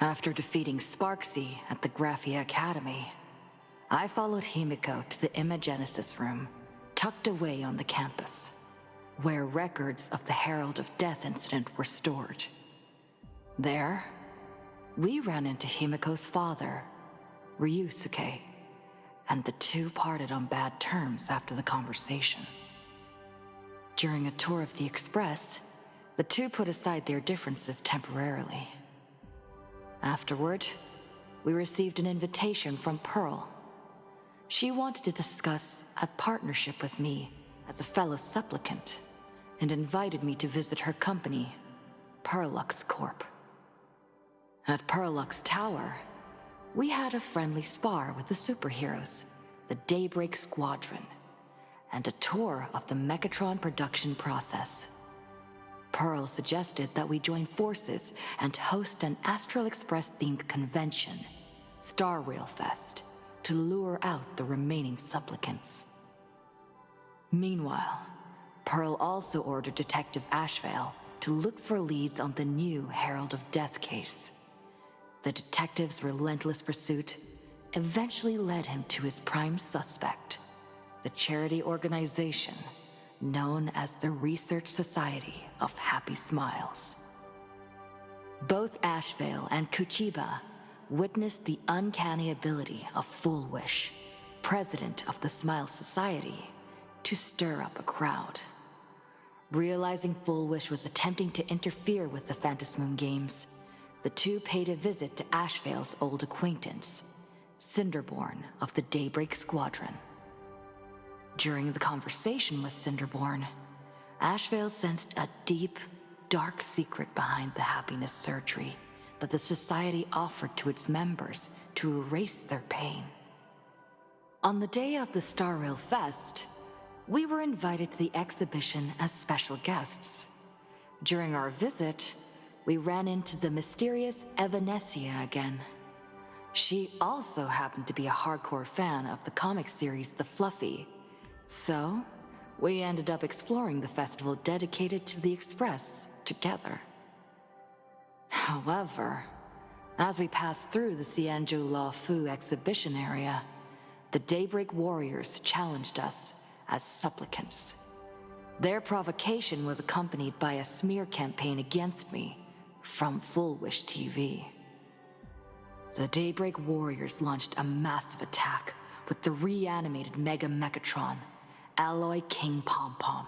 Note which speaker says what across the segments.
Speaker 1: After defeating Sparksy at the Graphia Academy, I followed Himiko to the Imagenesis room, tucked away on the campus, where records of the Herald of Death incident were stored. There, we ran into Himiko's father, Ryusuke, and the two parted on bad terms after the conversation. During a tour of the Express, the two put aside their differences temporarily. Afterward, we received an invitation from Pearl. She wanted to discuss a partnership with me as a fellow supplicant and invited me to visit her company, Perlux Corp. At Perlux Tower, we had a friendly spar with the superheroes, the Daybreak Squadron, and a tour of the Mechatron production process. Pearl suggested that we join forces and host an Astral Express-themed convention, Star Rail Fest, to lure out the remaining supplicants. Meanwhile, Pearl also ordered Detective Ashvale to look for leads on the new Herald of Death case. The detective's relentless pursuit eventually led him to his prime suspect, the charity organization known as the Research Society of Happy Smiles. Both Ashvale and Kuchiba witnessed the uncanny ability of Full Wish, president of the Smile Society, to stir up a crowd. Realizing Full Wish was attempting to interfere with the Phantasmoon Games, the two paid a visit to Ashvale's old acquaintance, Cinderborn of the Daybreak Squadron. During the conversation with Cinderborn, Ashvale sensed a deep, dark secret behind the happiness surgery that the Society offered to its members to erase their pain. On the day of the Star Rail Fest, we were invited to the exhibition as special guests. During our visit, we ran into the mysterious Evanesia again. She also happened to be a hardcore fan of the comic series The Fluffy, so we ended up exploring the festival dedicated to the Express together. However, as we passed through the Xianzhou La Fu exhibition area, the Daybreak Warriors challenged us as supplicants. Their provocation was accompanied by a smear campaign against me from Full Wish TV. The Daybreak Warriors launched a massive attack with the reanimated Mega Mechatron, Alloy King Pom Pom.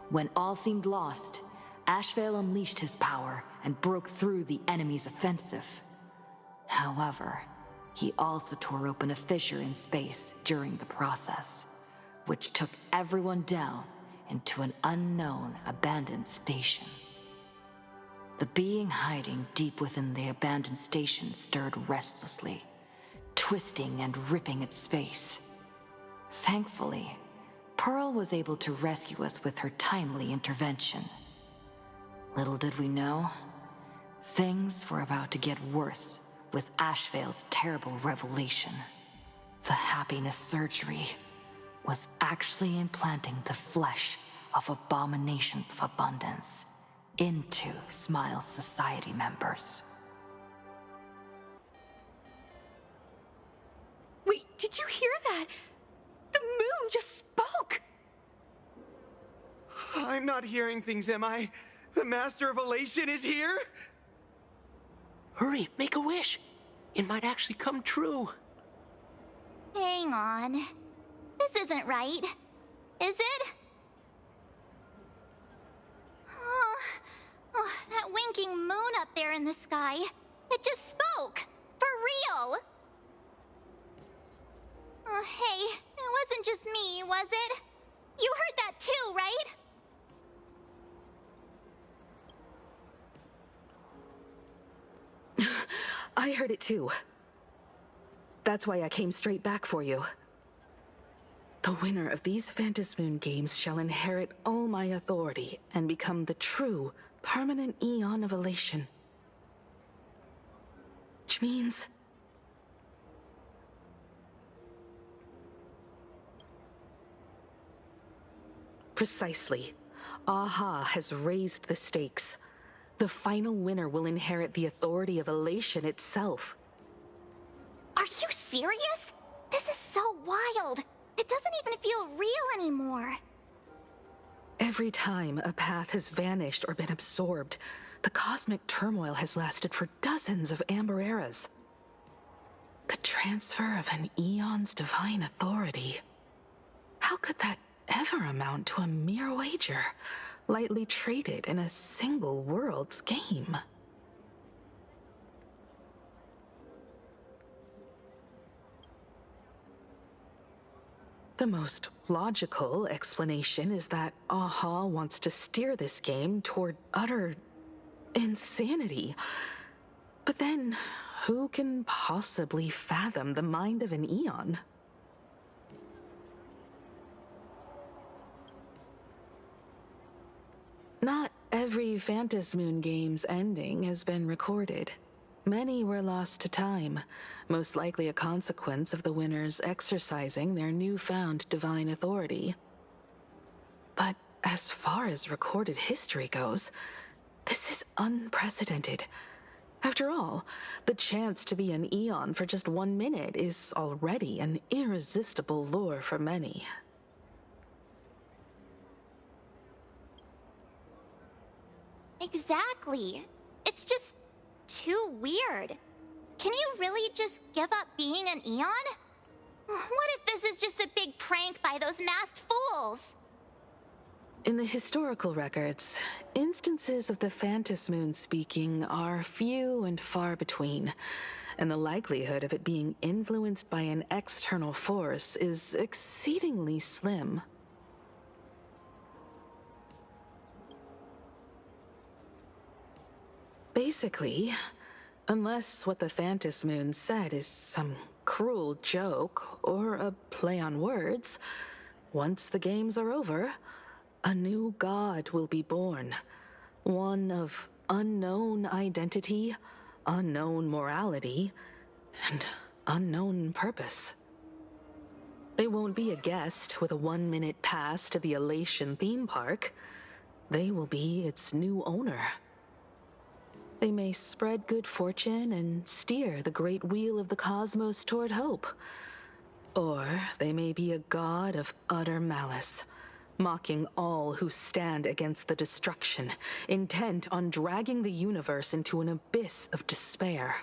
Speaker 1: When all seemed lost, Ashvale unleashed his power and broke through the enemy's offensive. However, he also tore open a fissure in space during the process, which took everyone down into an unknown abandoned station. The being hiding deep within the abandoned station stirred restlessly, twisting and ripping at space. Thankfully, Pearl was able to rescue us with her timely intervention. Little did we know, things were about to get worse with Ashvale's terrible revelation. The happiness surgery was actually implanting the flesh of abominations of abundance into Smile Society members.
Speaker 2: Wait, did you hear that? The moon just spoke!
Speaker 3: I'm not hearing things, am I? The Master of Elation is here?
Speaker 4: Hurry, make a wish. It might actually come true.
Speaker 5: Hang on. This isn't right. Is it? Oh, that winking moon up there in the sky. It just spoke. For real. Oh, hey, it wasn't just me, was it? You heard that too, right?
Speaker 2: I heard it too. That's why I came straight back for you. The winner of these Phantasmoon Games shall inherit all my authority and become the true, permanent Eon of Elation. Which means... Precisely. Aha has raised the stakes. The final winner will inherit the authority of Elation itself.
Speaker 5: Are you serious? This is so wild. It doesn't even feel real anymore.
Speaker 2: Every time a path has vanished or been absorbed, the cosmic turmoil has lasted for dozens of Amber eras. The transfer of an eon's divine authority. How could that ever amount to a mere wager, lightly traded in a single world's game? The most logical explanation is that Aha wants to steer this game toward utter insanity. But then, who can possibly fathom the mind of an Eon? Not every Phantasmoon game's ending has been recorded. Many were lost to time, most likely a consequence of the winners exercising their newfound divine authority. But as far as recorded history goes, this is unprecedented. After all, the chance to be an Eon for just 1 minute is already an irresistible lure for many.
Speaker 5: Exactly. It's just too weird. Can you really just give up being an Eon? What if this is just a big prank by those masked fools?
Speaker 2: In the historical records, instances of the Phantasmoon speaking are few and far between, and the likelihood of it being influenced by an external force is exceedingly slim. Basically, unless what the Phantasmoon said is some cruel joke or a play on words, once the games are over, a new god will be born. One of unknown identity, unknown morality, and unknown purpose. They won't be a guest with a 1-minute pass to the Elation theme park. They will be its new owner. They may spread good fortune and steer the great wheel of the cosmos toward hope. Or they may be a god of utter malice, mocking all who stand against the destruction, intent on dragging the universe into an abyss of despair.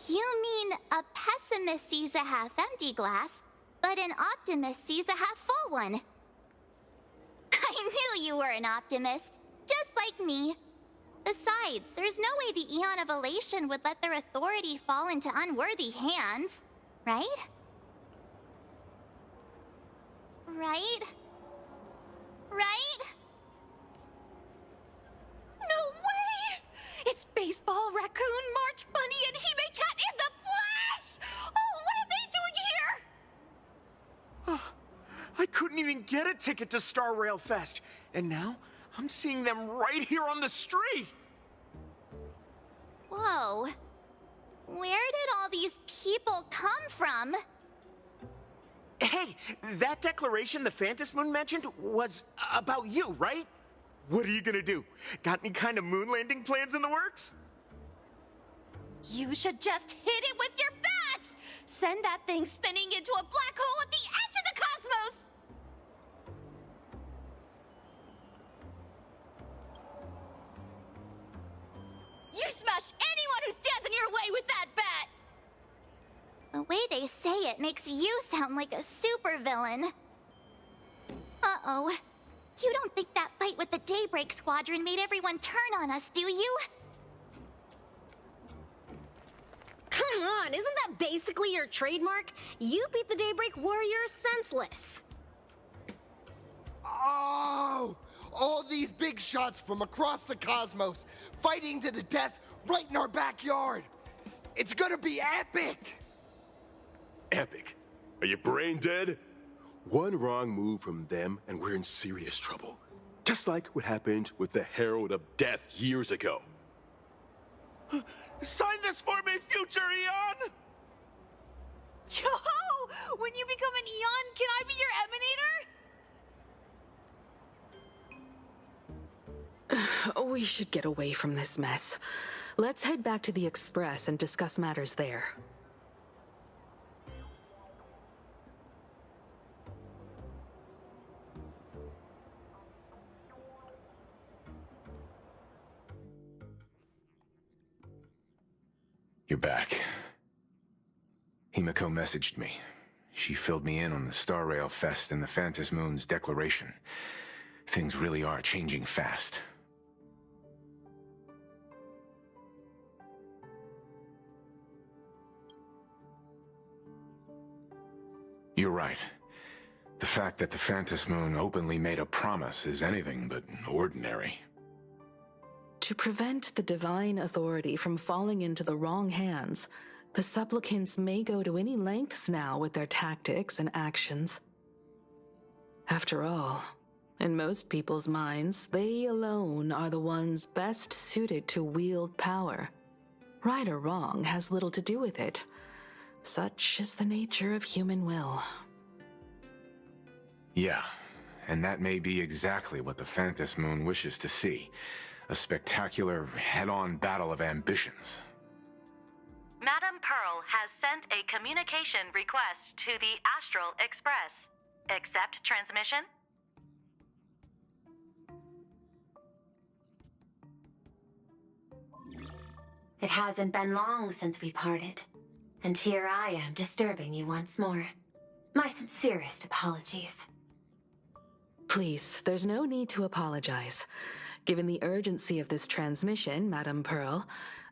Speaker 5: You mean a pessimist sees a half-empty glass, but an optimist sees a half-full one. I knew you were an optimist, just like me. Besides, there's no way the Eon of Elation would let their authority fall into unworthy hands, right? Right? Right?
Speaker 6: No way! It's Baseball, Raccoon, March Bunny, and Hime Cat in the flesh! Oh, what are they doing here?
Speaker 3: I couldn't even get a ticket to Star Rail Fest, and now I'm seeing them right here on the street!
Speaker 5: Whoa. Where did all these people come from?
Speaker 3: Hey, that declaration the Phantasmoon mentioned was about you, right? What are you gonna do? Got any kind of moon landing plans in the works?
Speaker 6: You should just hit it with your bat! Send that thing spinning into a black hole at the edge of the cosmos! You smash anyone who stands in your way with that bat!
Speaker 5: The way they say it makes you sound like a supervillain. Uh-oh. You don't think that fight with the Daybreak Squadron made everyone turn on us, do you?
Speaker 7: Come on, isn't that basically your trademark? You beat the Daybreak Warriors senseless.
Speaker 8: Oh! All these big shots from across the cosmos, fighting to the death right in our backyard. It's gonna be epic!
Speaker 9: Epic? Are you brain dead? One wrong move from them and we're in serious trouble. Just like what happened with the Herald of Death years ago.
Speaker 3: Sign this for me, future Eon!
Speaker 6: Yo! When you become an Eon, can I be your Emanator?
Speaker 2: We should get away from this mess. Let's head back to the Express and discuss matters there.
Speaker 10: You're back. Himiko messaged me. She filled me in on the Star Rail Fest and the Phantom Moon's declaration. Things really are changing fast. You're right. The fact that the Phantom Moon openly made a promise is anything but ordinary.
Speaker 2: To prevent the divine authority from falling into the wrong hands, the supplicants may go to any lengths now with their tactics and actions. After all, in most people's minds, they alone are the ones best suited to wield power. Right or wrong has little to do with it. Such is the nature of human will.
Speaker 10: Yeah, and that may be exactly what the Phantom Moon wishes to see. A spectacular, head-on battle of ambitions.
Speaker 11: Madam Pearl has sent a communication request to the Astral Express. Accept transmission?
Speaker 12: It hasn't been long since we parted, and here I am disturbing you once more. My sincerest apologies.
Speaker 2: Please, there's no need to apologize. Given the urgency of this transmission, Madam Pearl,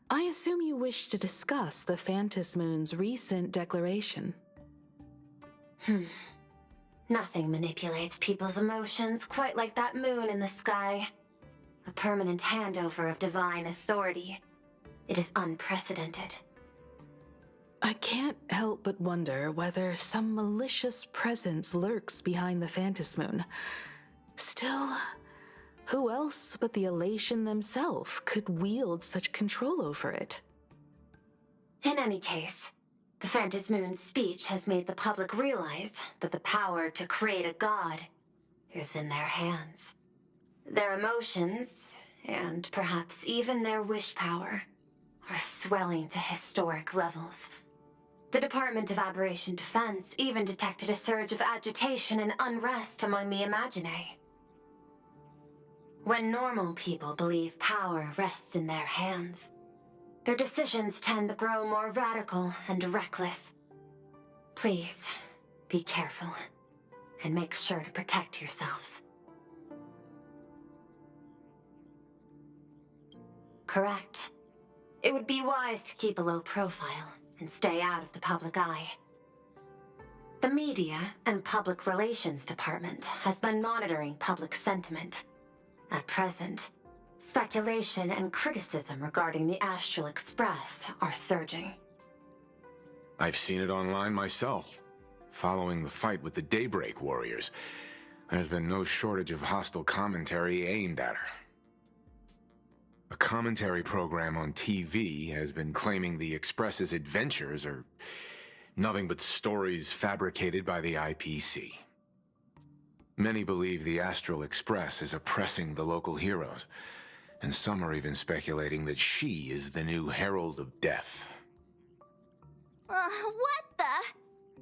Speaker 2: I assume you wish to discuss the Phantom Moon's recent declaration.
Speaker 12: Nothing manipulates people's emotions quite like that moon in the sky. A permanent handover of divine authority. It is unprecedented.
Speaker 2: I can't help but wonder whether some malicious presence lurks behind the Phantom Moon. Still, who else but the Elation themselves could wield such control over it?
Speaker 12: In any case, the Phantom Moon's speech has made the public realize that the power to create a god is in their hands. Their emotions, and perhaps even their wish power, are swelling to historic levels. The Department of Aberration Defense even detected a surge of agitation and unrest among the Imaginae. When normal people believe power rests in their hands, their decisions tend to grow more radical and reckless. Please, be careful, and make sure to protect yourselves. Correct. It would be wise to keep a low profile and stay out of the public eye. The Media and Public Relations Department has been monitoring public sentiment. At present, speculation and criticism regarding the Astral Express are surging.
Speaker 10: I've seen it online myself. Following the fight with the Daybreak Warriors, there's been no shortage of hostile commentary aimed at her. A commentary program on TV has been claiming the Express's adventures are nothing but stories fabricated by the IPC. Many believe the Astral Express is oppressing the local heroes, and some are even speculating that she is the new Herald of Death.
Speaker 5: What the?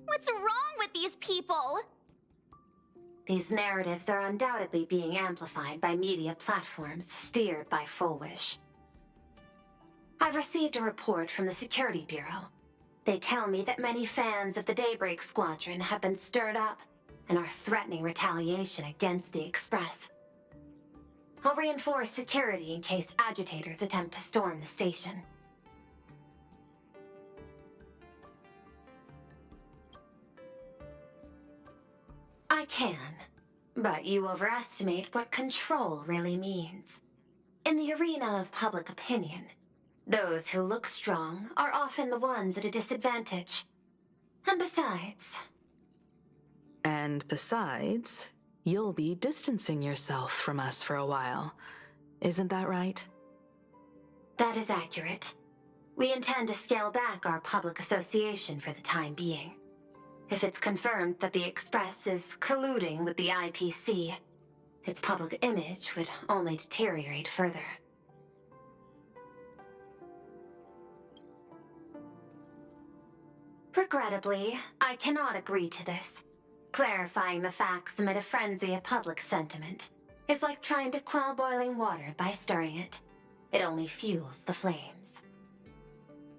Speaker 5: What's wrong with these people?
Speaker 12: These narratives are undoubtedly being amplified by media platforms steered by Full Wish. I've received a report from the Security Bureau. They tell me that many fans of the Daybreak Squadron have been stirred up and are threatening retaliation against the Express. I'll reinforce security in case agitators attempt to storm the station. I can, but you overestimate what control really means. In the arena of public opinion, those who look strong are often the ones at a disadvantage. And besides,
Speaker 2: you'll be distancing yourself from us for a while. Isn't that right?
Speaker 12: That is accurate. We intend to scale back our public association for the time being. If it's confirmed that the Express is colluding with the IPC, its public image would only deteriorate further. Regrettably, I cannot agree to this. Clarifying the facts amid a frenzy of public sentiment is like trying to quell boiling water by stirring it. It only fuels the flames.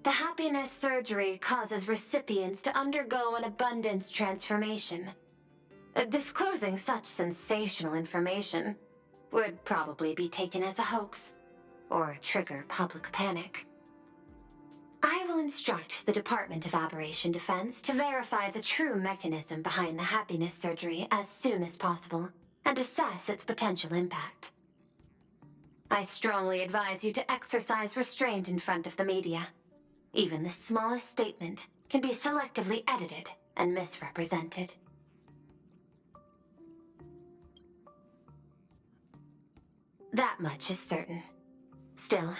Speaker 12: The happiness surgery causes recipients to undergo an abundance transformation. Disclosing such sensational information would probably be taken as a hoax, or trigger public panic. I will instruct the Department of Aberration Defense to verify the true mechanism behind the happiness surgery as soon as possible, and assess its potential impact. I strongly advise you to exercise restraint in front of the media. Even the smallest statement can be selectively edited and misrepresented. That much is certain. Still,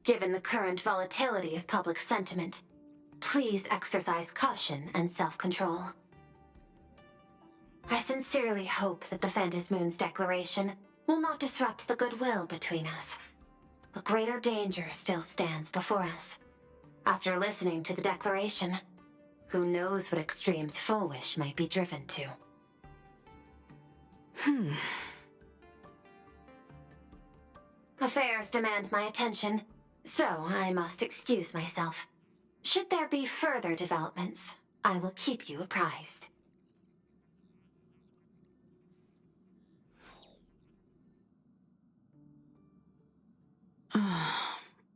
Speaker 12: given the current volatility of public sentiment, please exercise caution and self-control. I sincerely hope that the Phantasmoon's declaration will not disrupt the goodwill between us. A greater danger still stands before us. After listening to the declaration, who knows what extremes Full Wish might be driven to. Affairs demand my attention, so I must excuse myself. Should there be further developments, I will keep you apprised.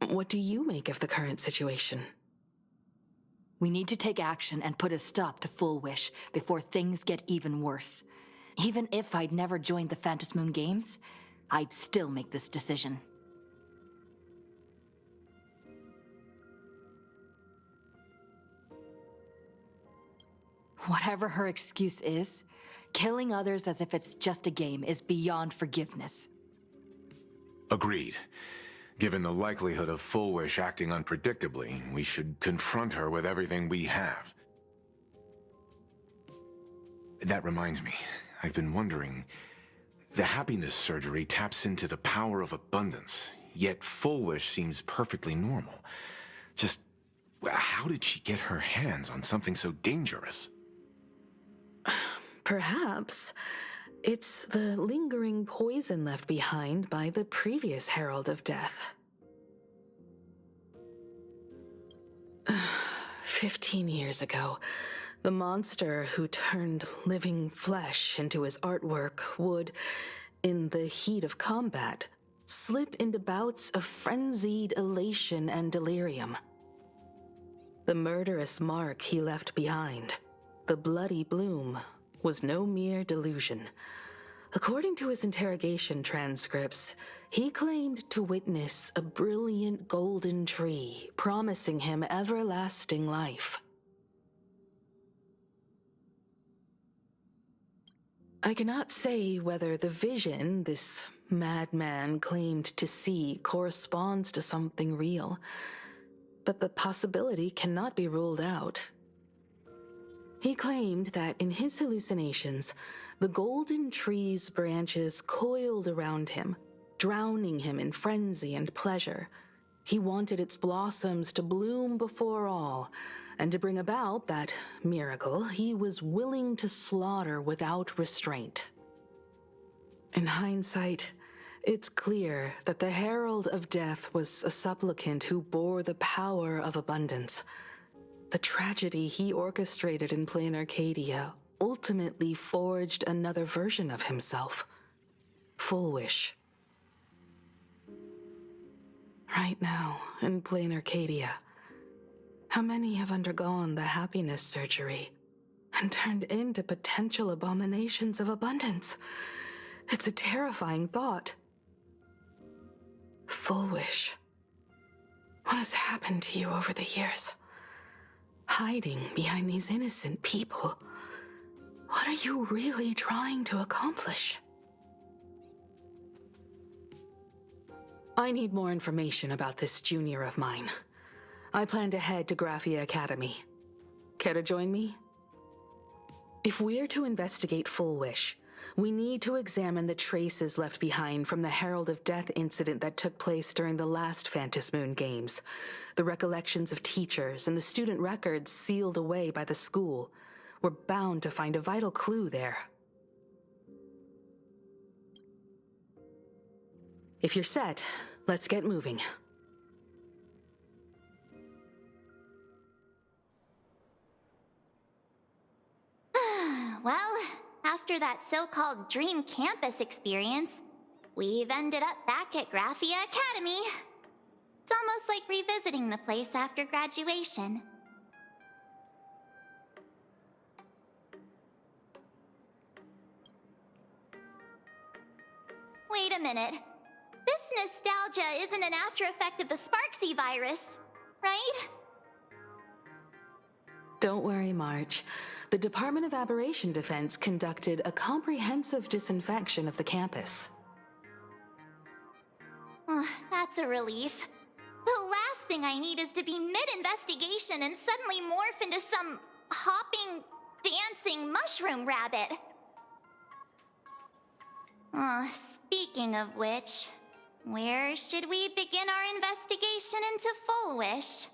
Speaker 2: What do you make of the current situation?
Speaker 1: We need to take action and put a stop to Full Wish before things get even worse. Even if I'd never joined the Phantasmoon Games, I'd still make this decision. Whatever her excuse is, killing others as if it's just a game is beyond forgiveness.
Speaker 10: Agreed. Given the likelihood of Full Wish acting unpredictably, we should confront her with everything we have. That reminds me, I've been wondering, the happiness surgery taps into the power of abundance, yet Full Wish seems perfectly normal. Just, how did she get her hands on something so dangerous?
Speaker 2: Perhaps it's the lingering poison left behind by the previous Herald of Death. 15 years ago, the monster who turned living flesh into his artwork would, in the heat of combat, slip into bouts of frenzied elation and delirium. The murderous mark he left behind, the bloody bloom, was no mere delusion. According to his interrogation transcripts, he claimed to witness a brilliant golden tree promising him everlasting life. I cannot say whether the vision this madman claimed to see corresponds to something real, but the possibility cannot be ruled out. He claimed that in his hallucinations, the golden tree's branches coiled around him, drowning him in frenzy and pleasure. He wanted its blossoms to bloom before all, and to bring about that miracle, he was willing to slaughter without restraint. In hindsight, it's clear that the Herald of Death was a supplicant who bore the power of abundance. The tragedy he orchestrated in plain Arcadia ultimately forged another version of himself. Full Wish. Right now, in plain Arcadia, how many have undergone the happiness surgery and turned into potential abominations of abundance? It's a terrifying thought. Full Wish. What has happened to you over the years? Hiding behind these innocent people. What are you really trying to accomplish? I need more information about this junior of mine. I plan to head to Graphia Academy. Care to join me? If we're to investigate Full Wish, we need to examine the traces left behind from the Herald of Death incident that took place during the last Phantom Moon Games. The recollections of teachers and the student records sealed away by the school. We're bound to find a vital clue there. If you're set, let's get moving.
Speaker 5: Well, after that so-called dream campus experience, we've ended up back at Graphia Academy. It's almost like revisiting the place after graduation. Wait a minute. This nostalgia isn't an after effect of the Sparksy virus, right?
Speaker 2: Don't worry, March. The Department of Aberration Defense conducted a comprehensive disinfection of the campus.
Speaker 5: That's a relief. The last thing I need is to be mid-investigation and suddenly morph into some hopping, dancing mushroom rabbit. Speaking of which, where should we begin our investigation into Full Wish?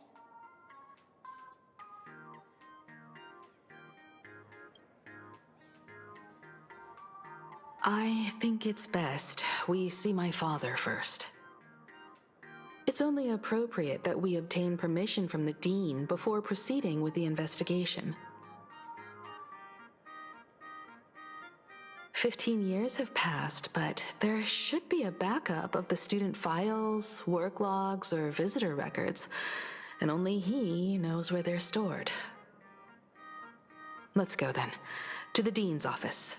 Speaker 2: I think it's best we see my father first. It's only appropriate that we obtain permission from the Dean before proceeding with the investigation. 15 years have passed, but there should be a backup of the student files, work logs, or visitor records, and only he knows where they're stored. Let's go then, to the Dean's office.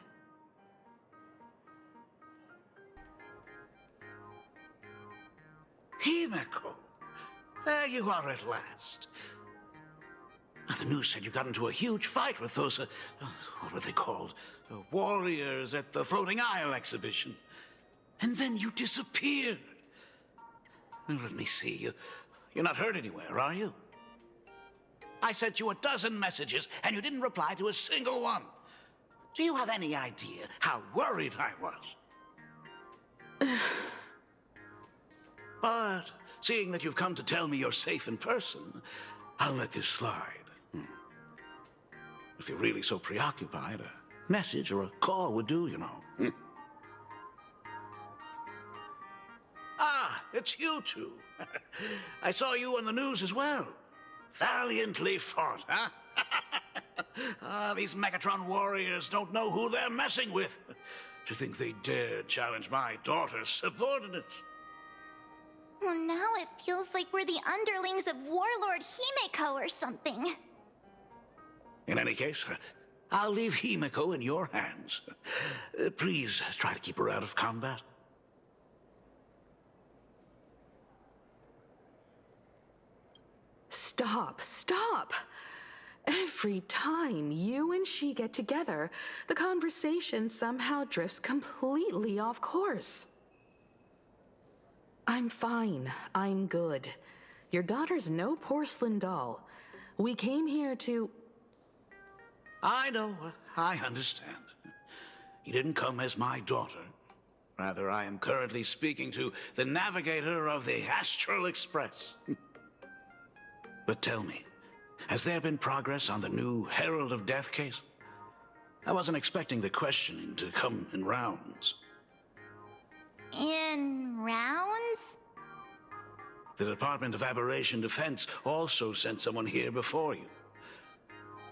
Speaker 13: Himeko! There you are at last. The news said you got into a huge fight with those, what were they called? Warriors at the Floating Isle exhibition. And then you disappeared. Let me see. You're not hurt anywhere, are you? I sent you a dozen messages, and you didn't reply to a single one. Do you have any idea how worried I was? But seeing that you've come to tell me you're safe in person, I'll let this slide. If you're really so preoccupied, a message or a call would do, you know. Ah, it's you two. I saw you on the news as well. Valiantly fought, huh? These Megatron warriors don't know who they're messing with. To think they dare challenge my daughter's subordinates.
Speaker 5: Well, now it feels like we're the underlings of Warlord Himeko or something.
Speaker 13: In any case, I'll leave Himeko in your hands. Please try to keep her out of combat.
Speaker 2: Stop! Every time you and she get together, the conversation somehow drifts completely off course. I'm fine. I'm good. Your daughter's no porcelain doll. We came here to...
Speaker 13: I know. I understand. You didn't come as my daughter. Rather, I am currently speaking to the navigator of the Astral Express. But tell me, has there been progress on the new Herald of Death case? I wasn't expecting the questioning to come in rounds.
Speaker 5: In rounds?
Speaker 13: The Department of Aberration Defense also sent someone here before you.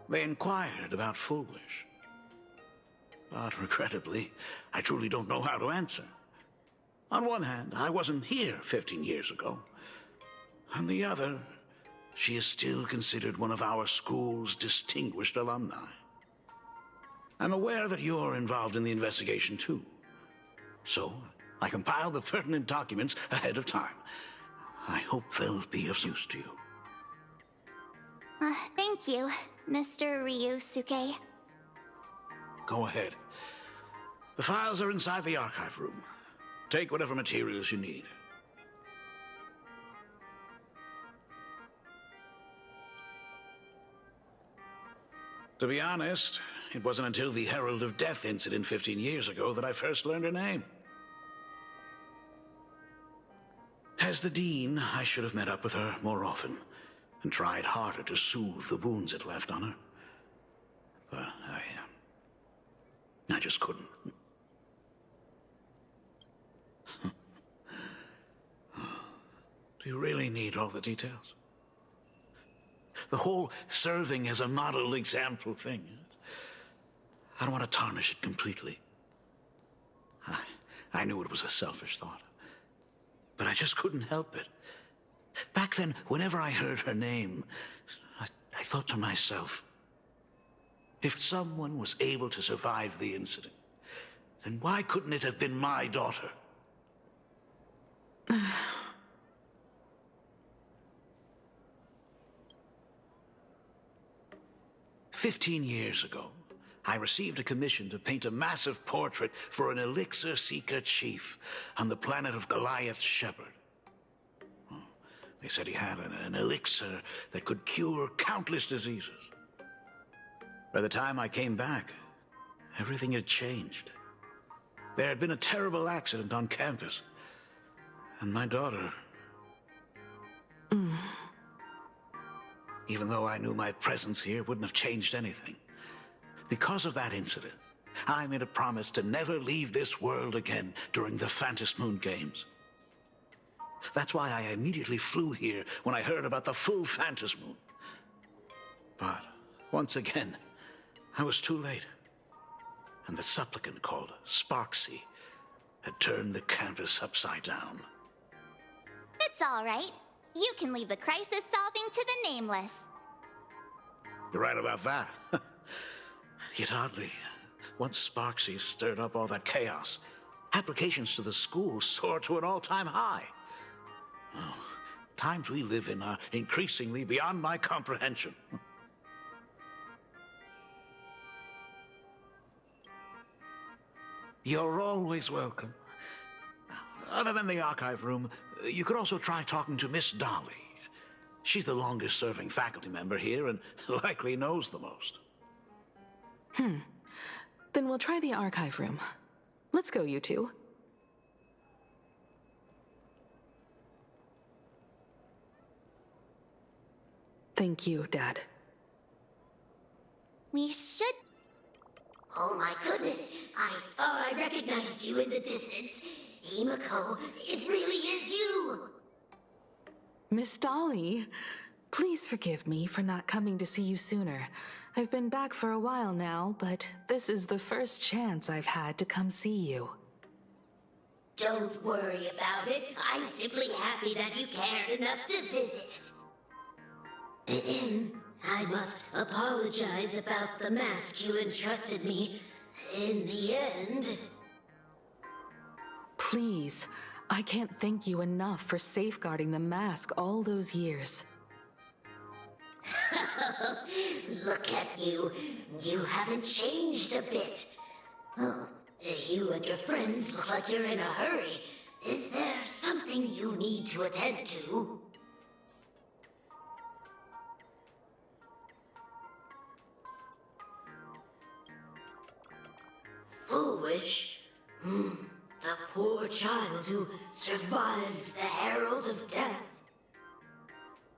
Speaker 13: They inquired about Full Wish. But regrettably, I truly don't know how to answer. On one hand, I wasn't here 15 years ago. On the other, she is still considered one of our school's distinguished alumni. I'm aware that you're involved in the investigation too. So, I compiled the pertinent documents ahead of time. I hope they'll be of use to you.
Speaker 5: Thank you, Mr. Ryusuke.
Speaker 13: Go ahead. The files are inside the archive room. Take whatever materials you need. To be honest, it wasn't until the Herald of Death incident 15 years ago that I first learned her name. As the Dean, I should have met up with her more often and tried harder to soothe the wounds it left on her. But I just couldn't. Do you really need all the details? The whole serving as a model example thing. I don't want to tarnish it completely. I knew it was a selfish thought, but I just couldn't help it. Back then, whenever I heard her name, I thought to myself, if someone was able to survive the incident, then why couldn't it have been my daughter? 15 years ago, I received a commission to paint a massive portrait for an elixir seeker chief on the planet of Goliath's Shepherd. They said he had an elixir that could cure countless diseases. By the time I came back, everything had changed. There had been a terrible accident on campus, and my daughter... Even though I knew my presence here wouldn't have changed anything. Because of that incident, I made a promise to never leave this world again during the Phantom Moon Games. That's why I immediately flew here when I heard about the full Phantom Moon. But once again, I was too late. And the supplicant called Sparksy had turned the campus upside down.
Speaker 5: It's all right. You can leave the crisis solving to the Nameless.
Speaker 13: You're right about that. Yet oddly, once Sparksy stirred up all that chaos, applications to the school soared to an all-time high. Oh, times we live in are increasingly beyond my comprehension. You're always welcome. Other than the archive room, you could also try talking to Miss Dolly. She's the longest-serving faculty member here and likely knows the most.
Speaker 2: Then we'll try the archive room. Let's go, you two. Thank you, Dad.
Speaker 5: We should...
Speaker 14: Oh my goodness, I thought I recognized you in the distance. Himiko, it really is you!
Speaker 2: Miss Dolly, please forgive me for not coming to see you sooner. I've been back for a while now, but this is the first chance I've had to come see you.
Speaker 14: Don't worry about it. I'm simply happy that you cared enough to visit. I must apologize about the mask you entrusted me. In the end...
Speaker 2: Please, I can't thank you enough for safeguarding the mask all those years.
Speaker 14: Look at you. You haven't changed a bit. Oh, you and your friends look like you're in a hurry. Is there something you need to attend to? Foolish? The poor child who survived the Herald of Death.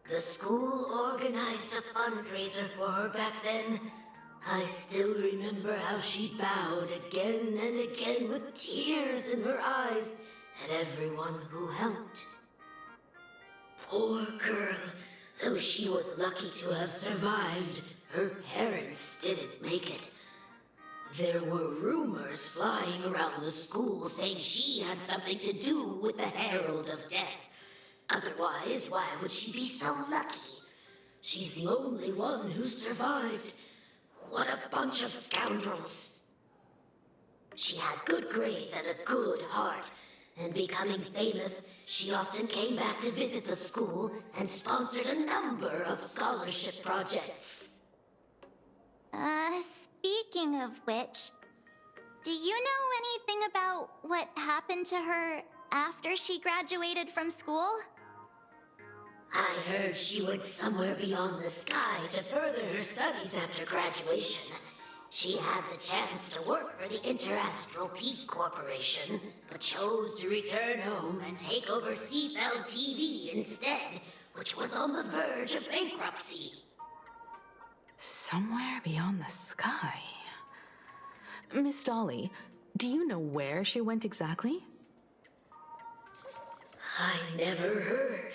Speaker 14: The school organized a fundraiser for her back then. I still remember how she bowed again and again with tears in her eyes at everyone who helped. Poor girl, though she was lucky to have survived, her parents didn't make it. There were rumors flying around the school saying she had something to do with the Herald of Death. Otherwise, why would she be so lucky? She's the only one who survived. What a bunch of scoundrels. She had good grades and a good heart, and becoming famous, she often came back to visit the school and sponsored a number of scholarship projects.
Speaker 5: Speaking of which, do you know anything about what happened to her after she graduated from school?
Speaker 14: I heard she went somewhere beyond the sky to further her studies after graduation. She had the chance to work for the Interastral Peace Corporation, but chose to return home and take over Seafeld TV instead, which was on the verge of bankruptcy.
Speaker 2: Somewhere beyond the sky. Miss Dolly, do you know where she went exactly?
Speaker 14: I never heard.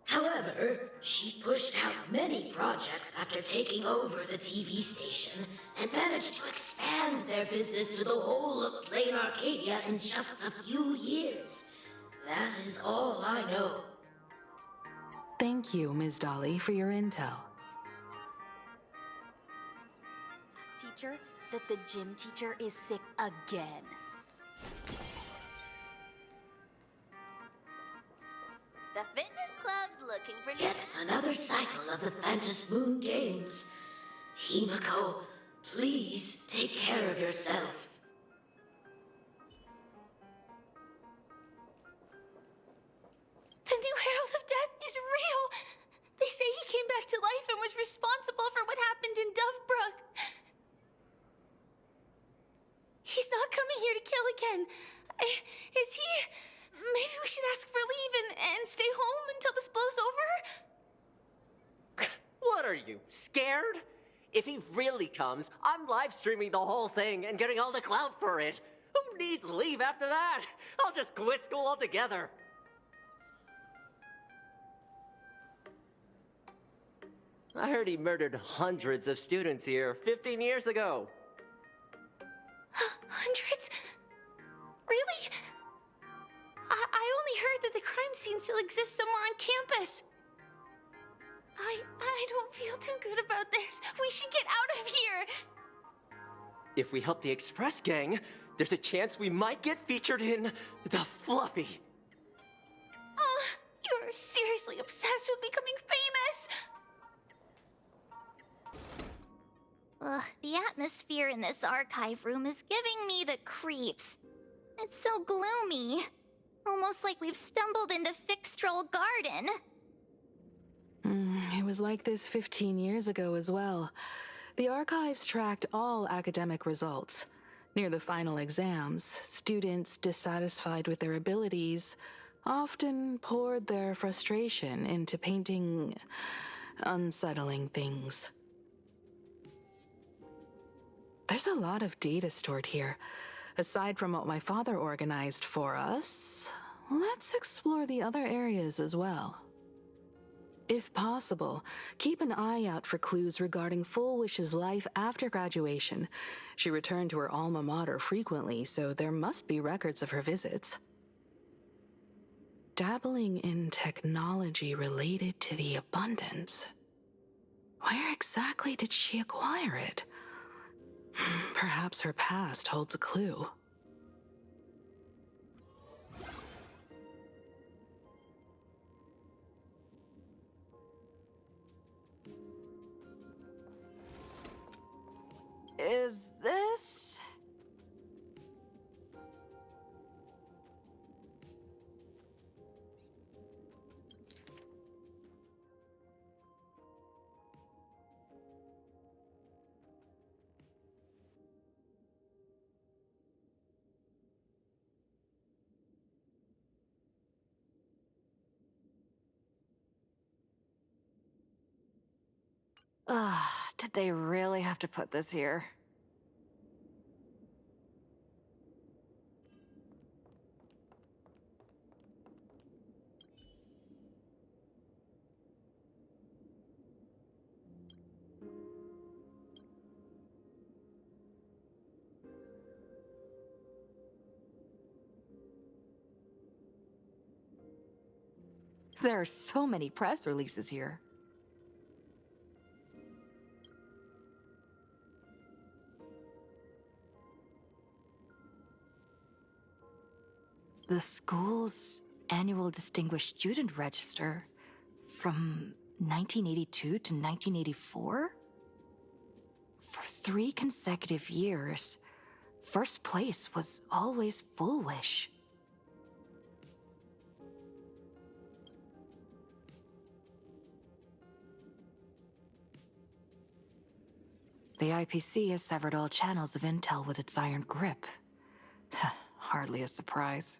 Speaker 14: However, she pushed out many projects after taking over the TV station and managed to expand their business to the whole of Plain Arcadia in just a few years. That is all I know.
Speaker 2: Thank you, Ms. Dolly, for your intel.
Speaker 15: Teacher, that the gym teacher is sick again.
Speaker 6: The fitness club's looking for
Speaker 14: Yet another cycle of the Phantom Moon Games. Himiko, please take care of yourself.
Speaker 6: The new Herald of Death is real! They say he came back to life and was responsible for what happened in Dovebrook. He's not coming here to kill again. Is he? Maybe we should ask for leave and stay home until this blows over?
Speaker 16: What are you, scared? If he really comes, I'm live streaming the whole thing and getting all the clout for it. Who needs leave after that? I'll just quit school altogether. I heard he murdered hundreds of students here 15 years ago.
Speaker 6: Hundreds? Really? I only heard that the crime scene still exists somewhere on campus. I don't feel too good about this. We should get out of here.
Speaker 16: If we help the Express Gang, there's a chance we might get featured in The Fluffy.
Speaker 6: You're seriously obsessed with becoming famous. The atmosphere in this archive room is giving me the creeps. It's so gloomy. Almost like we've stumbled into Fixtrol Garden.
Speaker 2: It was like this 15 years ago as well. The archives tracked all academic results. Near the final exams, students dissatisfied with their abilities often poured their frustration into painting unsettling things. There's a lot of data stored here. Aside from what my father organized for us, let's explore the other areas as well. If possible, keep an eye out for clues regarding Fullwish's life after graduation. She returned to her alma mater frequently, so there must be records of her visits. Dabbling in technology related to the abundance. Where exactly did she acquire it? Perhaps her past holds a clue.
Speaker 1: Is this? Ugh, did they really have to put this here? There are so many press releases here. The school's annual Distinguished Student Register from 1982 to 1984? For 3 consecutive years, first place was always Fullwish. The IPC has severed all channels of intel with its iron grip. Hardly a surprise.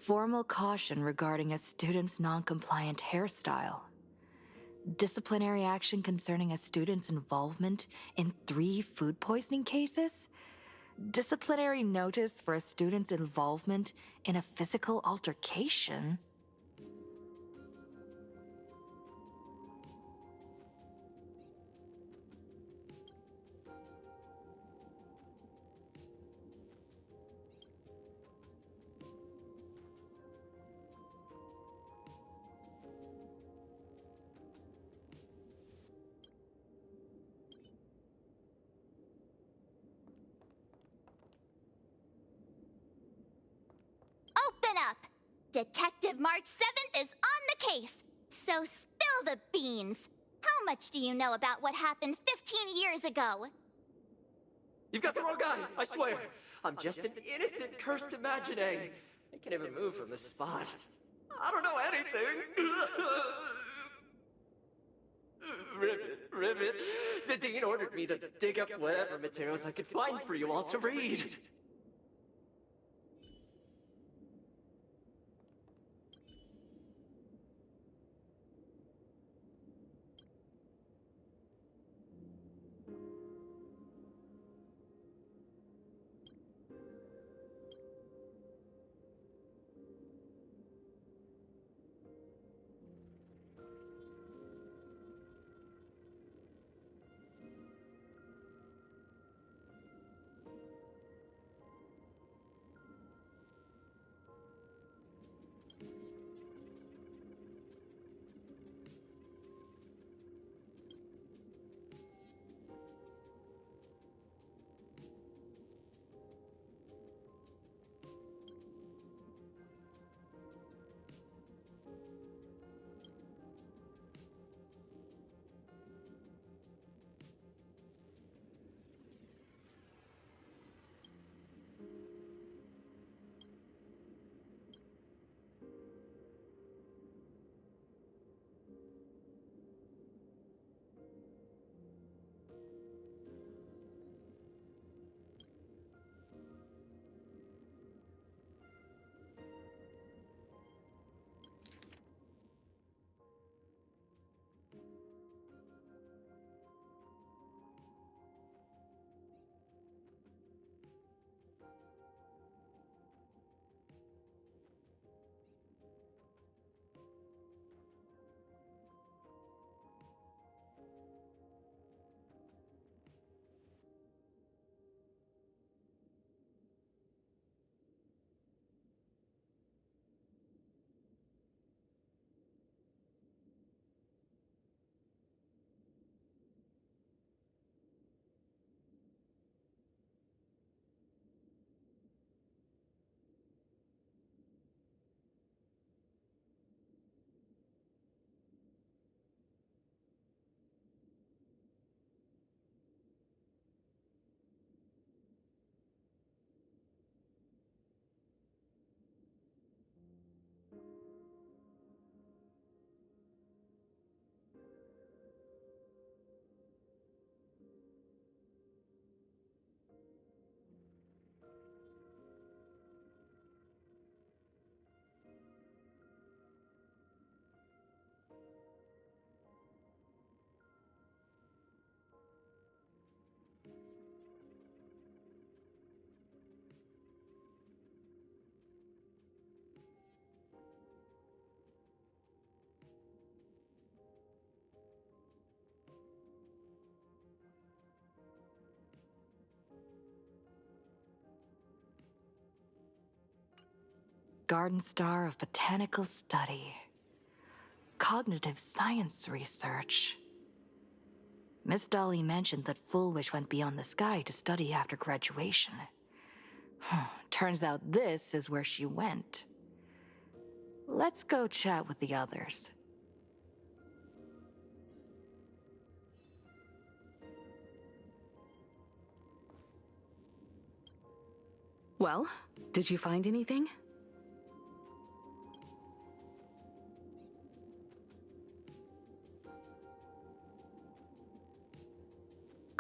Speaker 1: Formal caution regarding a student's non-compliant hairstyle. Disciplinary action concerning a student's involvement in 3 food poisoning cases? Disciplinary notice for a student's involvement in a physical altercation?
Speaker 5: Open up! Detective March 7th is on the case, so spill the beans. How much do you know about what happened 15 years ago?
Speaker 17: You've got the wrong guy, I swear. I'm just an innocent, cursed imaginary. I can't even move from this spot. I don't know anything. Rivet. The Dean ordered me to dig up whatever materials I could find for you all to read.
Speaker 1: Garden Star of Botanical Study. Cognitive Science Research. Miss Dolly mentioned that Foolish went beyond the sky to study after graduation. Turns out this is where she went. Let's go chat with the others.
Speaker 2: Well, did you find anything?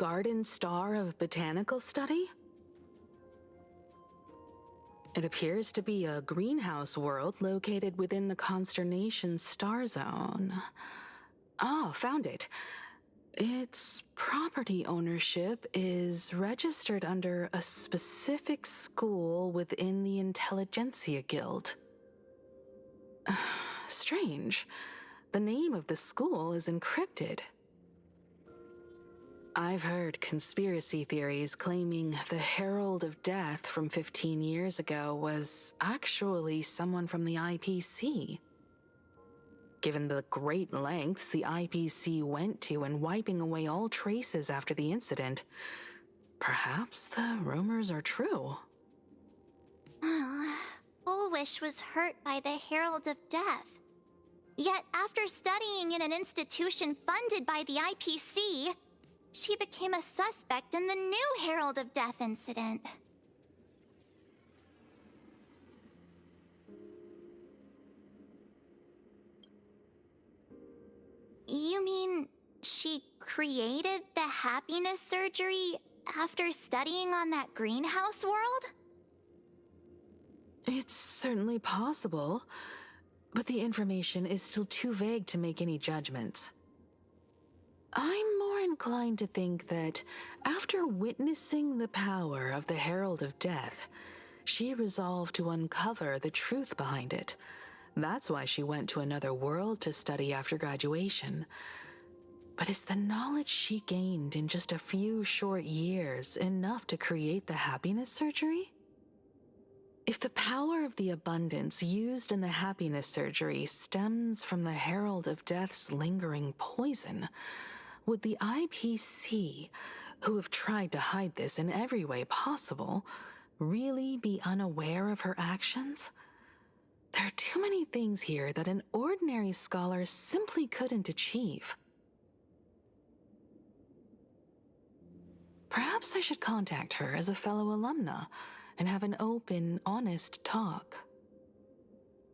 Speaker 2: Garden Star of Botanical Study? It appears to be a greenhouse world located within the consternation star zone. Ah, found it. Its property ownership is registered under a specific school within the Intelligentsia Guild. Strange. The name of the school is encrypted. I've heard conspiracy theories claiming the Herald of Death from 15 years ago was actually someone from the IPC. Given the great lengths the IPC went to in wiping away all traces after the incident, perhaps the rumors are true.
Speaker 5: Fullwish was hurt by the Herald of Death. Yet after studying in an institution funded by the IPC, she became a suspect in the new Herald of Death incident. You mean she created the happiness surgery after studying on that greenhouse world?
Speaker 2: It's certainly possible, but the information is still too vague to make any judgments. I'm more inclined to think that after witnessing the power of the Herald of Death, she resolved to uncover the truth behind it. That's why she went to another world to study after graduation. But is the knowledge she gained in just a few short years enough to create the happiness surgery? If the power of the abundance used in the happiness surgery stems from the Herald of Death's lingering poison, would the IPC, who have tried to hide this in every way possible, really be unaware of her actions? There are too many things here that an ordinary scholar simply couldn't achieve. Perhaps I should contact her as a fellow alumna and have an open, honest talk.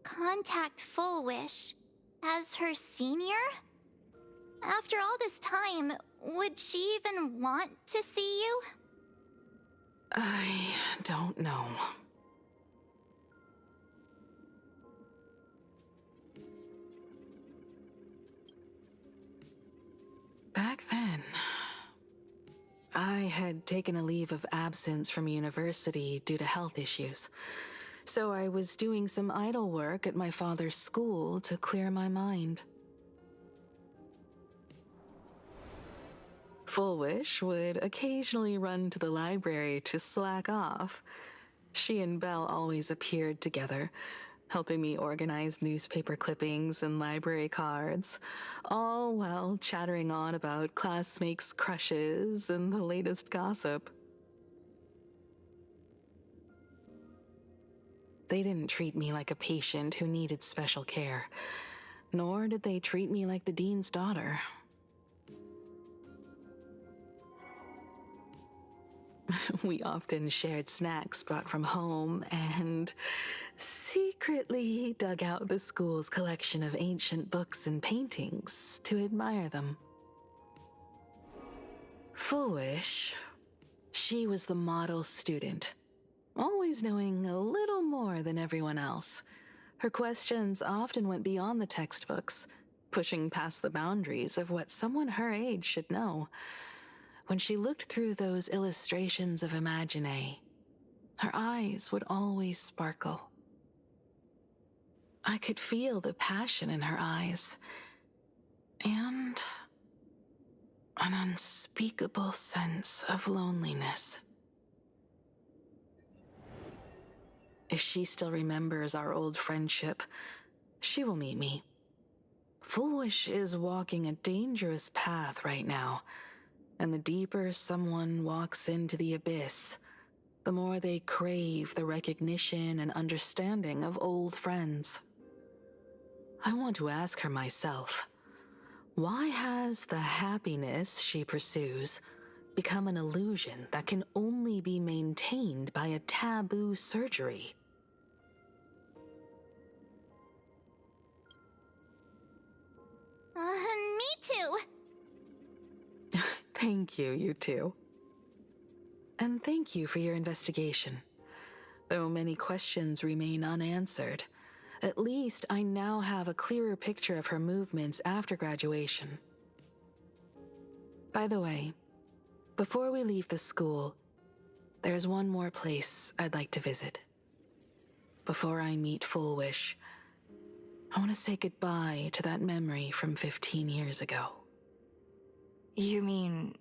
Speaker 5: Contact Fullwish as her senior? After all this time, would she even want to see you?
Speaker 2: I don't know. Back then, I had taken a leave of absence from university due to health issues, so I was doing some idle work at my father's school to clear my mind. Fullwish would occasionally run to the library to slack off. She and Belle always appeared together, helping me organize newspaper clippings and library cards, all while chattering on about classmates' crushes and the latest gossip. They didn't treat me like a patient who needed special care, nor did they treat me like the dean's daughter. We often shared snacks brought from home and secretly dug out the school's collection of ancient books and paintings to admire them. Fullwish, she was the model student, always knowing a little more than everyone else. Her questions often went beyond the textbooks, pushing past the boundaries of what someone her age should know. When she looked through those illustrations of Imagine, her eyes would always sparkle. I could feel the passion in her eyes, and an unspeakable sense of loneliness. If she still remembers our old friendship, she will meet me. Fullwish is walking a dangerous path right now, and the deeper someone walks into the abyss, the more they crave the recognition and understanding of old friends. I want to ask her myself, why has the happiness she pursues become an illusion that can only be maintained by a taboo surgery?
Speaker 5: Me too.
Speaker 2: Thank you, you two. And thank you for your investigation. Though many questions remain unanswered, at least I now have a clearer picture of her movements after graduation. By the way, before we leave the school, there's one more place I'd like to visit. Before I meet Full Wish, I want to say goodbye to that memory from 15 years ago.
Speaker 1: You mean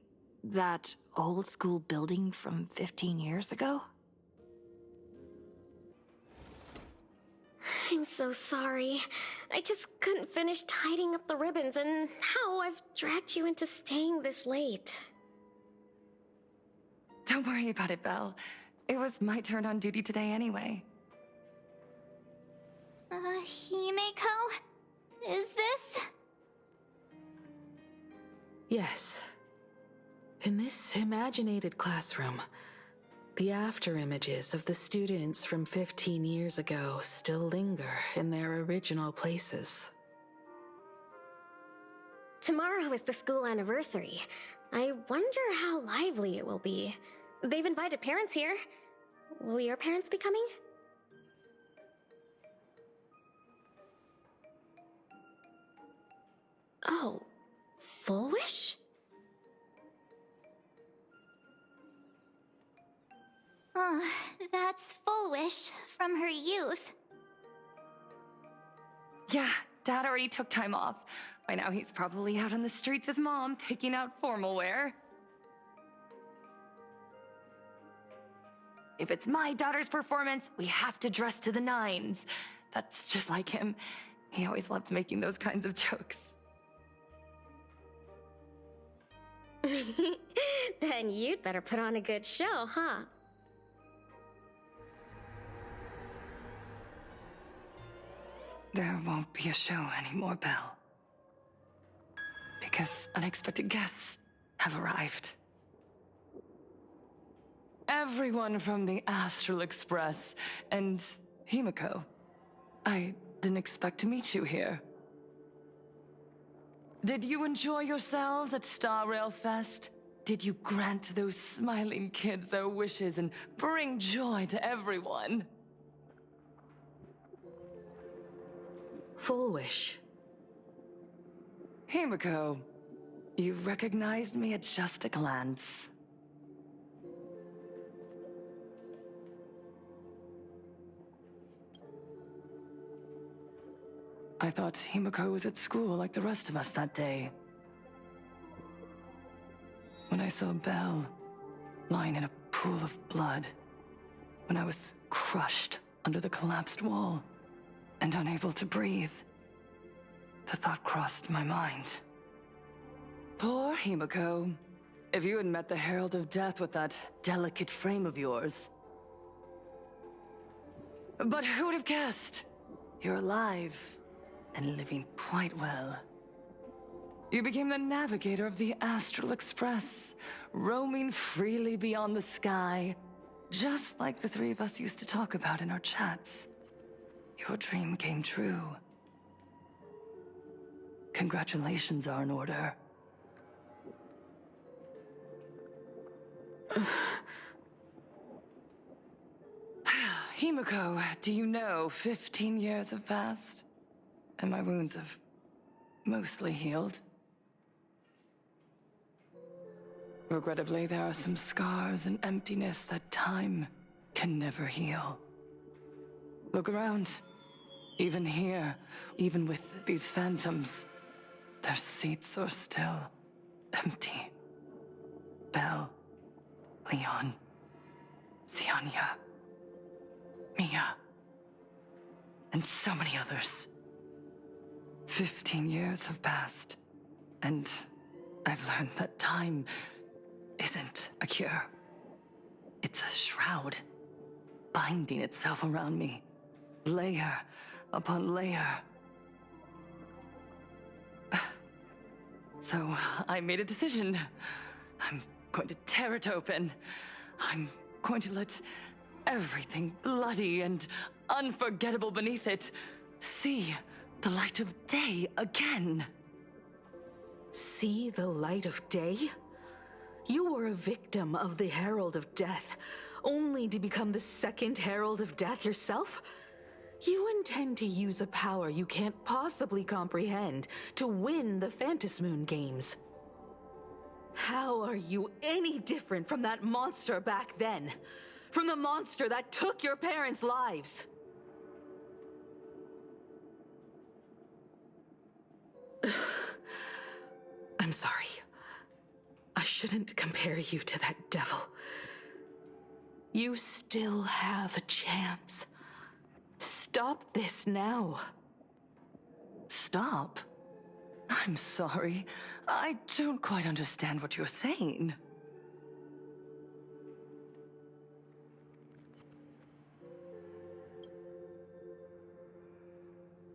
Speaker 1: that old school building from 15 years ago?
Speaker 7: I'm so sorry. I just couldn't finish tidying up the ribbons, and now I've dragged you into staying this late.
Speaker 18: Don't worry about it, Belle. It was my turn on duty today anyway.
Speaker 6: Himeko? Is this?
Speaker 2: Yes. In this imaginated classroom, the after images of the students from 15 years ago still linger in their original places.
Speaker 7: Tomorrow is the school anniversary. I wonder how lively it will be. They've invited parents here. Will your parents be coming? Oh, Full Wish?
Speaker 6: That's Full Wish from her youth.
Speaker 18: Yeah, Dad already took time off. By now he's probably out on the streets with Mom, picking out formal wear. If it's my daughter's performance, we have to dress to the nines. That's just like him. He always loved making those kinds of jokes.
Speaker 7: Then you'd better put on a good show, huh?
Speaker 18: There won't be a show anymore, Belle. Because unexpected guests have arrived. Everyone from the Astral Express and Himeko. I didn't expect to meet you here. Did you enjoy yourselves at Star Rail Fest? Did you grant those smiling kids their wishes and bring joy to everyone?
Speaker 2: Full Wish.
Speaker 18: Himeko, you recognized me at just a glance. I thought Himeko was at school like the rest of us that day. When I saw Belle lying in a pool of blood, when I was crushed under the collapsed wall and unable to breathe, the thought crossed my mind. Poor Himeko. If you had met the Herald of Death with that delicate frame of yours. But who would have guessed? You're alive and living quite well. You became the navigator of the Astral Express, roaming freely beyond the sky, just like the three of us used to talk about in our chats. Your dream came true. Congratulations are in order. Himeko, do you know 15 years have passed? And my wounds have mostly healed. Regrettably, there are some scars and emptiness that time can never heal. Look around. Even here, even with these phantoms, their seats are still empty. Belle, Leon, Xianya, Mia, and so many others. 15 years have passed, and I've learned that time isn't a cure. It's a shroud, binding itself around me, layer upon layer. So I made a decision. I'm going to tear it open. I'm going to let everything bloody and unforgettable beneath it see the light of day again.
Speaker 2: See the light of day? You were a victim of the Herald of Death, only to become the second Herald of Death yourself? You intend to use a power you can't possibly comprehend to win the Phantasmoon games. How are you any different from that monster back then? From the monster that took your parents' lives? I'm sorry. I shouldn't compare you to that devil. You still have a chance. Stop this now.
Speaker 18: Stop? I'm sorry. I don't quite understand what you're saying.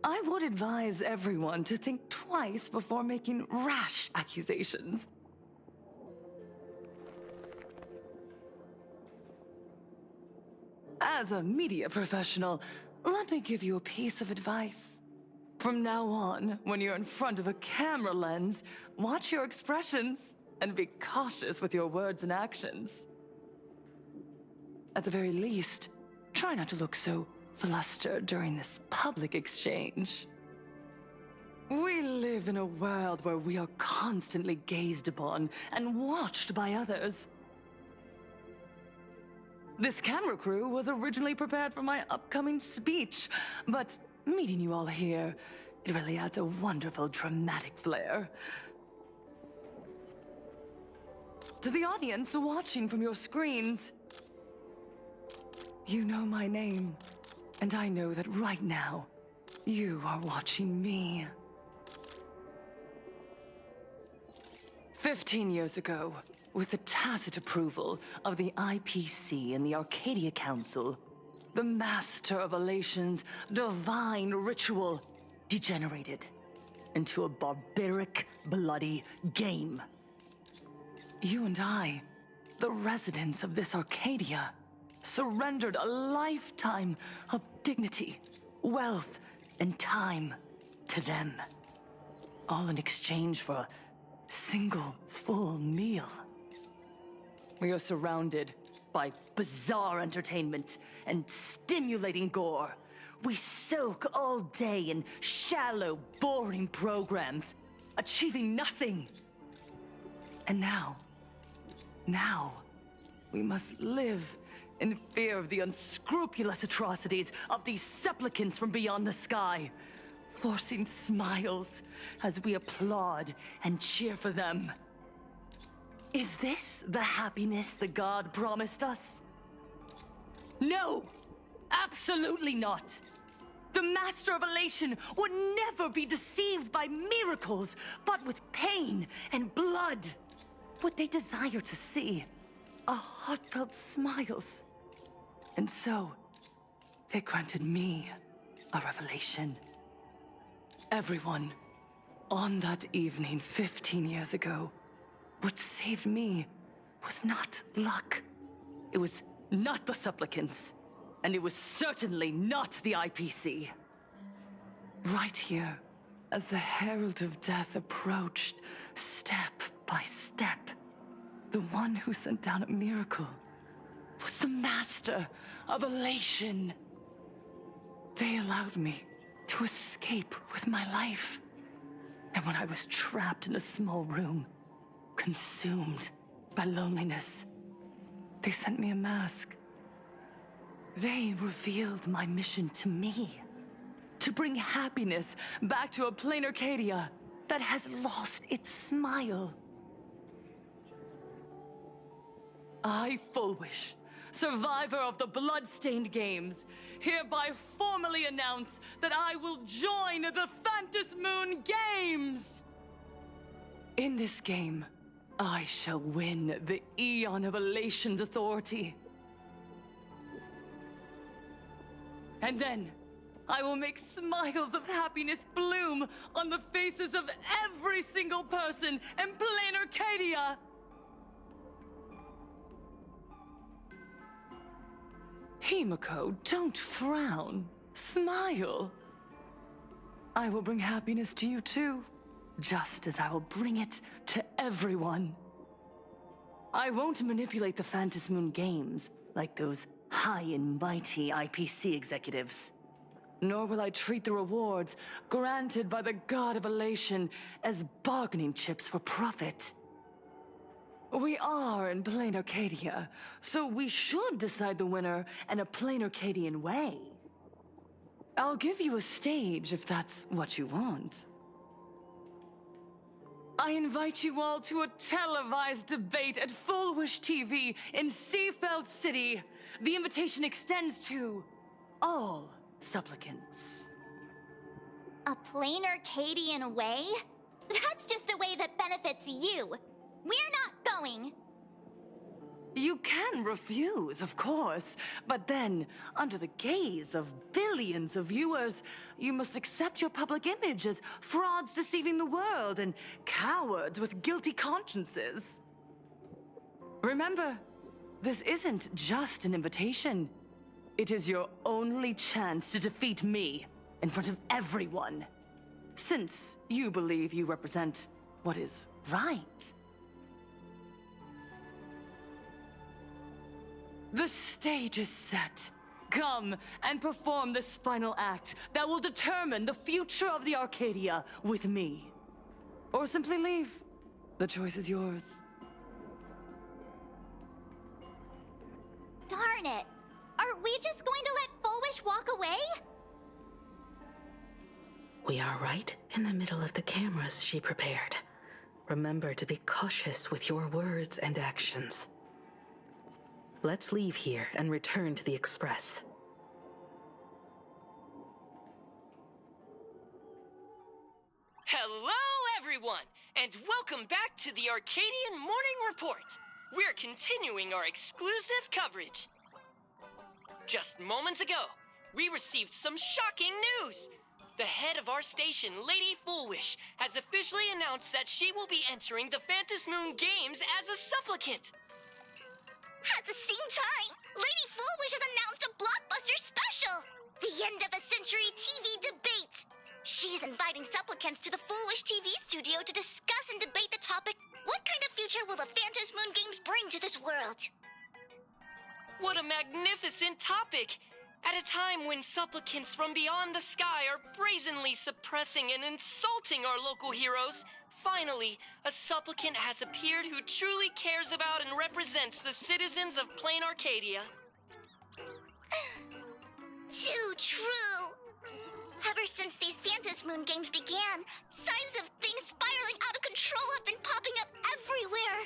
Speaker 18: I would advise everyone to think twice before making rash accusations. As a media professional, let me give you a piece of advice. From now on, when you're in front of a camera lens, watch your expressions and be cautious with your words and actions. At the very least, try not to look so flustered during this public exchange. We live in a world where we are constantly gazed upon and watched by others. This camera crew was originally prepared for my upcoming speech, but meeting you all here, it really adds a wonderful dramatic flair. To the audience watching from your screens, you know my name, and I know that right now, you are watching me. 15 years ago, with the tacit approval of the IPC and the Arcadia Council, the Master of Elation's divine ritual degenerated into a barbaric, bloody game. You and I, the residents of this Arcadia, surrendered a lifetime of dignity, wealth, and time to them, all in exchange for a single full meal. We are surrounded by bizarre entertainment and stimulating gore. We soak all day in shallow, boring programs, achieving nothing. And now, we must live in fear of the unscrupulous atrocities of these supplicants from beyond the sky, forcing smiles as we applaud and cheer for them. Is this the happiness the god promised us? No! Absolutely not! The Master of Elation would never be deceived by miracles, but with pain and blood. What they desire to see are heartfelt smiles. And so, they granted me a revelation. Everyone, on that evening 15 years ago, what saved me was not luck. It was not the supplicants, and it was certainly not the IPC. Right here, as the Herald of Death approached, step by step, the one who sent down a miracle was the Master of Elation. They allowed me to escape with my life. And when I was trapped in a small room, consumed by loneliness, they sent me a mask. They revealed my mission to me, to bring happiness back to a plain Arcadia that has lost its smile. I, Fullwish, survivor of the Bloodstained Games, hereby formally announce that I will join the Phantasmoon Games! In this game, I shall win the Eon of Elation's authority. And then, I will make smiles of happiness bloom on the faces of every single person in plain Arcadia! Himiko, don't frown. Smile. I will bring happiness to you too, just as I will bring it to everyone. I won't manipulate the Phantom Moon games like those high and mighty IPC executives. Nor will I treat the rewards granted by the God of Elation as bargaining chips for profit. We are in plain Arcadia, so we should decide the winner in a plain Arcadian way. I'll give you a stage if that's what you want. I invite you all to a televised debate at Full Wish TV in Seafeld City. The invitation extends to all supplicants.
Speaker 6: A plain Arcadian way? That's just a way that benefits you. We're not going.
Speaker 18: You can refuse, of course, but then, under the gaze of billions of viewers, you must accept your public image as frauds deceiving the world and cowards with guilty consciences. Remember, this isn't just an invitation. It is your only chance to defeat me in front of everyone, since you believe you represent what is right. The stage is set. Come and perform this final act that will determine the future of the Arcadia with me. Or simply leave. The choice is yours.
Speaker 6: Darn it! Are we just going to let Full Wish walk away?
Speaker 2: We are right in the middle of the cameras she prepared. Remember to be cautious with your words and actions. Let's leave here and return to the Express.
Speaker 19: Hello, everyone, and welcome back to the Arcadian Morning Report. We're continuing our exclusive coverage. Just moments ago, we received some shocking news. The head of our station, Lady Foolwish, has officially announced that she will be entering the Phantom Moon Games as a supplicant.
Speaker 5: At the same time, Lady Foolwish has announced a blockbuster special! The end of a century TV debate! She's inviting supplicants to the Foolwish TV studio to discuss and debate the topic, what kind of future will the Phantom Moon Games bring to this world?
Speaker 19: What a magnificent topic! At a time when supplicants from beyond the sky are brazenly suppressing and insulting our local heroes, finally, a supplicant has appeared who truly cares about and represents the citizens of Plain Arcadia.
Speaker 5: Too true! Ever since these Phantom Moon games began, signs of things spiraling out of control have been popping up everywhere.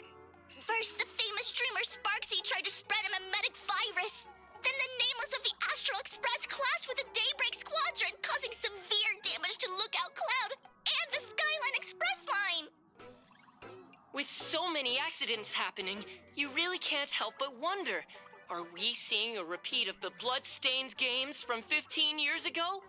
Speaker 5: First, the famous streamer Sparksy tried to spread a mimetic virus. Then the nameless of the Astral Express clashed with the Daybreak Squadron, causing severe damage to Lookout Cloud and the Skyline Express line.
Speaker 19: With so many accidents happening, you really can't help but wonder, are we seeing a repeat of the blood-stained games from 15 years ago?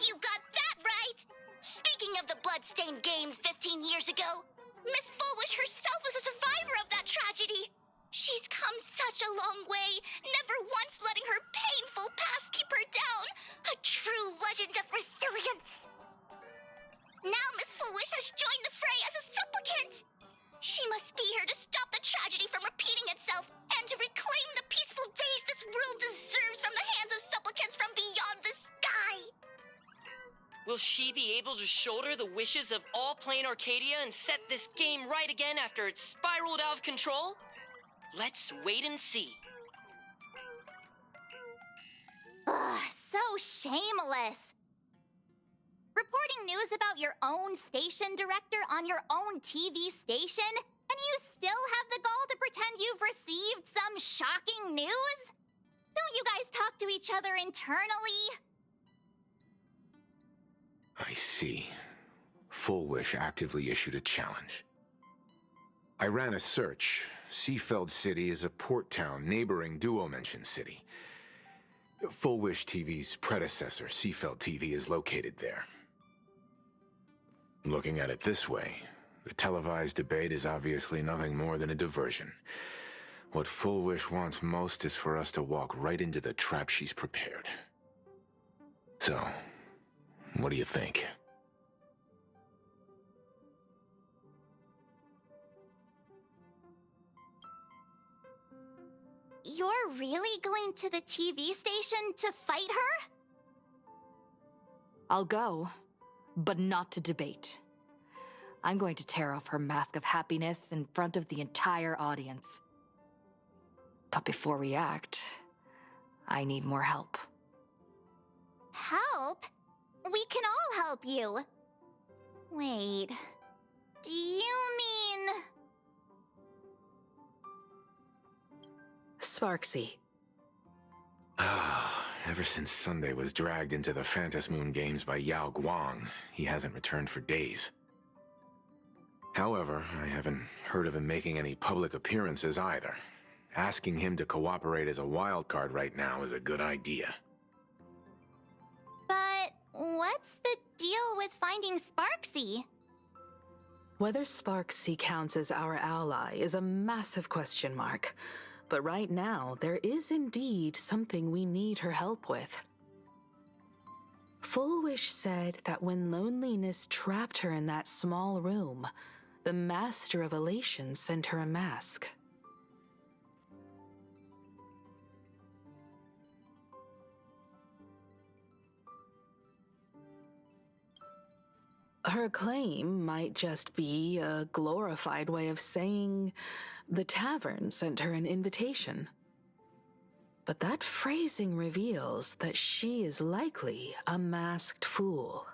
Speaker 5: You got that right! Speaking of the blood-stained games 15 years ago, Miss Foolwish herself was a survivor of that tragedy. She's come such a long way, never once letting her painful past keep her down. A true legend of resilience. Now Miss Foolwish has joined the fray as a supplicant. She must be here to stop the tragedy from repeating itself and to reclaim the peaceful days this world deserves from the hands of supplicants from beyond the sky.
Speaker 19: Will she be able to shoulder the wishes of all Plain Arcadia and set this game right again after it's spiraled out of control? Let's wait and see.
Speaker 6: Ugh, so shameless. Reporting news about your own station director on your own TV station, and you still have the gall to pretend you've received some shocking news? Don't you guys talk to each other internally?
Speaker 10: I see. Full Wish actively issued a challenge. I ran a search. Seafeld City is a port town neighboring Duo-Mention City. Full Wish TV's predecessor, Seafeld TV, is located there. Looking at it this way, the televised debate is obviously nothing more than a diversion. What Full Wish wants most is for us to walk right into the trap she's prepared. So, what do you think?
Speaker 6: you're really going to the TV station to fight her?
Speaker 1: I'll go, but not to debate. I'm going to tear off her mask of happiness in front of the entire audience. But before we act, I need more help.
Speaker 6: Help? We can all help you. Wait, do you mean...
Speaker 2: Sparksy.
Speaker 10: Ever since Sunday was dragged into the Phantom Moon Games by Yao Guang, he hasn't returned for days. However, I haven't heard of him making any public appearances either. Asking him to cooperate as a wildcard right now is a good idea.
Speaker 6: But what's the deal with finding Sparksy?
Speaker 2: Whether Sparksy counts as our ally is a massive question mark. But right now, there is indeed something we need her help with. Full Wish said that when loneliness trapped her in that small room, the Master of Elation sent her a mask. Her claim might just be a glorified way of saying the tavern sent her an invitation. But that phrasing reveals that she is likely a masked fool.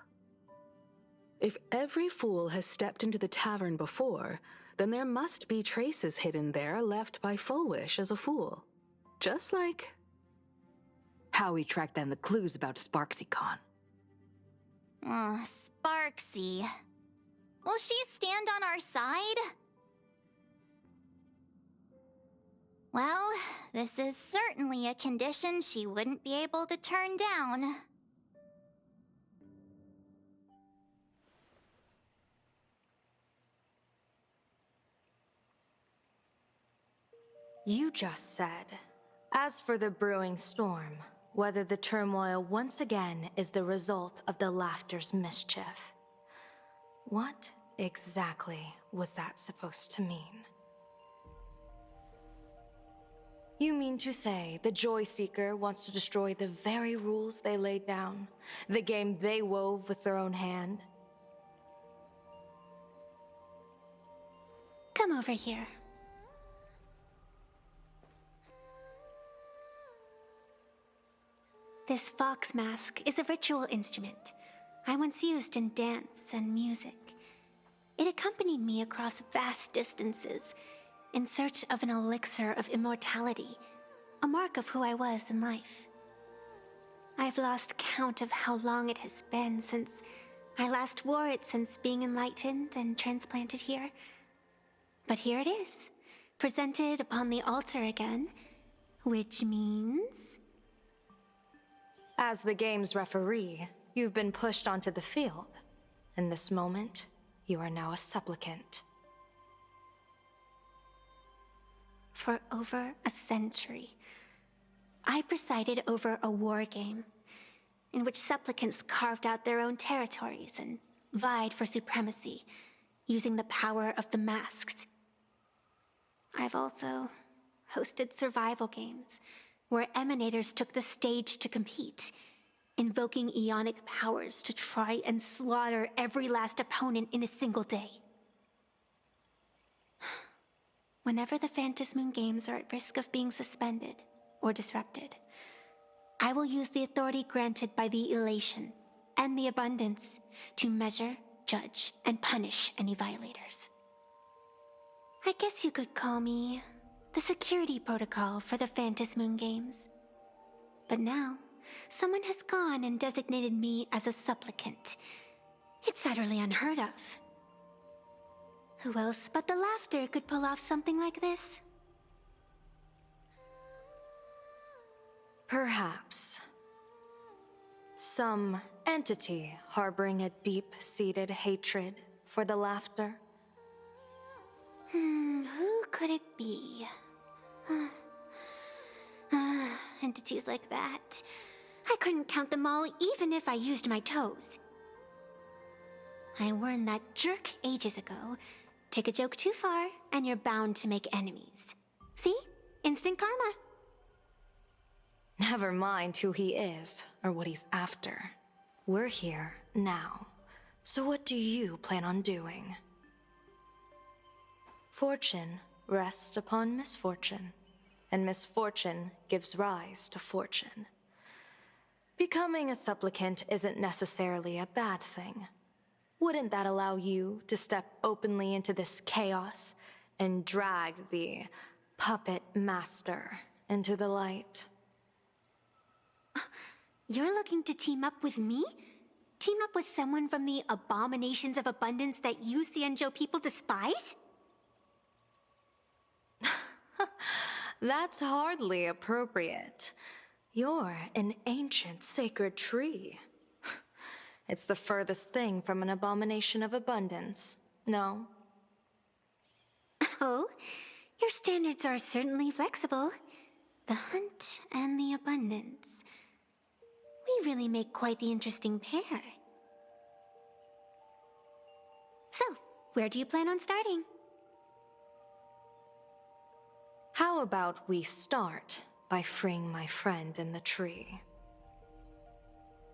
Speaker 2: If every fool has stepped into the tavern before, then there must be traces hidden there left by Full Wish as a fool. Just like
Speaker 1: how we tracked down the clues about SparksyCon.
Speaker 6: Sparksy. Will she stand on our side? Well, this is certainly a condition she wouldn't be able to turn down.
Speaker 20: You just said, as for the brewing storm, whether the turmoil once again is the result of the laughter's mischief. What exactly was that supposed to mean? You mean to say the Joy Seeker wants to destroy the very rules they laid down, the game they wove with their own hand?
Speaker 21: Come over here. This fox mask is a ritual instrument I once used in dance and music. It accompanied me across vast distances in search of an elixir of immortality, a mark of who I was in life. I've lost count of how long it has been since I last wore it since being enlightened and transplanted here. But here it is, presented upon the altar again, which means...
Speaker 20: As the game's referee, you've been pushed onto the field. In this moment, you are now a supplicant.
Speaker 21: For over a century, I presided over a war game in which supplicants carved out their own territories and vied for supremacy, using the power of the masks. I've also hosted survival games where emanators took the stage to compete, invoking eonic powers to try and slaughter every last opponent in a single day. Whenever the Phantom Moon Games are at risk of being suspended or disrupted, I will use the authority granted by the Elation and the Abundance to measure, judge, and punish any violators. I guess you could call me the security protocol for the Phantom Moon Games. But now, someone has gone and designated me as a supplicant. It's utterly unheard of. Who else but the laughter could pull off something like this?
Speaker 20: Perhaps. Some entity harboring a deep-seated hatred for the laughter.
Speaker 21: Who could it be? Entities like that. I couldn't count them all even if I used my toes. I warned that jerk ages ago. Take a joke too far, and you're bound to make enemies. See? Instant karma.
Speaker 20: Never mind who he is or what he's after. We're here now. So what do you plan on doing? Fortune rests upon misfortune, and misfortune gives rise to fortune. Becoming a supplicant isn't necessarily a bad thing. Wouldn't that allow you to step openly into this chaos and drag the puppet master into the light?
Speaker 21: You're looking to team up with me? Team up with someone from the abominations of abundance that you Xianzhou people despise?
Speaker 20: That's hardly appropriate. You're an ancient sacred tree. It's the furthest thing from an abomination of abundance, no?
Speaker 21: Oh, your standards are certainly flexible. The hunt and the abundance. We really make quite the interesting pair. So, where do you plan on starting?
Speaker 20: How about we start by freeing my friend in the tree?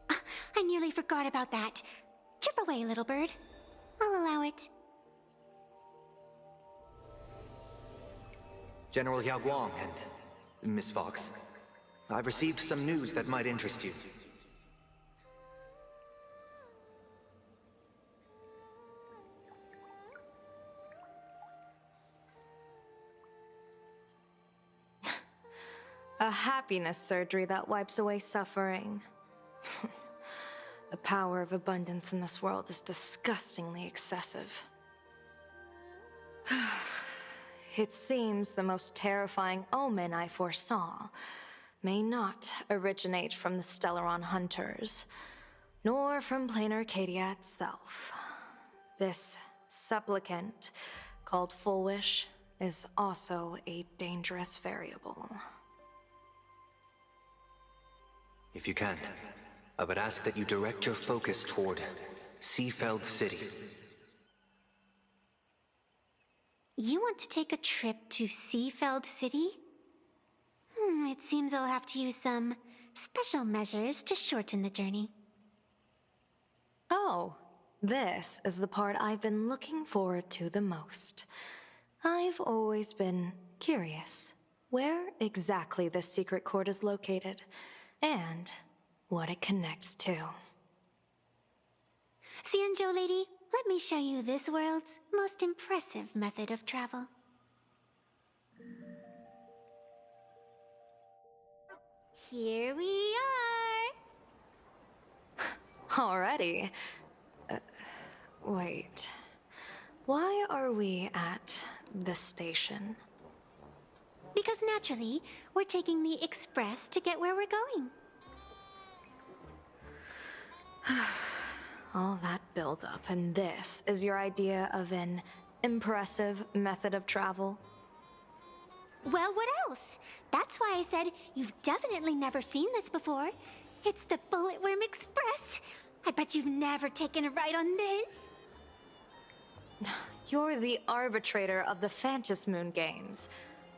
Speaker 21: I nearly forgot about that. Chip away, little bird. I'll allow it.
Speaker 4: General Yao Guang and Miss Fox, I've received some news that might interest you.
Speaker 20: A happiness surgery that wipes away suffering. The power of abundance in this world is disgustingly excessive. It seems the most terrifying omen I foresaw may not originate from the Stellaron hunters, nor from plain Arcadia itself. This supplicant, called Full Wish, is also a dangerous variable.
Speaker 4: If you can, I would ask that you direct your focus toward Seafeld City.
Speaker 21: You want to take a trip to Seafeld City? It seems I'll have to use some special measures to shorten the journey.
Speaker 20: Oh, this is the part I've been looking forward to the most. I've always been curious where exactly this secret court is located, and what it connects to.
Speaker 21: Xianzhou lady, let me show you this world's most impressive method of travel. Here we are!
Speaker 20: Already? Wait. Why are we at the station?
Speaker 21: Because naturally, we're taking the express to get where we're going.
Speaker 20: All that build-up, and this is your idea of an impressive method of travel?
Speaker 21: Well, what else? That's why I said you've definitely never seen this before. It's the Bulletworm Express. I bet you've never taken a ride on this.
Speaker 20: You're the arbitrator of the Phantasmoon games.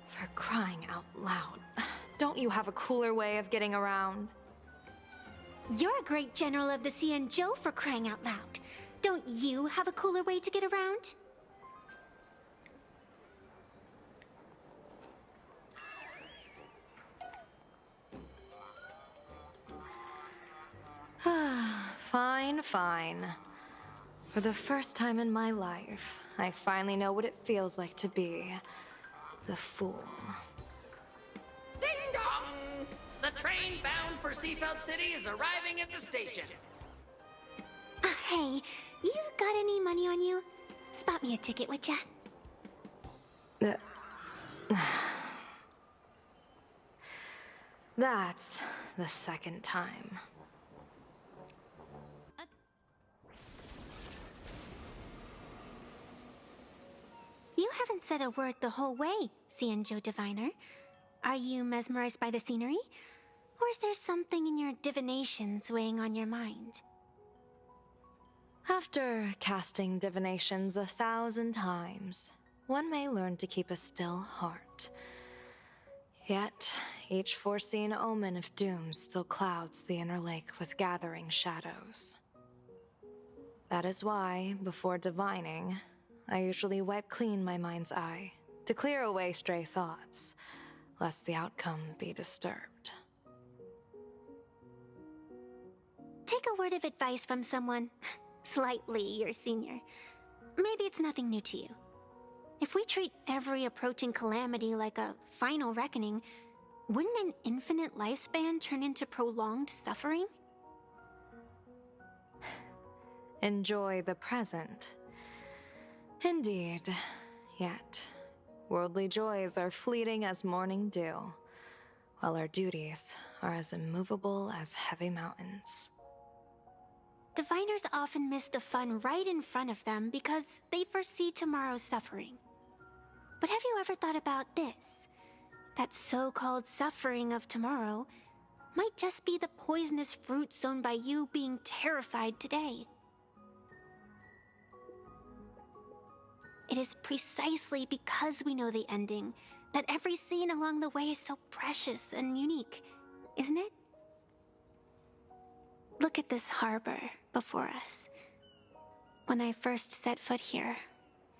Speaker 20: For crying out loud. Don't you have a cooler way of getting around?
Speaker 21: You're a great general of the Xianzhou for crying out loud. Don't you have a cooler way to get around?
Speaker 20: Fine. For the first time in my life, I finally know what it feels like to be the fool.
Speaker 22: Ding dong! The train bound for Seafeld City is arriving at the station.
Speaker 21: Hey, you got any money on you? Spot me a ticket, would ya?
Speaker 20: That's the second time.
Speaker 21: You haven't said a word the whole way, Xianzhou Diviner. Are you mesmerized by the scenery? Or is there something in your divinations weighing on your mind?
Speaker 20: After casting divinations 1,000 times, one may learn to keep a still heart. Yet, each foreseen omen of doom still clouds the inner lake with gathering shadows. That is why, before divining, I usually wipe clean my mind's eye to clear away stray thoughts, lest the outcome be disturbed.
Speaker 21: Take a word of advice from someone slightly your senior. Maybe it's nothing new to you. If we treat every approaching calamity like a final reckoning, wouldn't an infinite lifespan turn into prolonged suffering?
Speaker 20: Enjoy the present. Indeed, yet worldly joys are fleeting as morning dew, while our duties are as immovable as heavy mountains.
Speaker 21: Diviners often miss the fun right in front of them because they foresee tomorrow's suffering. But have you ever thought about this? That so-called suffering of tomorrow might just be the poisonous fruit sown by you being terrified today. It is precisely because we know the ending that every scene along the way is so precious and unique, isn't it? Look at this harbor before us. When I first set foot here,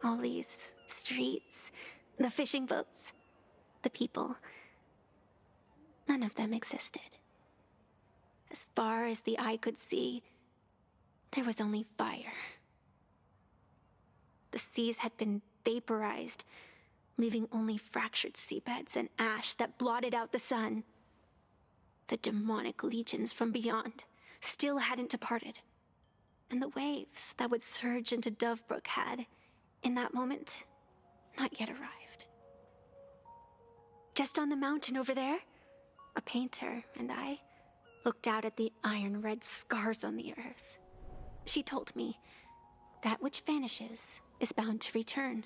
Speaker 21: all these streets, the fishing boats, the people, none of them existed. As far as the eye could see, there was only fire. The seas had been vaporized, leaving only fractured seabeds and ash that blotted out the sun. The demonic legions from beyond still hadn't departed, and the waves that would surge into Dovebrook had, in that moment, not yet arrived. Just on the mountain over there, a painter and I looked out at the iron-red scars on the earth. She told me, that which vanishes is bound to return.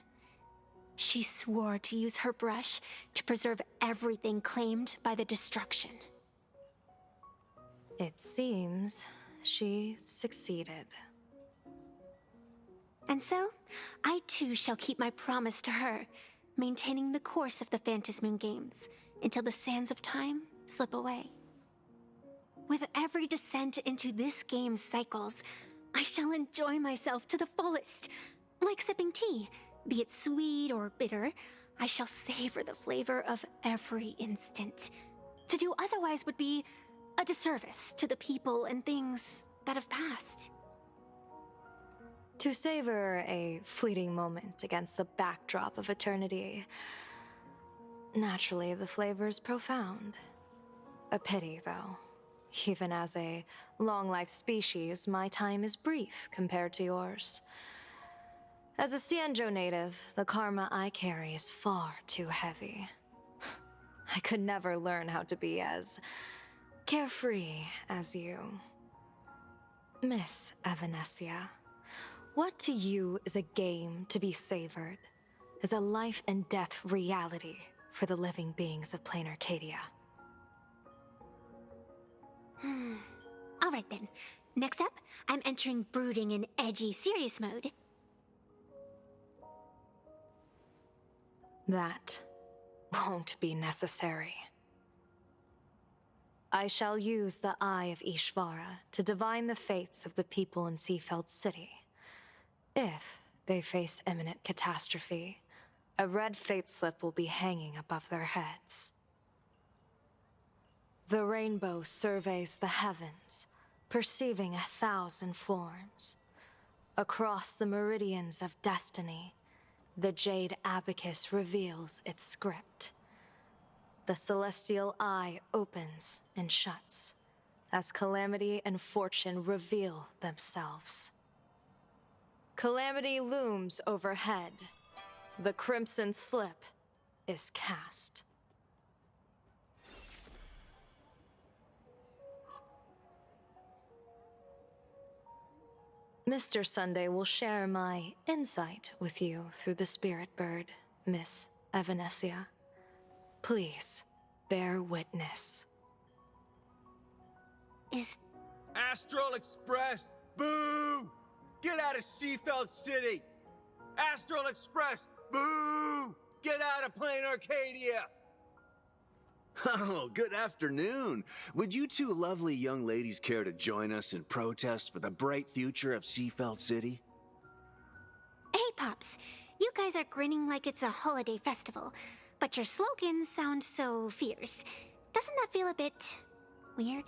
Speaker 21: She swore to use her brush to preserve everything claimed by the destruction.
Speaker 20: It seems she succeeded.
Speaker 21: And so, I too shall keep my promise to her, maintaining the course of the Phantasmoon Games until the sands of time slip away. With every descent into this game's cycles, I shall enjoy myself to the fullest. Like sipping tea, be it sweet or bitter, I shall savor the flavor of every instant. To do otherwise would be a disservice to the people and things that have passed.
Speaker 20: To savor a fleeting moment against the backdrop of eternity. Naturally, the flavor's profound. A pity, though. Even as a long-life species, my time is brief compared to yours. As a Xianzhou native, the karma I carry is far too heavy. I could never learn how to be as carefree as you. Miss Evanescia, what to you is a game to be savored, is a life and death reality for the living beings of plain Arcadia?
Speaker 21: Alright then. Next up, I'm entering brooding and edgy serious mode.
Speaker 20: That won't be necessary. I shall use the Eye of Ishvara to divine the fates of the people in Seafeld City. If they face imminent catastrophe, a red fate slip will be hanging above their heads. The rainbow surveys the heavens, perceiving 1,000 forms. Across the meridians of destiny, the jade abacus reveals its script. The celestial eye opens and shuts, as calamity and fortune reveal themselves. Calamity looms overhead. The crimson slip is cast. Mr. Sunday will share my insight with you through the spirit bird, Miss Evanescia. Please, bear witness.
Speaker 8: Astral Express, boo! Get out of Seafeld City! Astral Express, boo! Get out of plain Arcadia!
Speaker 3: Oh, good afternoon. Would you two lovely young ladies care to join us in protest for the bright future of Seafeld City?
Speaker 21: Hey, Pops. You guys are grinning like it's a holiday festival, but your slogans sound so fierce. Doesn't that feel a bit weird?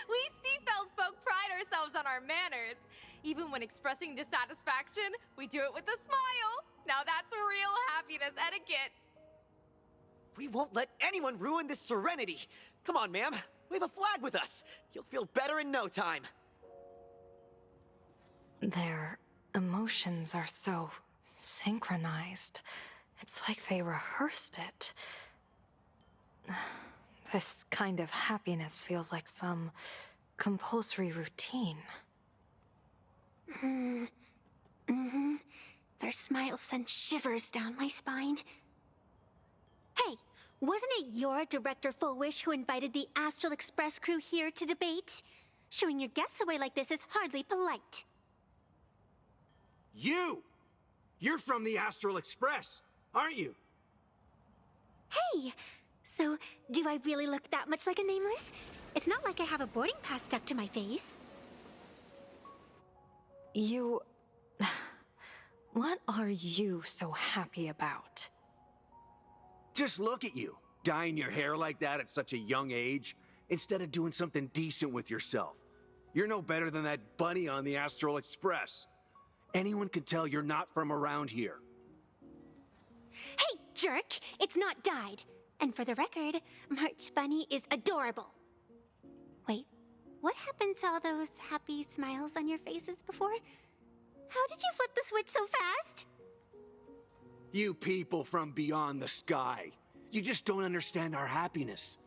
Speaker 9: We Seafeld folk pride ourselves on our manners. Even when expressing dissatisfaction, we do it with a smile. Now that's real happiness etiquette.
Speaker 17: We won't let anyone ruin this serenity. Come on, ma'am. We have a flag with us. You'll feel better in no time.
Speaker 20: Their emotions are so synchronized. It's like they rehearsed it. This kind of happiness feels like some compulsory routine.
Speaker 21: Mm-hmm. Their smiles send shivers down my spine. Hey, wasn't it your Director Fullwish who invited the Astral Express crew here to debate? Showing your guests away like this is hardly polite.
Speaker 23: You! You're from the Astral Express, aren't you?
Speaker 21: Hey! So, do I really look that much like a nameless? It's not like I have a boarding pass stuck to my face.
Speaker 20: You... What are you so happy about?
Speaker 3: Just look at you, dyeing your hair like that at such a young age, instead of doing something decent with yourself. You're no better than that bunny on the Astral Express. Anyone could tell you're not from around here.
Speaker 21: Hey, jerk! It's not dyed. And for the record, March Bunny is adorable. Wait, what happened to all those happy smiles on your faces before? How did you flip the switch so fast?
Speaker 3: You people from beyond the sky. You just don't understand our happiness.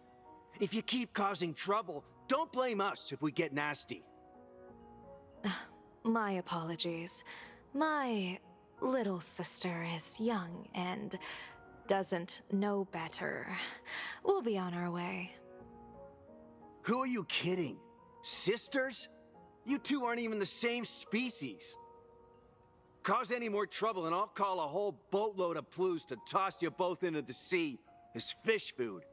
Speaker 3: If you keep causing trouble, don't blame us if we get nasty.
Speaker 20: My apologies. My little sister is young and doesn't know better. We'll be on our way.
Speaker 3: Who are you kidding? Sisters? You two aren't even the same species. Cause any more trouble and I'll call a whole boatload of Ploos to toss you both into the sea as fish food.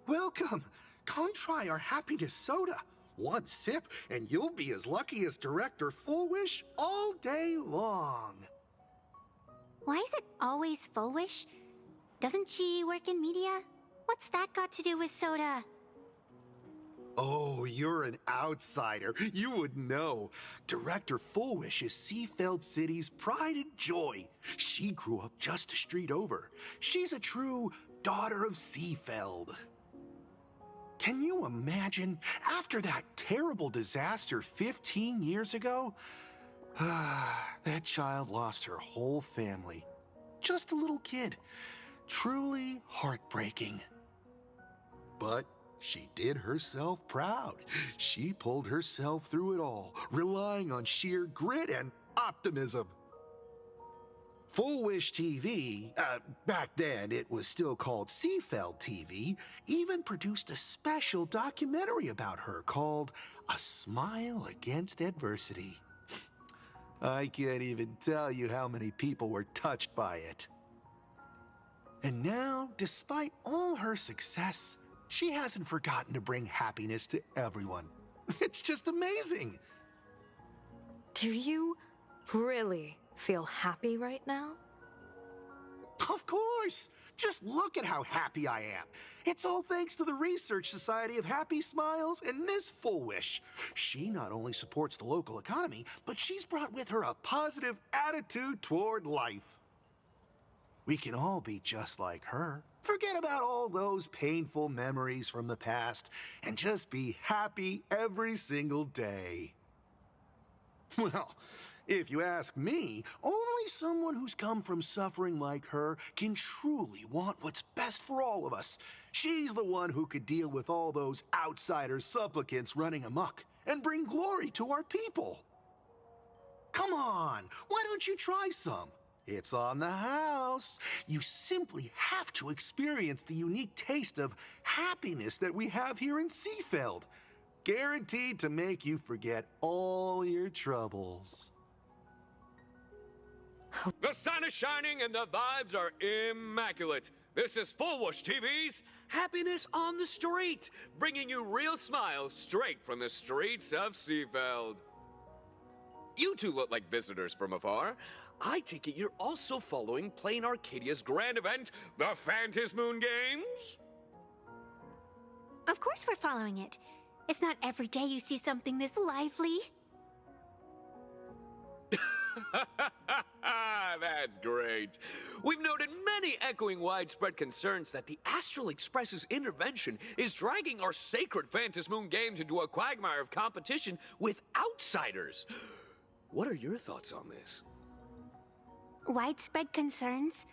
Speaker 24: Welcome! Come try our happiness soda. One sip and you'll be as lucky as Director Fullwish all day long.
Speaker 21: Why is it always Fullwish? Doesn't she work in media? What's that got to do with soda?
Speaker 24: Oh, you're an outsider. You would know. Director Fullwish is Seafeld City's pride and joy. She grew up just a street over. She's a true daughter of Seafeld. Can you imagine, after that terrible disaster 15 years ago, that child lost her whole family. Just a little kid. Truly heartbreaking. But she did herself proud. She pulled herself through it all, relying on sheer grit and optimism. Fullwish TV, back then it was still called Seafeld TV, even produced a special documentary about her called A Smile Against Adversity. I can't even tell you how many people were touched by it. And now, despite all her success, she hasn't forgotten to bring happiness to everyone. It's just amazing.
Speaker 20: Do you really feel happy right now?
Speaker 24: Of course! Just look at how happy I am. It's all thanks to the Research Society of Happy Smiles and Miss Fullwish. She not only supports the local economy, but she's brought with her a positive attitude toward life. We can all be just like her. Forget about all those painful memories from the past and just be happy every single day. Well, if you ask me, only someone who's come from suffering like her can truly want what's best for all of us. She's the one who could deal with all those outsider supplicants running amok and bring glory to our people. Come on, why don't you try some? It's on the house. You simply have to experience the unique taste of happiness that we have here in Seafeld. Guaranteed to make you forget all your troubles.
Speaker 8: The sun is shining and the vibes are immaculate. This is Full Whoosh TV's Happiness on the Street, bringing you real smiles straight from the streets of Seafeld. You two look like visitors from afar. I take it you're also following Plain Arcadia's grand event, the Phantasmoon Games?
Speaker 21: Of course we're following it. It's not every day you see something this lively.
Speaker 8: That's great. We've noted many echoing widespread concerns that the Astral Express's intervention is dragging our sacred Phantasmoon Games into a quagmire of competition with outsiders. What are your thoughts on this?
Speaker 21: Widespread concerns?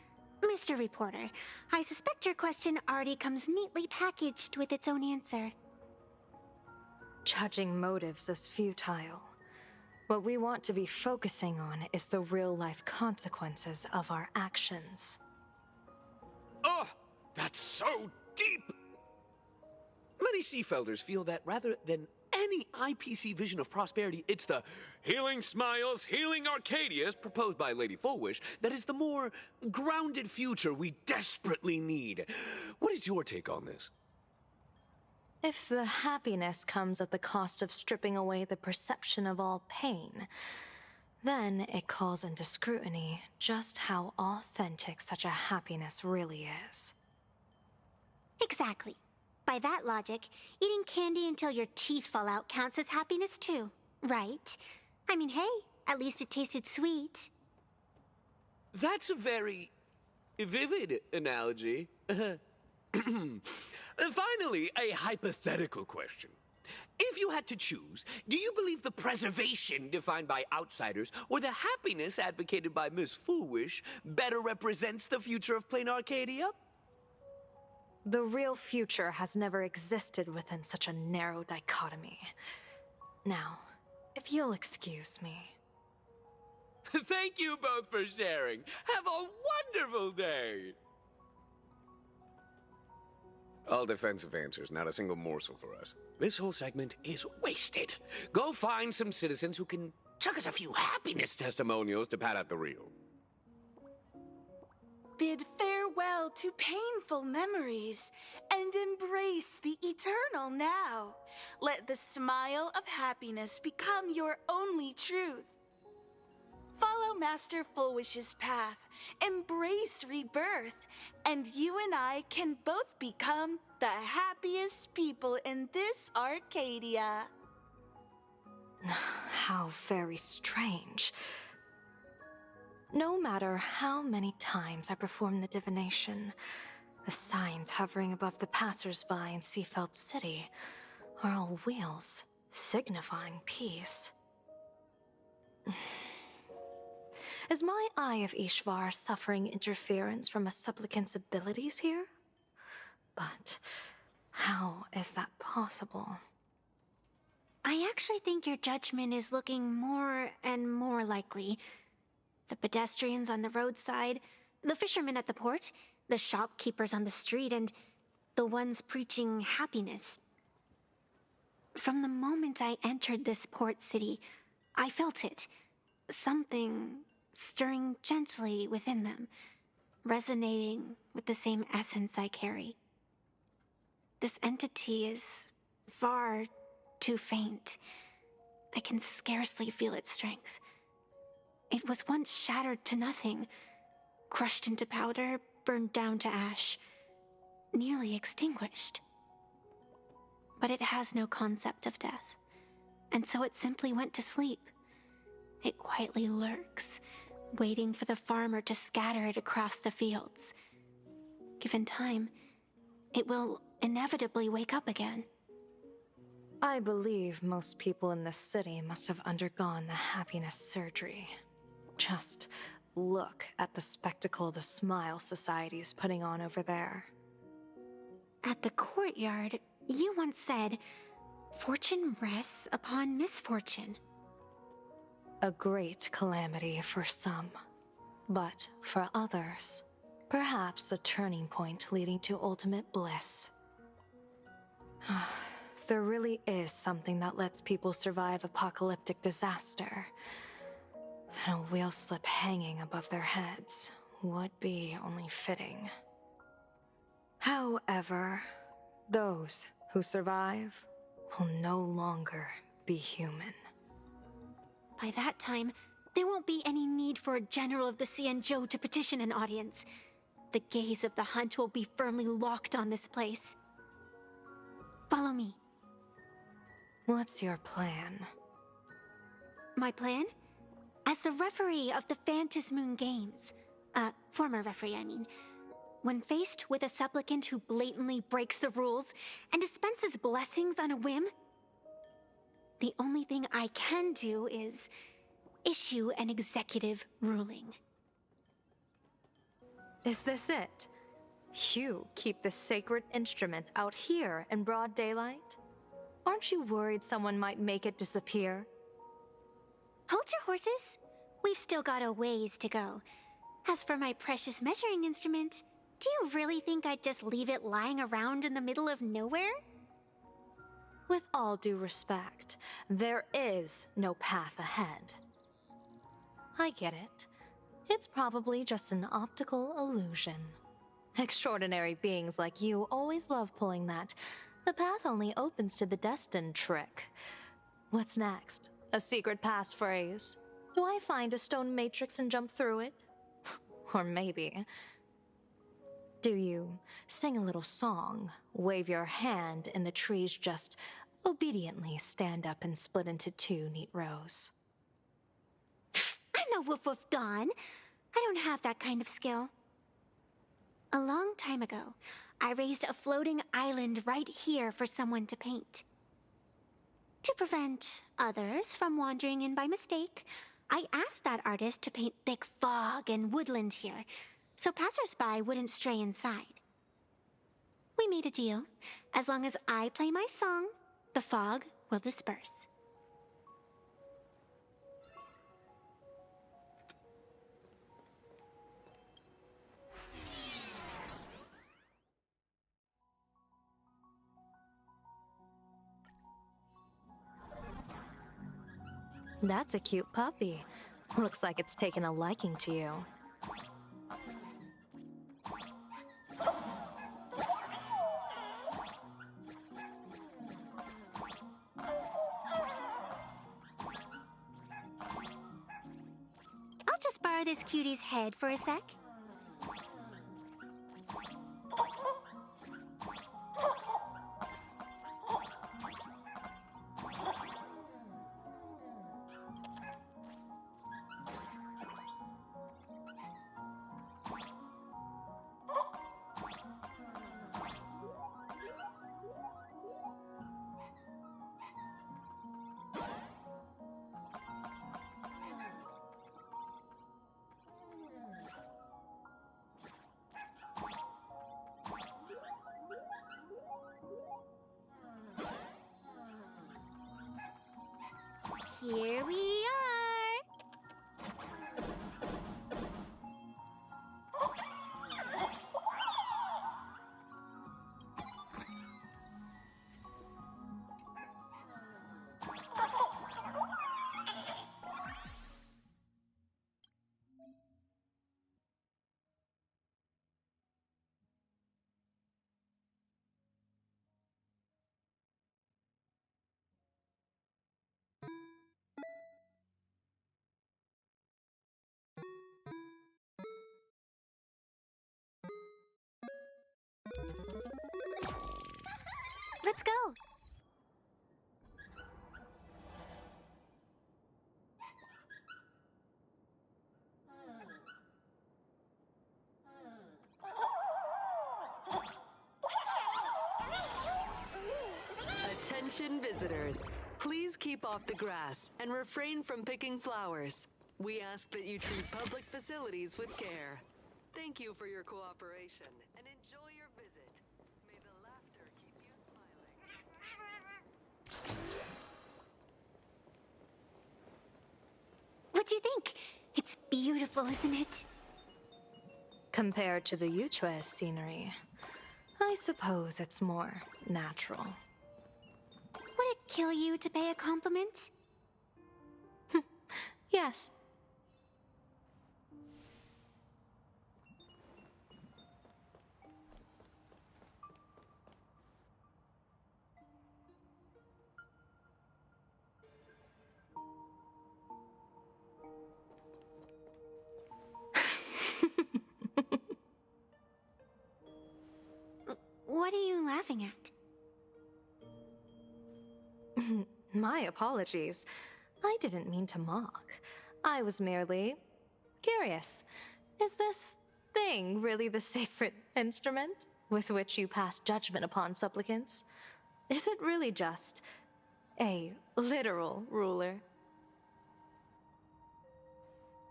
Speaker 21: Mr. Reporter, I suspect your question already comes neatly packaged with its own answer.
Speaker 20: Judging motives is futile. What we want to be focusing on is the real-life consequences of our actions.
Speaker 8: Oh, that's so deep! Many Seafelders feel that rather than any IPC vision of prosperity, it's the healing smiles, healing Arcadias proposed by Lady Fullwish that is the more grounded future we desperately need. What is your take on this?
Speaker 20: If the happiness comes at the cost of stripping away the perception of all pain, then it calls into scrutiny just how authentic such a happiness really is.
Speaker 21: Exactly. By that logic, eating candy until your teeth fall out counts as happiness too, right? I mean, hey, at least it tasted sweet.
Speaker 8: That's a very vivid analogy. Finally, a hypothetical question. If you had to choose, do you believe the preservation defined by outsiders or the happiness advocated by Miss Foolish better represents the future of Plain Arcadia?
Speaker 20: The real future has never existed within such a narrow dichotomy. Now, if you'll excuse me.
Speaker 8: Thank you both for sharing. Have a wonderful day! All defensive answers, not a single morsel for us. This whole segment is wasted. Go find some citizens who can chuck us a few happiness testimonials to pad out the reel.
Speaker 11: Bid farewell to painful memories and embrace the eternal now. Let the smile of happiness become your only truth. Follow Master Fullwish's path, embrace rebirth, and you and I can both become the happiest people in this Arcadia.
Speaker 20: How very strange. No matter how many times I perform the divination, the signs hovering above the passers-by in Seafeld City are all wheels, signifying peace. Is my Eye of Ishvar suffering interference from a supplicant's abilities here? But how is that possible?
Speaker 21: I actually think your judgment is looking more and more likely. The pedestrians on the roadside, the fishermen at the port, the shopkeepers on the street, and the ones preaching happiness. From the moment I entered this port city, I felt it. Something stirring gently within them, resonating with the same essence I carry. This entity is far too faint. I can scarcely feel its strength. It was once shattered to nothing, crushed into powder, burned down to ash, nearly extinguished. But it has no concept of death, and so it simply went to sleep. It quietly lurks, waiting for the farmer to scatter it across the fields. Given time, it will inevitably wake up again.
Speaker 20: I believe most people in this city must have undergone the happiness surgery. Just look at the spectacle the Smile Society is putting on over there.
Speaker 21: At the courtyard, you once said, "Fortune rests upon misfortune."
Speaker 20: A great calamity for some, but for others, perhaps a turning point leading to ultimate bliss. If there really is something that lets people survive apocalyptic disaster, then a wheel slip hanging above their heads would be only fitting. However, those who survive will no longer be human.
Speaker 21: By that time, there won't be any need for a general of the Xianzhou to petition an audience. The gaze of the hunt will be firmly locked on this place. Follow me.
Speaker 20: What's your plan?
Speaker 21: My plan? As the referee of the Phantasmoon Games, former referee, I mean, when faced with a supplicant who blatantly breaks the rules and dispenses blessings on a whim, the only thing I can do is issue an executive ruling.
Speaker 20: Is this it? You keep this sacred instrument out here in broad daylight? Aren't you worried someone might make it disappear?
Speaker 21: Hold your horses. We've still got a ways to go. As for my precious measuring instrument, do you really think I'd just leave it lying around in the middle of nowhere?
Speaker 20: With all due respect, there is no path ahead. I get it. It's probably just an optical illusion. Extraordinary beings like you always love pulling that "the path only opens to the destined" trick. What's next? A secret passphrase? Do I find a stone matrix and jump through it? Or maybe... do you sing a little song, wave your hand, and the trees just obediently stand up and split into two neat rows?
Speaker 21: I'm no Woof Woof Dawn. I don't have that kind of skill. A long time ago, I raised a floating island right here for someone to paint. To prevent others from wandering in by mistake, I asked that artist to paint thick fog and woodland here, so passersby wouldn't stray inside. We made a deal. As long as I play my song, the fog will disperse.
Speaker 20: That's a cute puppy. Looks like it's taken a liking to you.
Speaker 21: I'll just borrow this cutie's head for a sec. Here we are! Let's go!
Speaker 12: Attention visitors. Please keep off the grass and refrain from picking flowers. We ask that you treat public facilities with care. Thank you for your cooperation and enjoy your visit. May the laughter keep you smiling.
Speaker 21: What do you think? It's beautiful, isn't it?
Speaker 20: Compared to the Yuchue's scenery, I suppose it's more natural.
Speaker 21: Would it kill you to pay a compliment?
Speaker 20: Yes.
Speaker 21: laughing at?
Speaker 20: My apologies. I didn't mean to mock. I was merely curious. Is this thing really the sacred instrument with which you pass judgment upon supplicants? Is it really just a literal ruler?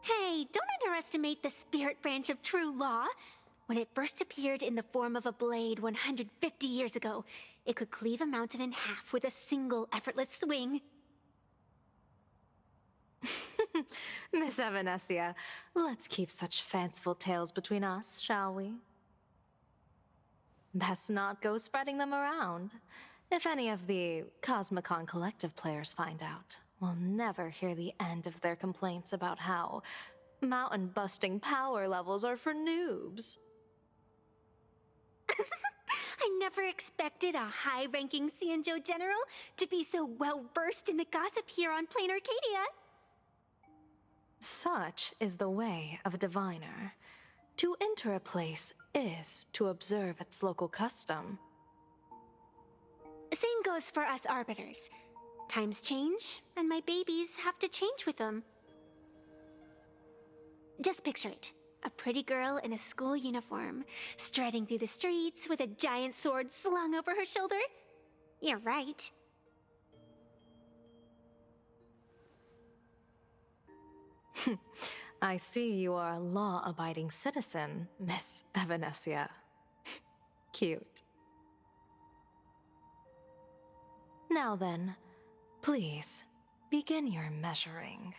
Speaker 21: Hey, don't underestimate the spirit branch of true law. When it first appeared in the form of a blade 150 years ago, it could cleave a mountain in half with a single effortless swing.
Speaker 20: Miss Evanescia, let's keep such fanciful tales between us, shall we? Best not go spreading them around. If any of the Cosmicon Collective players find out, we'll never hear the end of their complaints about how mountain-busting power levels are for noobs.
Speaker 21: I never expected a high-ranking Cianjo general to be so well-versed in the gossip here on Plain Arcadia.
Speaker 20: Such is the way of a diviner. To enter a place is to observe its local custom.
Speaker 21: Same goes for us arbiters. Times change, and my babies have to change with them. Just picture it. A pretty girl in a school uniform, striding through the streets with a giant sword slung over her shoulder. You're right.
Speaker 20: I see you are a law-abiding citizen, Miss Evanescia. Cute. Now then, please, begin your measuring.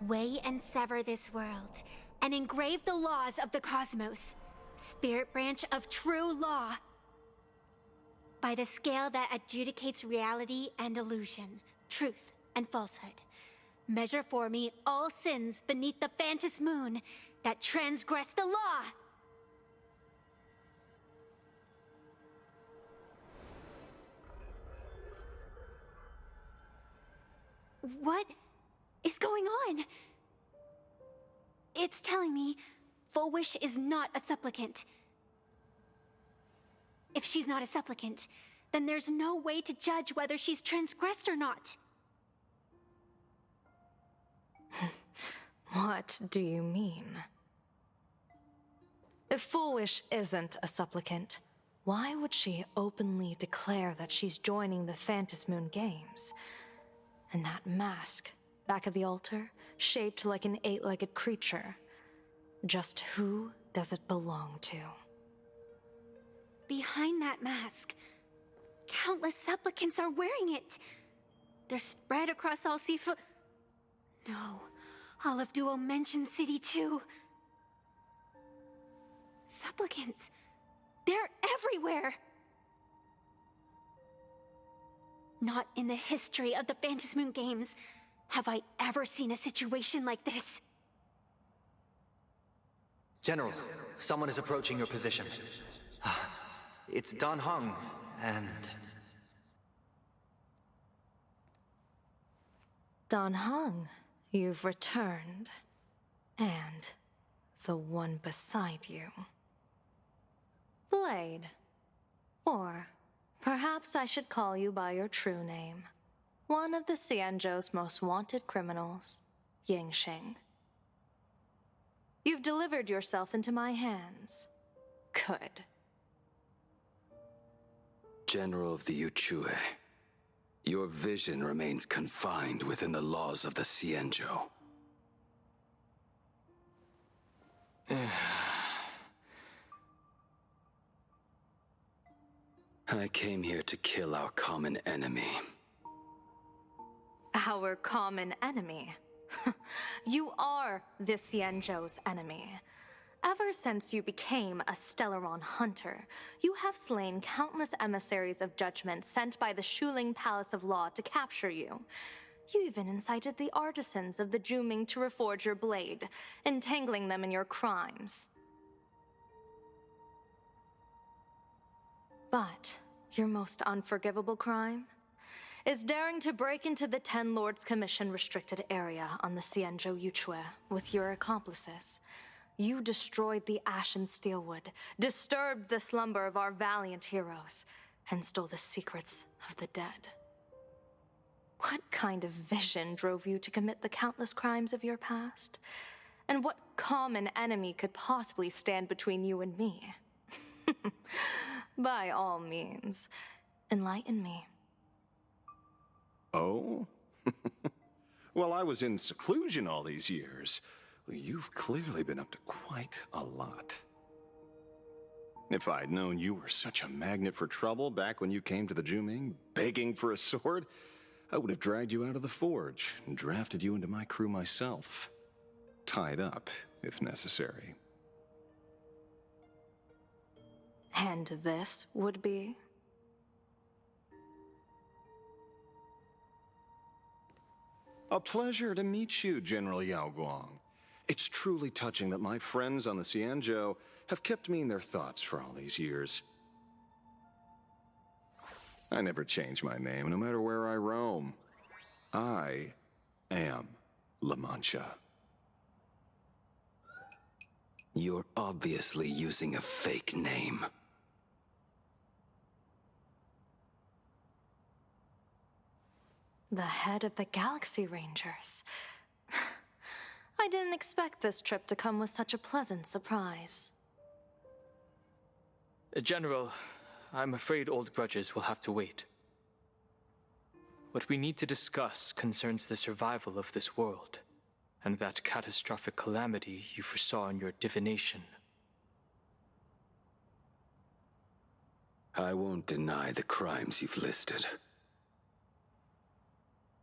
Speaker 21: Weigh and sever this world, and engrave the laws of the cosmos. Spirit branch of true law. By the scale that adjudicates reality and illusion, truth and falsehood. Measure for me all sins beneath the Phantom moon that transgress the law. What is going on? It's telling me Full Wish is not a supplicant. If she's not a supplicant, then there's no way to judge whether she's transgressed or not.
Speaker 20: What do you mean? If Full Wish isn't a supplicant, why would she openly declare that she's joining the Phantom Moon Games? And that mask, back of the altar, shaped like an 8-legged creature. Just who does it belong to?
Speaker 21: Behind that mask, countless supplicants are wearing it. They're spread across all seafood. No, all of Duo mentioned City too. Supplicants, they're everywhere. Not in the history of the Phantom Moon Games have I ever seen a situation like this.
Speaker 4: General, someone is approaching your position. It's Dan Heng, and...
Speaker 20: Dan Heng, you've returned. And the one beside you. Blade. Or perhaps I should call you by your true name. One of the Cianjo's most wanted criminals, Yingxing. You've delivered yourself into my hands. Good.
Speaker 13: General of the Yuchue, your vision remains confined within the laws of the Cianjo. I came here to kill our common enemy.
Speaker 20: Our common enemy? You are the Cianjo's enemy. Ever since you became a Stellaron hunter, you have slain countless emissaries of judgment sent by the Shuling Palace of Law to capture you. You even incited the artisans of the Juming to reforge your blade, entangling them in your crimes. But Your most unforgivable crime is daring to break into the Ten Lords Commission restricted area on the Xianzhou Yuchue with your accomplices. You destroyed the Ashen Steelwood, disturbed the slumber of our valiant heroes, and stole the secrets of the dead. What kind of vision drove you to commit the countless crimes of your past? And what common enemy could possibly stand between you and me? By all means, enlighten me.
Speaker 7: Oh? Well, I was in seclusion all these years. Well, you've clearly been up to quite a lot. If I'd known you were such a magnet for trouble back when you came to the Juming, begging for a sword, I would have dragged you out of the forge and drafted you into my crew myself. Tied up, if necessary.
Speaker 20: And this would be?
Speaker 7: A pleasure to meet you, General Yao Guang. It's truly touching that my friends on the Xianzhou have kept me in their thoughts for all these years. I never change my name, no matter where I roam. I am La Mancha.
Speaker 13: You're obviously using a fake name.
Speaker 20: The head of the Galaxy Rangers. I didn't expect this trip to come with such a pleasant surprise.
Speaker 14: General, I'm afraid old grudges will have to wait. What we need to discuss concerns the survival of this world, and that catastrophic calamity you foresaw in your divination.
Speaker 13: I won't deny the crimes you've listed.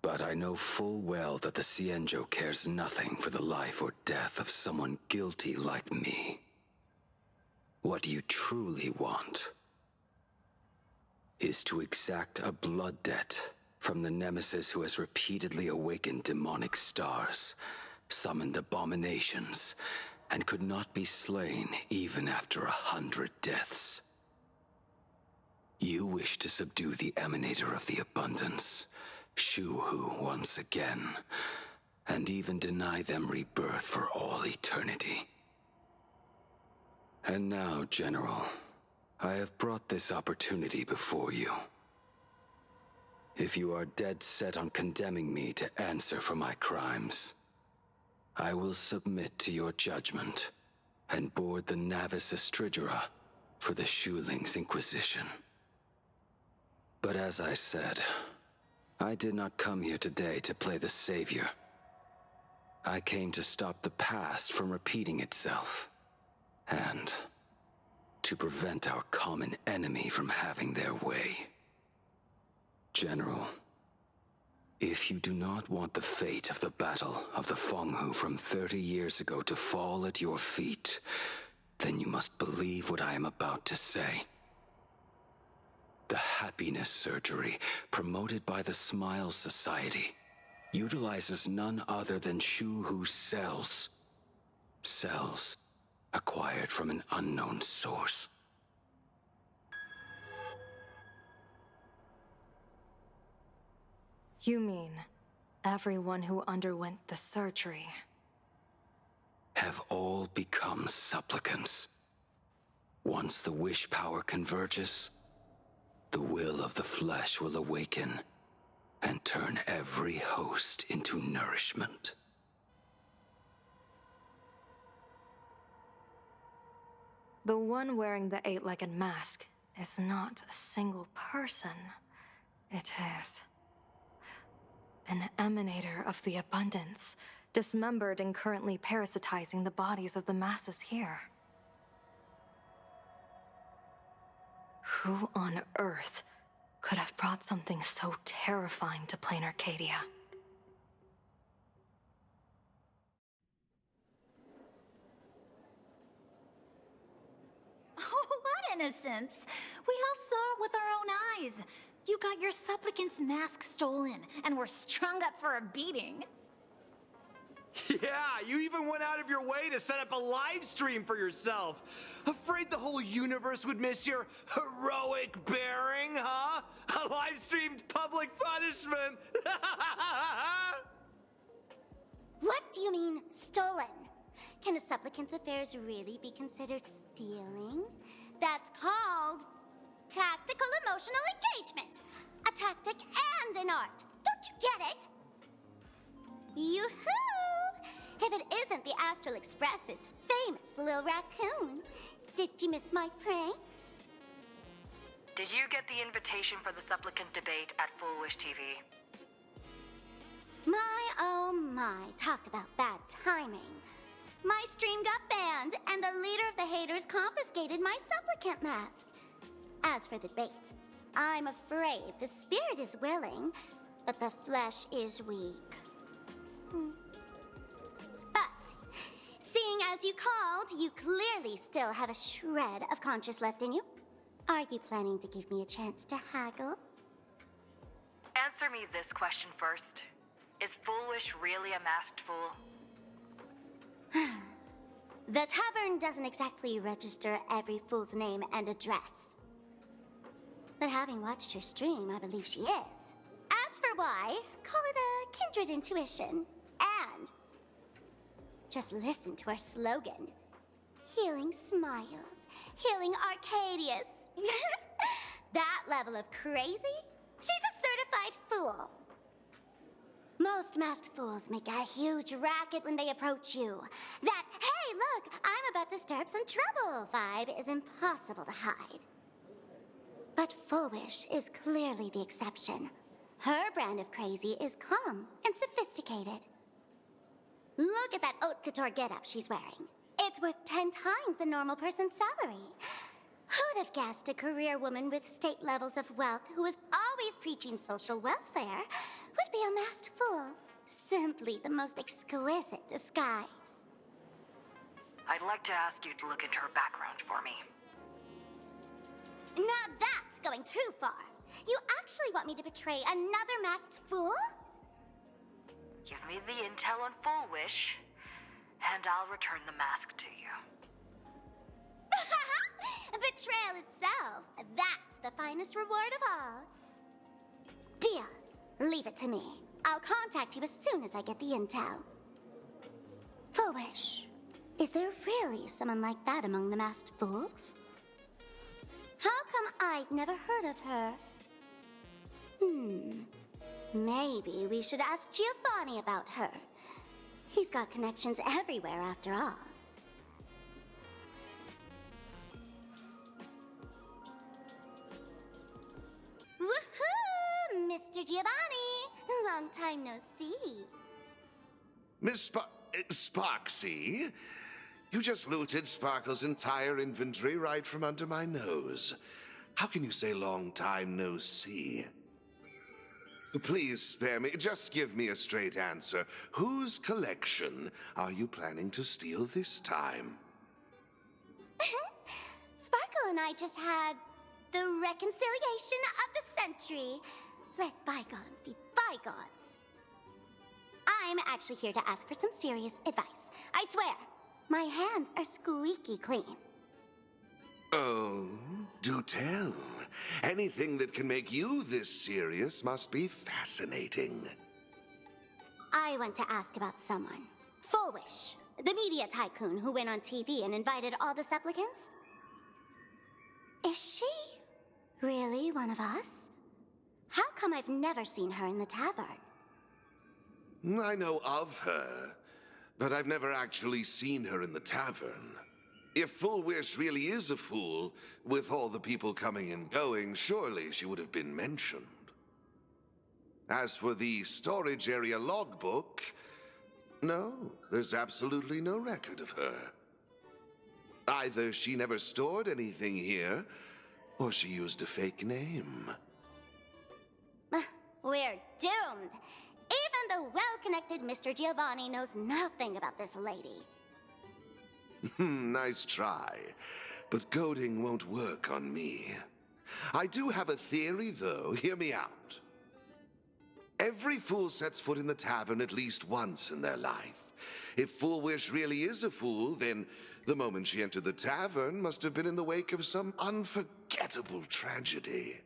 Speaker 13: But I know full well that the Xianzhou cares nothing for the life or death of someone guilty like me. What you truly want is to exact a blood debt from the nemesis who has repeatedly awakened demonic stars, summoned abominations, and could not be slain even after 100 deaths. You wish to subdue the Emanator of the Abundance, Shu-Hu once again, and even deny them rebirth for all eternity. And now, General, I have brought this opportunity before you. If you are dead set on condemning me to answer for my crimes, I will submit to your judgment and board the Navis Astridura for the Shuling's Inquisition. But as I said, I did not come here today to play the savior. I came to stop the past from repeating itself, and to prevent our common enemy from having their way. General, if you do not want the fate of the Battle of the Fenghu from 30 years ago to fall at your feet, then you must believe what I am about to say. The happiness surgery, promoted by the Smile Society, utilizes none other than Shu-Hu's cells. Cells acquired from an unknown source.
Speaker 20: You mean everyone who underwent the surgery
Speaker 13: have all become supplicants. Once the wish power converges, the will of the flesh will awaken and turn every host into nourishment.
Speaker 20: The one wearing the 8-legged mask is not a single person. It is an emanator of the abundance, dismembered and currently parasitizing the bodies of the masses here. Who on Earth could have brought something so terrifying to plain Arcadia?
Speaker 6: Oh, what innocence! We all saw it with our own eyes. You got your supplicant's mask stolen, and were strung up for a beating.
Speaker 3: Yeah, you even went out of your way to set up a live stream for yourself. Afraid the whole universe would miss your heroic bearing, huh? A live-streamed public punishment.
Speaker 6: What do you mean, stolen? Can a supplicant's affairs really be considered stealing? That's called tactical emotional engagement. A tactic and an art. Don't you get it? Yoo-hoo! If it isn't the Astral Express's famous Lil Raccoon, did you miss my pranks?
Speaker 1: Did you get the invitation for the supplicant debate at Full Wish TV?
Speaker 6: My, oh my, talk about bad timing. My stream got banned, and the leader of the haters confiscated my supplicant mask. As for the debate, I'm afraid the spirit is willing, but the flesh is weak. But, seeing as you called, you clearly still have a shred of conscience left in you. Are you planning to give me a chance to haggle?
Speaker 1: Answer me this question first. Is Full Wish really a masked fool?
Speaker 6: The tavern doesn't exactly register every fool's name and address. But having watched her stream, I believe she is. As for why, call it a kindred intuition. And just listen to our slogan. Healing smiles, healing Arcadius. That level of crazy? She's a certified fool. Most masked fools make a huge racket when they approach you. That, hey, look, I'm about to stir up some trouble vibe is impossible to hide. But Full Wish is clearly the exception. Her brand of crazy is calm and sophisticated. Look at that haute couture getup she's wearing. It's worth 10 times a normal person's salary. Who'd have guessed a career woman with state levels of wealth who was always preaching social welfare would be a masked fool? Simply the most exquisite disguise.
Speaker 1: I'd like to ask you to look into her background for me.
Speaker 6: Now that's going too far. You actually want me to betray another masked fool?
Speaker 1: Give me the intel on Full Wish, and I'll return the mask to you.
Speaker 6: Betrayal itself. That's the finest reward of all. Deal. Leave it to me. I'll contact you as soon as I get the intel. Full Wish. Is there really someone like that among the masked fools? How come I'd never heard of her? Maybe we should ask Giovanni about her. He's got connections everywhere after all. Woohoo! Mr. Giovanni! Long time no see.
Speaker 5: Miss Sparksy? You just looted Sparkle's entire inventory right from under my nose. How can you say long time no see? Please spare me. Just give me a straight answer. Whose collection are you planning to steal this time?
Speaker 6: Sparkle and I just had the reconciliation of the century. Let bygones be bygones. I'm actually here to ask for some serious advice. I swear, my hands are squeaky clean.
Speaker 5: Oh, do tell. Anything that can make you this serious must be fascinating.
Speaker 6: I want to ask about someone. Full Wish, the media tycoon who went on TV and invited all the supplicants. Is she really one of us? How come I've never seen her in the tavern?
Speaker 5: I know of her, but I've never actually seen her in the tavern. If Full Wish really is a fool, with all the people coming and going, surely she would have been mentioned. As for the storage area logbook, no, there's absolutely no record of her. Either she never stored anything here, or she used a fake name.
Speaker 6: We're doomed. Even the well-connected Mr. Giovanni knows nothing about this lady.
Speaker 5: Nice try, but goading won't work on me. I do have a theory, though. Hear me out. Every fool sets foot in the tavern at least once in their life. If Fool Wish really is a fool, then the moment she entered the tavern must have been in the wake of some unforgettable tragedy.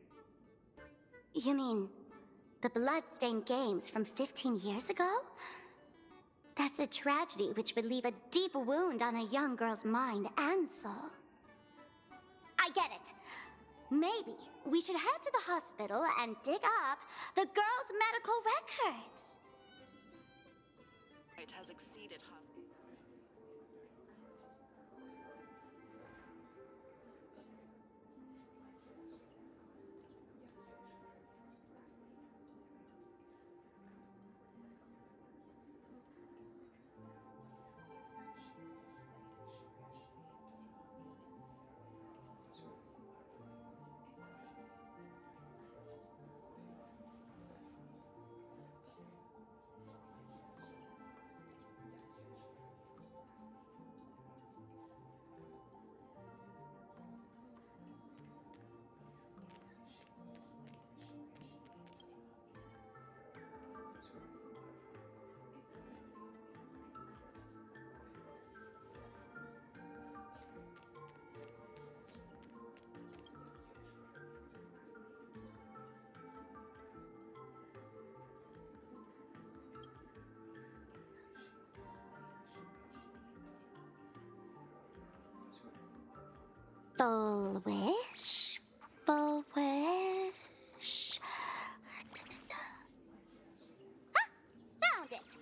Speaker 6: You mean the blood-stained games from 15 years ago? That's a tragedy which would leave a deep wound on a young girl's mind and soul. I get it. Maybe we should head to the hospital and dig up the girl's medical records.
Speaker 2: It has exceeded hospital.
Speaker 6: Full wish? Full wish? Ah! Found it!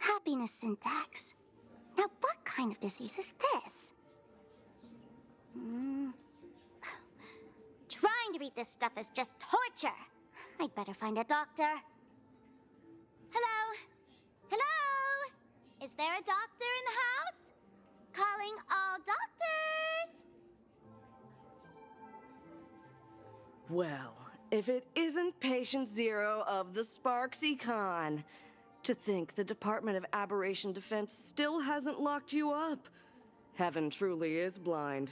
Speaker 6: Happiness syntax. Now, what kind of disease is this? Trying to read this stuff is just torture. I'd better find a doctor. Hello? Hello? Is there a doctor in the house? Calling all doctors!
Speaker 15: Well, if it isn't Patient Zero of the Sparksy Con. To think the Department of Aberration Defense still hasn't locked you up. Heaven truly is blind.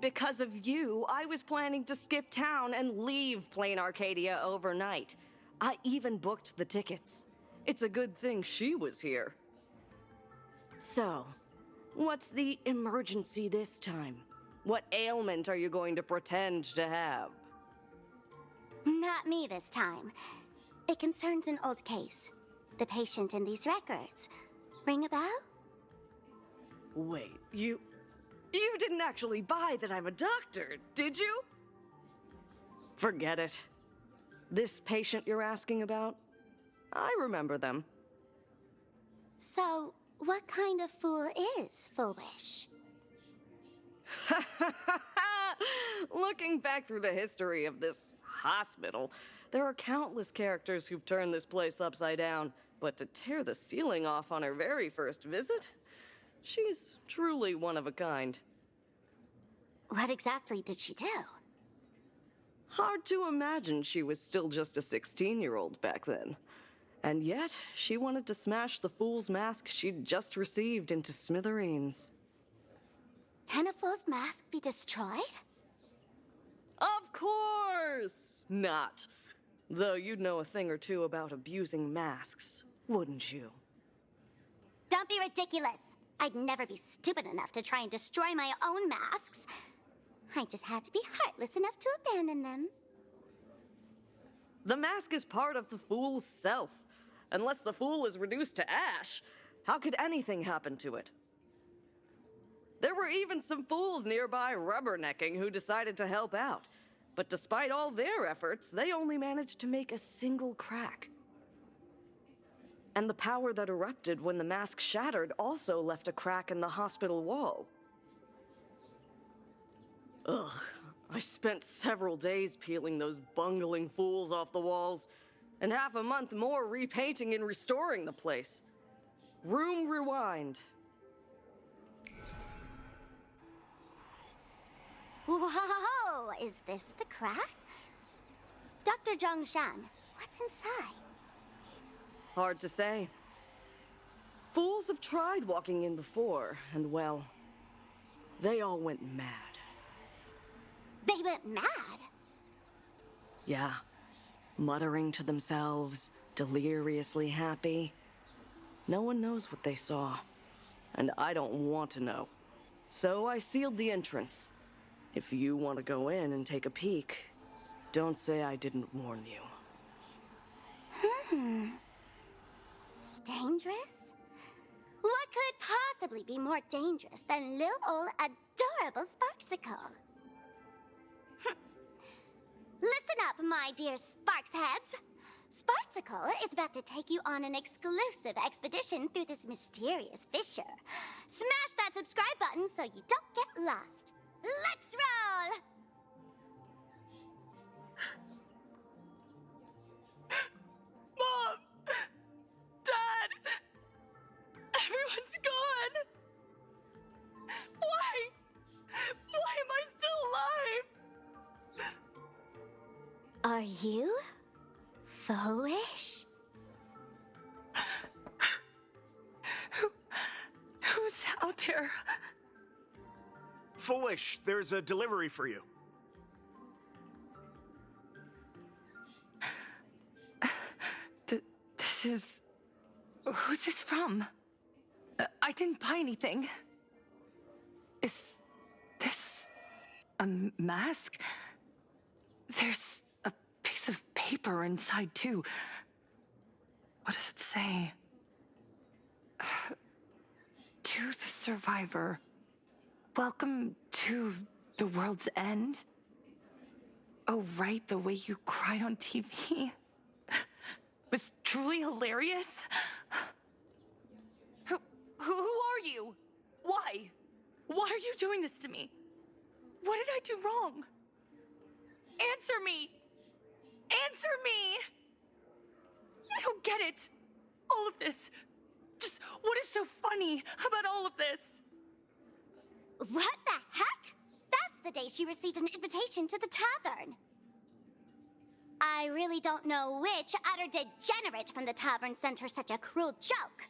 Speaker 15: Because of you, I was planning to skip town and leave Plain Arcadia overnight. I even booked the tickets. It's a good thing she was here. So, what's the emergency this time? What ailment are you going to pretend to have?
Speaker 6: Not me this time. It concerns an old case. The patient in these records. Ring a bell?
Speaker 15: Wait, you didn't actually buy that I'm a doctor, did you? Forget it. This patient you're asking about? I remember them.
Speaker 6: So, what kind of fool is Full Wish?
Speaker 15: Looking back through the history of this hospital, there are countless characters who've turned this place upside down, but to tear the ceiling off on her very first visit? She's truly one of a kind.
Speaker 6: What exactly did she do?
Speaker 15: Hard to imagine she was still just a 16-year-old back then. And yet, she wanted to smash the fool's mask she'd just received into smithereens.
Speaker 6: Can a fool's mask be destroyed?
Speaker 15: Of course not! Though you'd know a thing or two about abusing masks, wouldn't you?
Speaker 6: Don't be ridiculous! I'd never be stupid enough to try and destroy my own masks. I just had to be heartless enough to abandon them.
Speaker 15: The mask is part of the fool's self. Unless the fool is reduced to ash, how could anything happen to it? There were even some fools nearby rubbernecking who decided to help out. But despite all their efforts, they only managed to make a single crack. And the power that erupted when the mask shattered also left a crack in the hospital wall. Ugh, I spent several days peeling those bungling fools off the walls, and half a month more repainting and restoring the place. Room rewind.
Speaker 6: Whoa! Is this the crack? Dr. Zhongshan, what's inside?
Speaker 15: Hard to say. Fools have tried walking in before, and well, they all went mad.
Speaker 6: They went mad?
Speaker 15: Yeah. Muttering to themselves, deliriously happy. No one knows what they saw, and I don't want to know. So I sealed the entrance. If you want to go in and take a peek, don't say I didn't warn you.
Speaker 6: Dangerous? What could possibly be more dangerous than little old adorable Sparksicle? Listen up, my dear Sparks heads. Sparksicle is about to take you on an exclusive expedition through this mysterious fissure. Smash that subscribe button so you don't get lost. Let's roll!
Speaker 2: Mom! Dad! Everyone's gone! Why? Why am I still alive?
Speaker 6: Are you foolish?
Speaker 2: Who's out there?
Speaker 23: Foolish, there's a delivery for you.
Speaker 2: This is... Who's this from? I didn't buy anything. Is this a mask? There's a piece of paper inside, too. What does it say? To the survivor. Welcome to the world's end. Oh, right, the way you cried on TV was truly hilarious. Who are you? Why? Why are you doing this to me? What did I do wrong? Answer me! Answer me! I don't get it. All of this. Just what is so funny about all of this?
Speaker 6: What the heck? That's the day she received an invitation to the tavern. I really don't know which utter degenerate from the tavern sent her such a cruel joke.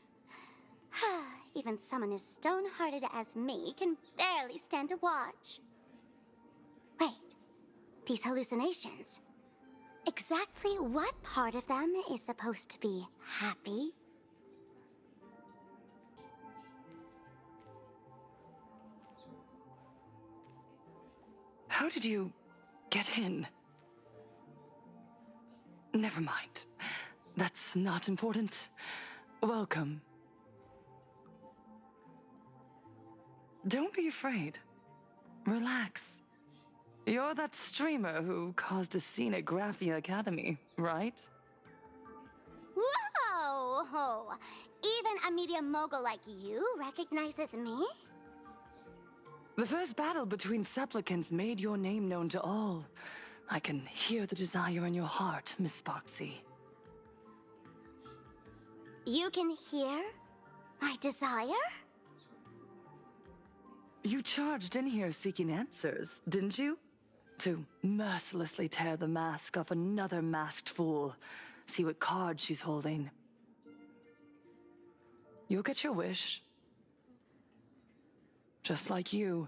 Speaker 6: Even someone as stone-hearted as me can barely stand to watch. Wait, these hallucinations. Exactly what part of them is supposed to be happy?
Speaker 2: How did you get in? Never mind. That's not important. Welcome. Don't be afraid. Relax. You're that streamer who caused a scene at Graphia Academy, right?
Speaker 6: Whoa! Even a media mogul like you recognizes me?
Speaker 2: The first battle between supplicants made your name known to all. I can hear the desire in your heart, Miss Sparksy.
Speaker 6: You can hear my desire?
Speaker 2: You charged in here seeking answers, didn't you? To mercilessly tear the mask off another masked fool. See what card she's holding. You'll get your wish. Just like you,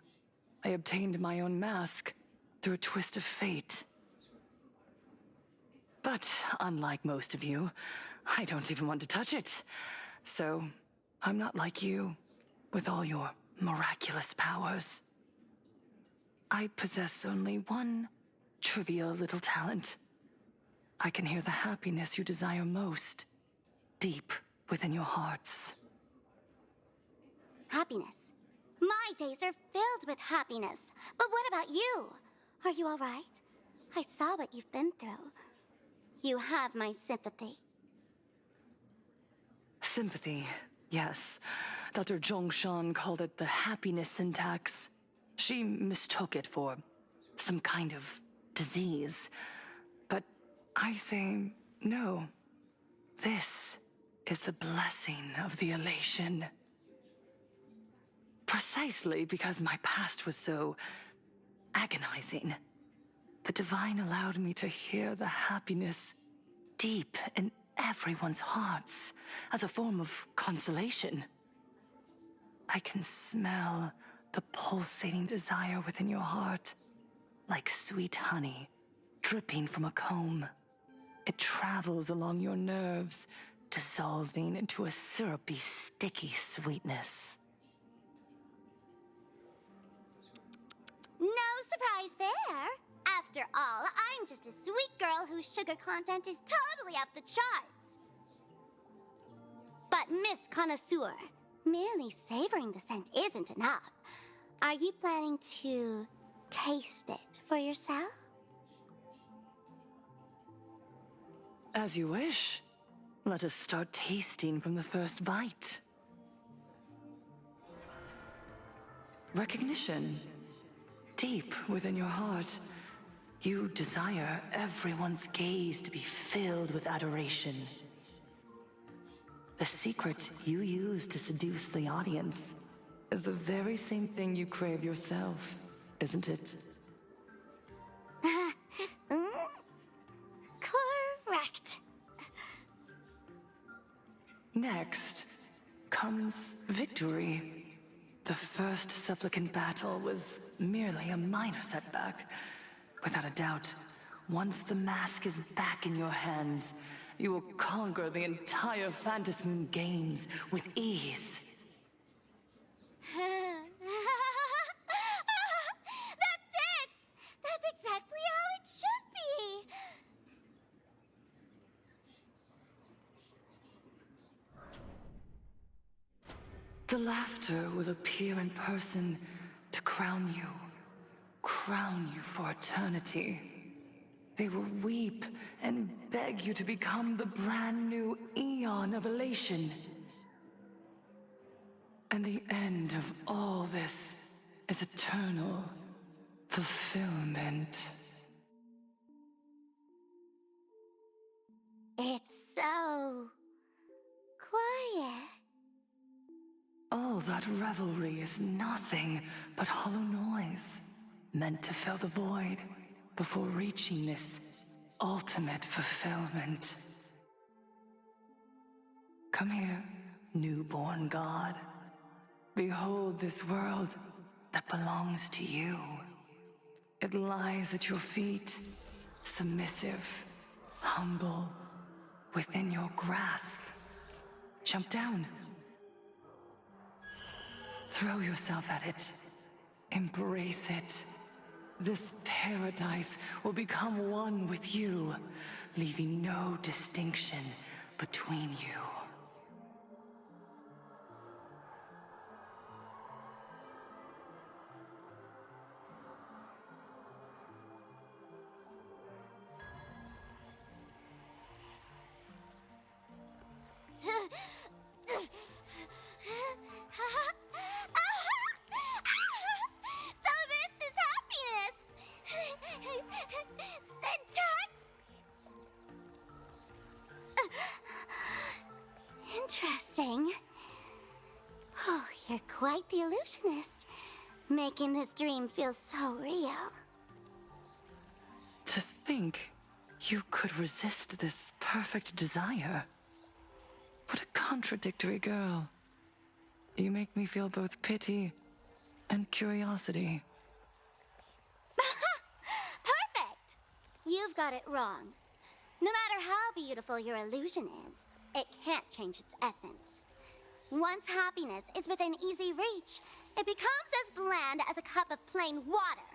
Speaker 2: I obtained my own mask through a twist of fate. But unlike most of you, I don't even want to touch it. So, I'm not like you, with all your miraculous powers. I possess only one trivial little talent. I can hear the happiness you desire most, deep within your hearts.
Speaker 6: Happiness.
Speaker 10: My days are filled with happiness. But what about you? Are you all right? I saw what you've been through. You have my sympathy.
Speaker 2: Sympathy, yes. Dr. Zhongshan called it the happiness syntax. She mistook it for some kind of disease. But I say no. This is the blessing of the elation. Precisely because my past was so agonizing. The Divine allowed me to hear the happiness deep in everyone's hearts as a form of consolation. I can smell the pulsating desire within your heart, like sweet honey dripping from a comb. It travels along your nerves, dissolving into a syrupy, sticky sweetness.
Speaker 10: No surprise there. After all, I'm just a sweet girl whose sugar content is totally off the charts. But Miss Connoisseur, merely savoring the scent isn't enough. Are you planning to taste it for yourself?
Speaker 2: As you wish. Let us start tasting from the first bite. Recognition. Deep within your heart, you desire everyone's gaze to be filled with adoration. The secret you use to seduce the audience is the very same thing you crave yourself, isn't it?
Speaker 10: Correct.
Speaker 2: Next comes victory. The first supplicant battle was merely a minor setback. Without a doubt, once the mask is back in your hands, you will conquer the entire Phantasm Games with ease.
Speaker 10: That's it! That's exactly how it should be!
Speaker 2: The laughter will appear in person to crown you for eternity. They will weep and beg you to become the brand new Eon of Elation. And the end of all this is eternal fulfillment.
Speaker 10: It's so quiet.
Speaker 2: All that revelry is nothing but hollow noise, meant to fill the void before reaching this ultimate fulfillment. Come here, newborn god. Behold this world that belongs to you. It lies at your feet, submissive, humble, within your grasp. Jump down. Throw yourself at it. Embrace it. This paradise will become one with you, leaving no distinction between you.
Speaker 10: So this is happiness! Syntax? Interesting. Oh, you're quite the illusionist, making this dream feel so real.
Speaker 2: To think you could resist this perfect desire. What a contradictory girl. You make me feel both pity and curiosity.
Speaker 10: Perfect! You've got it wrong. No matter how beautiful your illusion is, it can't change its essence. Once happiness is within easy reach, it becomes as bland as a cup of plain water.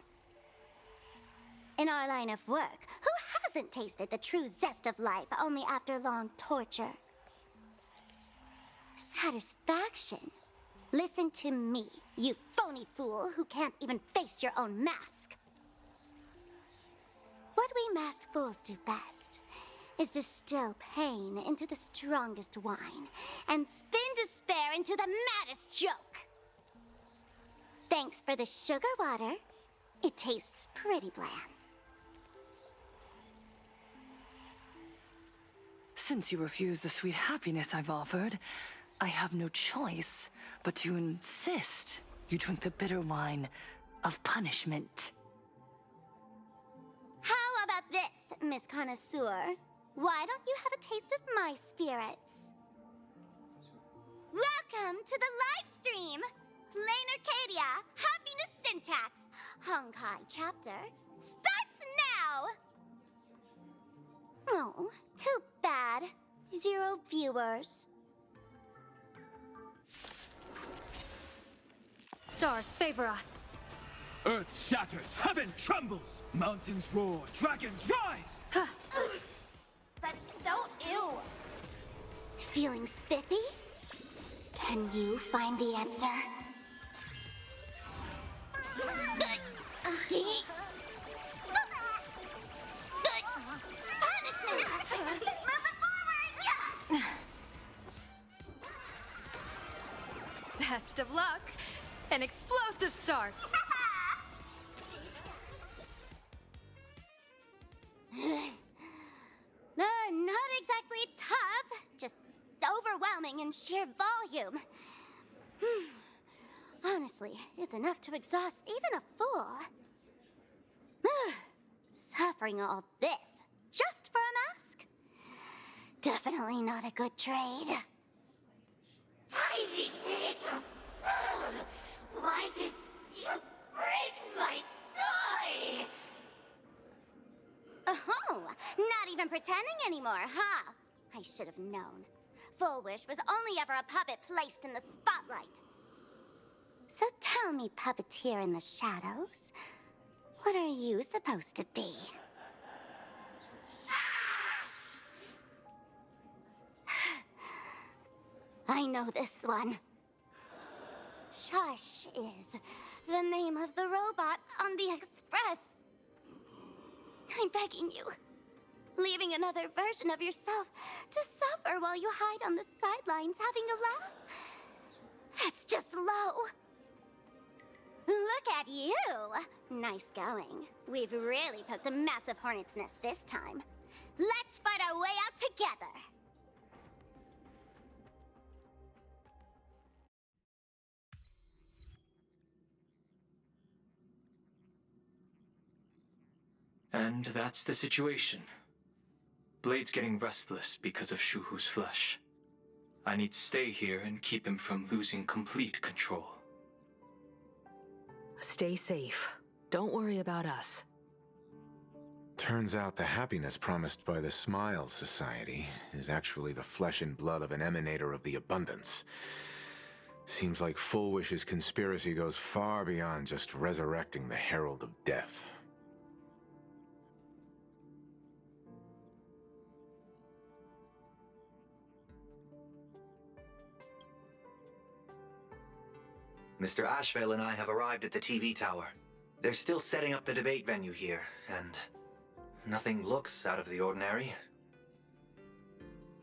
Speaker 10: In our line of work, who hasn't tasted the true zest of life only after long torture? Satisfaction. Listen to me. You phony fool who can't even face your own mask. What we masked fools do best is distill pain into the strongest wine and spin despair into the maddest joke. Thanks for the sugar water. It tastes pretty bland.
Speaker 16: Since you refuse the sweet happiness I've offered, I have no choice but to insist you drink the bitter wine of punishment.
Speaker 10: How about this, Miss Connoisseur? Why don't you have a taste of my spirits? Welcome to the live stream! Plain Arcadia, Happiness Syntax, Honkai chapter, starts now! Oh, too bad. 0 viewers.
Speaker 18: Stars favor us.
Speaker 19: Earth shatters, heaven trembles, mountains roar, dragons rise!
Speaker 10: That's so ew. Feeling spiffy? Can you find the answer?
Speaker 18: Best of luck. An explosive start.
Speaker 10: Not exactly tough, just overwhelming in sheer volume. Honestly, it's enough to exhaust even a fool. Suffering all this just for a mask? Definitely not a good trade.
Speaker 22: Tiny little fool! Why did you break my toy?
Speaker 10: Oh, not even pretending anymore, huh? I should have known. Full Wish was only ever a puppet placed in the spotlight. So tell me, puppeteer in the shadows, what are you supposed to be? I know this one. Shush is the name of the robot on the Express. I'm begging you. Leaving another version of yourself to suffer while you hide on the sidelines having a laugh? That's just low. Look at you. Nice going. We've really poked a massive hornet's nest this time. Let's fight our way out together.
Speaker 14: And that's the situation. Blade's getting restless because of Shuhu's flesh. I need to stay here and keep him from losing complete control.
Speaker 2: Stay safe. Don't worry about us.
Speaker 25: Turns out the happiness promised by the Smile Society is actually the flesh and blood of an emanator of the abundance. Seems like Full Wish's conspiracy goes far beyond just resurrecting the Herald of Death.
Speaker 4: Mr. Ashvale and I have arrived at the TV tower. They're still setting up the debate venue here, and nothing looks out of the ordinary.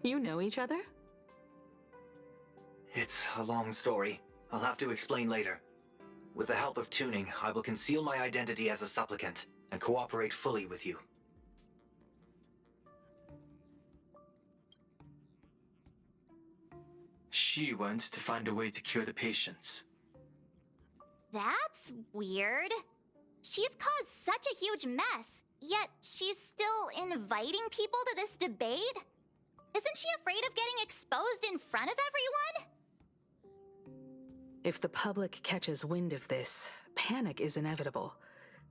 Speaker 2: You know each other?
Speaker 4: It's a long story. I'll have to explain later. With the help of tuning, I will conceal my identity as a supplicant and cooperate fully with you.
Speaker 14: She wants to find a way to cure the patients.
Speaker 6: That's weird. She's caused such a huge mess, yet she's still inviting people to this debate? Isn't she afraid of getting exposed in front of everyone?
Speaker 2: If the public catches wind of this, panic is inevitable.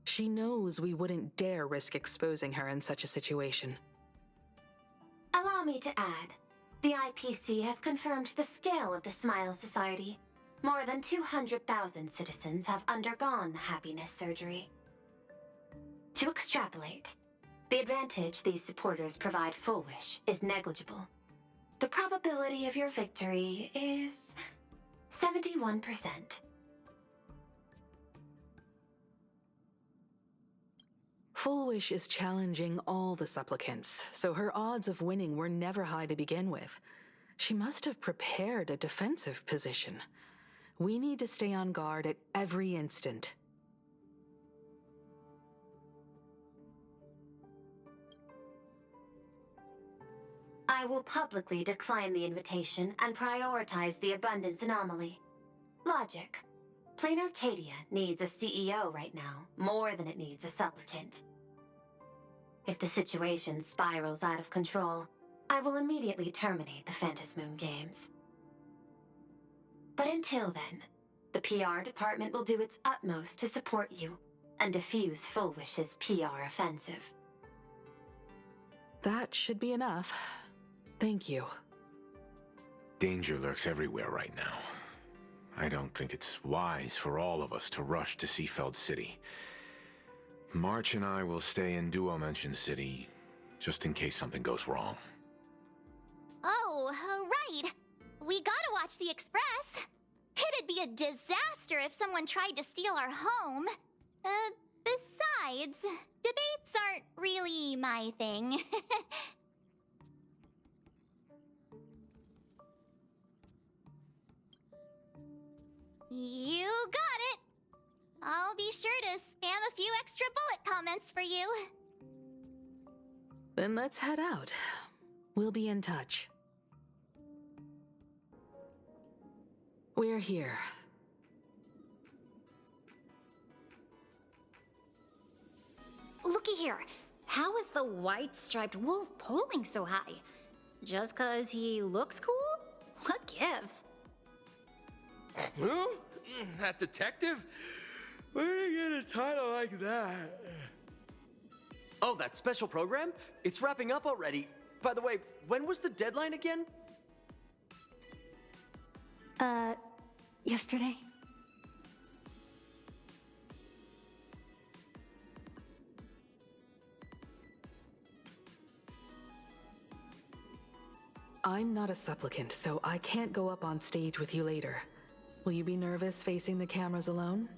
Speaker 2: She knows we wouldn't dare risk exposing her in such a situation.
Speaker 21: Allow me to add, the IPC has confirmed the scale of the Smile Society. More than 200,000 citizens have undergone the happiness surgery. To extrapolate, the advantage these supporters provide Full Wish is negligible. The probability of your victory is 71%.
Speaker 2: Full Wish is challenging all the supplicants, so her odds of winning were never high to begin with. She must have prepared a defensive position. We need to stay on guard at every instant.
Speaker 8: I will publicly decline the invitation and prioritize the abundance anomaly. Logic. Plain Arcadia needs a CEO right now, more than it needs a supplicant. If the situation spirals out of control, I will immediately terminate the Phantasmoon Games. But until then, the PR department will do its utmost to support you and defuse Full Wish's PR offensive.
Speaker 2: That should be enough. Thank you.
Speaker 25: Danger lurks everywhere right now. I don't think it's wise for all of us to rush to Seafeld City. March and I will stay in Duo-Mention City, just in case something goes wrong.
Speaker 6: Oh, right. We gotta watch the Express. It'd be a disaster if someone tried to steal our home. Besides, debates aren't really my thing. You got it. I'll be sure to spam a few extra bullet comments for you.
Speaker 2: Then let's head out. We'll be in touch. We're here.
Speaker 9: Looky here. How is the white-striped wolf polling so high? Just 'cause he looks cool? What gives?
Speaker 11: Who? That detective? Where did you get a title like that? Oh, that special program? It's wrapping up already. By the way, when was the deadline again?
Speaker 21: Yesterday.
Speaker 2: I'm not a supplicant, so I can't go up on stage with you later. Will you be nervous facing the cameras alone?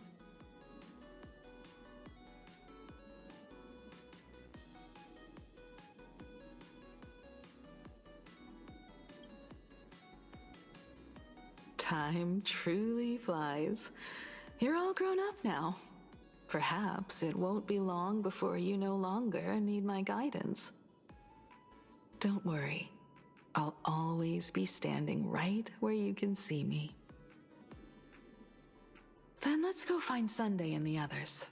Speaker 2: Time truly flies. You're all grown up now. Perhaps it won't be long before you no longer need my guidance. Don't worry. I'll always be standing right where you can see me. Then let's go find Sunday and the others.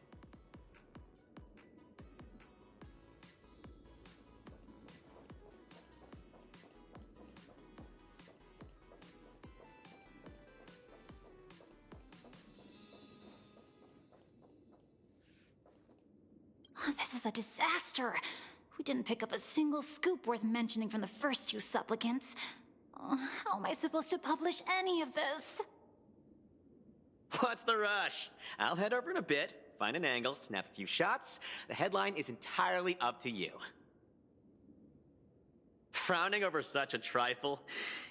Speaker 9: This is a disaster. We didn't pick up a single scoop worth mentioning from the first two supplicants. How am I supposed to publish any of this?
Speaker 17: What's the rush? I'll head over in a bit, find an angle, snap a few shots. The headline is entirely up to you. Frowning over such a trifle?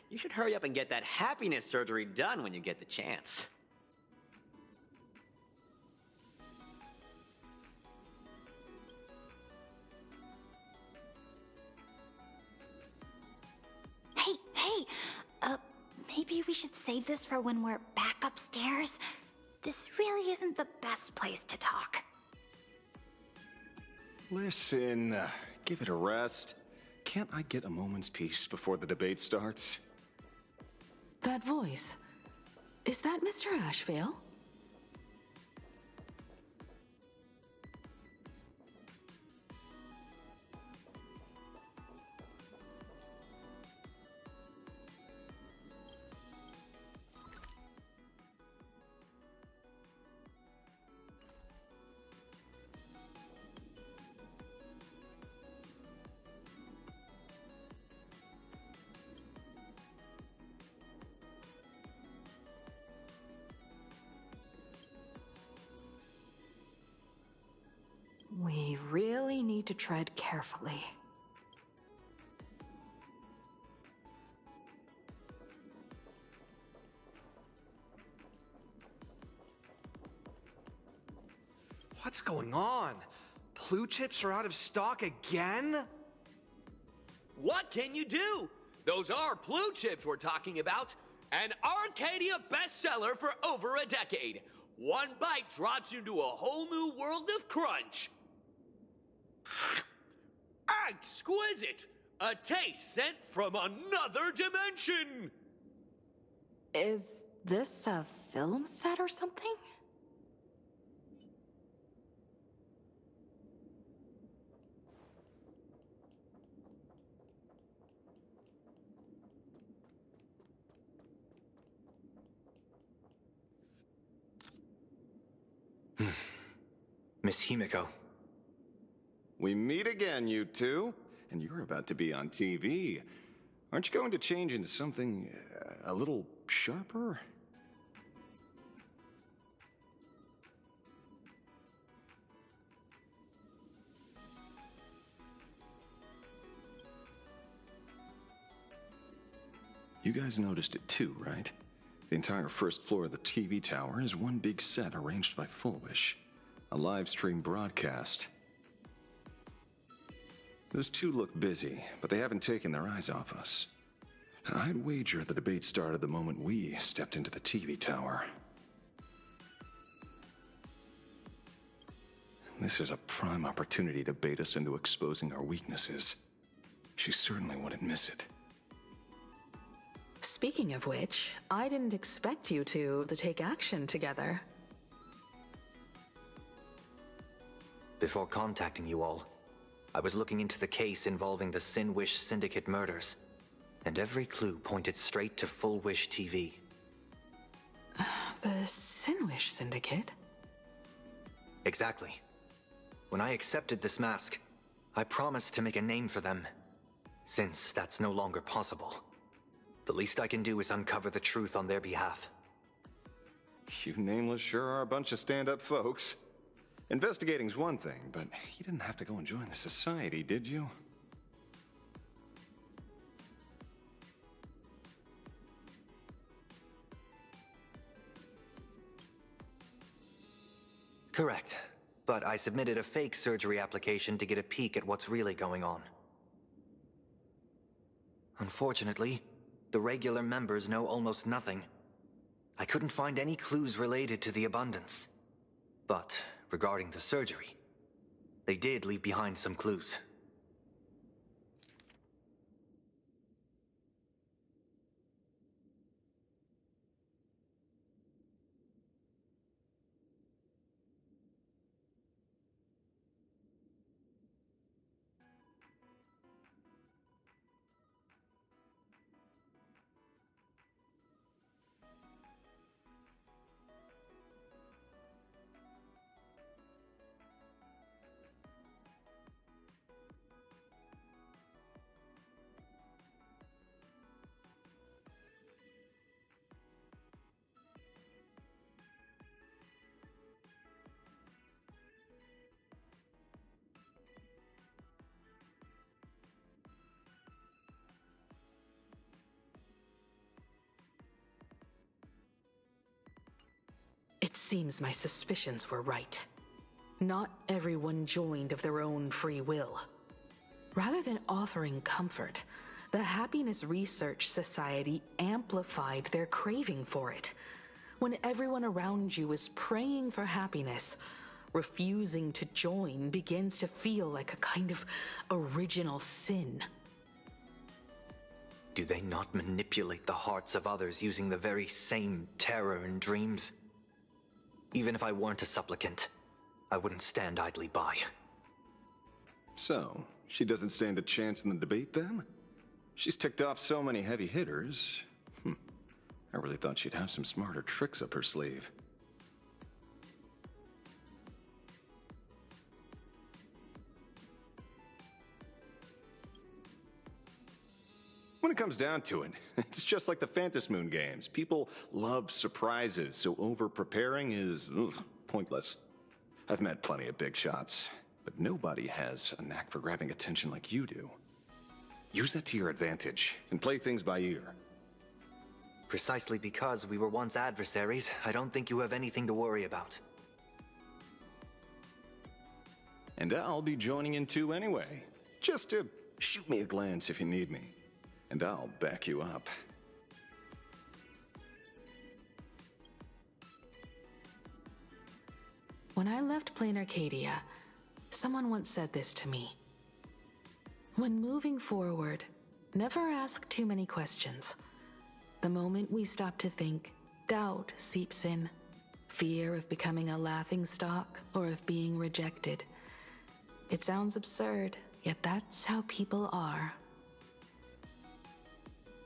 Speaker 17: You should hurry up and get that happiness surgery done when you get the chance.
Speaker 9: Hey, maybe we should save this for when we're back upstairs? This really isn't the best place to talk.
Speaker 7: Listen, give it a rest. Can't I get a moment's peace before the debate starts?
Speaker 2: That voice. Is that Mr. Ashvale?
Speaker 1: We really need to tread carefully.
Speaker 11: What's going on?
Speaker 3: Clue chips are out of stock again?
Speaker 11: What can you do? Those are Blue chips we're talking about. An Arcadia bestseller for over a decade. One bite drops you into a whole new world of crunch. Exquisite! A taste sent from another dimension!
Speaker 1: Is this a film set or something?
Speaker 4: Miss Himiko.
Speaker 7: We meet again, you two. And you're about to be on TV. Aren't you going to change into something a little sharper? You guys noticed it too, right? The entire first floor of the TV tower is one big set arranged by Full Wish. A live stream broadcast. Those two look busy, but they haven't taken their eyes off us. I'd wager the debate started the moment we stepped into the TV tower. This is a prime opportunity to bait us into exposing our weaknesses. She certainly wouldn't miss it.
Speaker 2: Speaking of which, I didn't expect you two to take action together.
Speaker 4: Before contacting you all, I was looking into the case involving the Sin Wish Syndicate murders, and every clue pointed straight to Full Wish TV.
Speaker 2: The Sin Wish Syndicate?
Speaker 4: Exactly. When I accepted this mask, I promised to make a name for them. Since that's no longer possible, the least I can do is uncover the truth on their behalf.
Speaker 7: You nameless sure are a bunch of stand-up folks. Investigating's one thing, but you didn't have to go and join the society, did you?
Speaker 4: Correct. But I submitted a fake surgery application to get a peek at what's really going on. Unfortunately, the regular members know almost nothing. I couldn't find any clues related to the abundance. But regarding the surgery, they did leave behind some clues.
Speaker 2: It seems my suspicions were right. Not everyone joined of their own free will. Rather than offering comfort, the Happiness Research Society amplified their craving for it. When everyone around you is praying for happiness, refusing to join begins to feel like a kind of original sin.
Speaker 4: Do they not manipulate the hearts of others using the very same terror and dreams? Even if I weren't a supplicant, I wouldn't stand idly by.
Speaker 7: So, she doesn't stand a chance in the debate then? She's ticked off so many heavy hitters. I really thought she'd have some smarter tricks up her sleeve. When it comes down to it, it's just like the Phantasmoon games. People love surprises, so over-preparing is pointless. I've met plenty of big shots, but nobody has a knack for grabbing attention like you do. Use that to your advantage, and play things by ear.
Speaker 4: Precisely because we were once adversaries, I don't think you have anything to worry about.
Speaker 7: And I'll be joining in too anyway. Just to shoot me a glance if you need me. And I'll back you up.
Speaker 2: When I left Plain Arcadia, someone once said this to me. When moving forward, never ask too many questions. The moment we stop to think, doubt seeps in. Fear of becoming a laughingstock or of being rejected. It sounds absurd, yet that's how people are.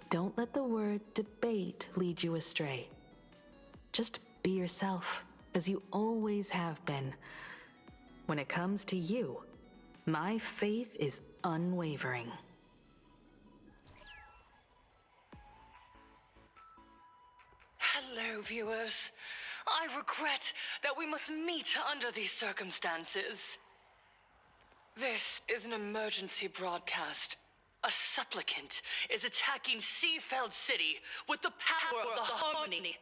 Speaker 2: Don't let the word debate lead you astray. Just be yourself, as you always have been. When it comes to you, my faith is unwavering.
Speaker 16: Hello, viewers. I regret that we must meet under these circumstances. This is an emergency broadcast. A supplicant is attacking Seafeld City with the power of the Harmony.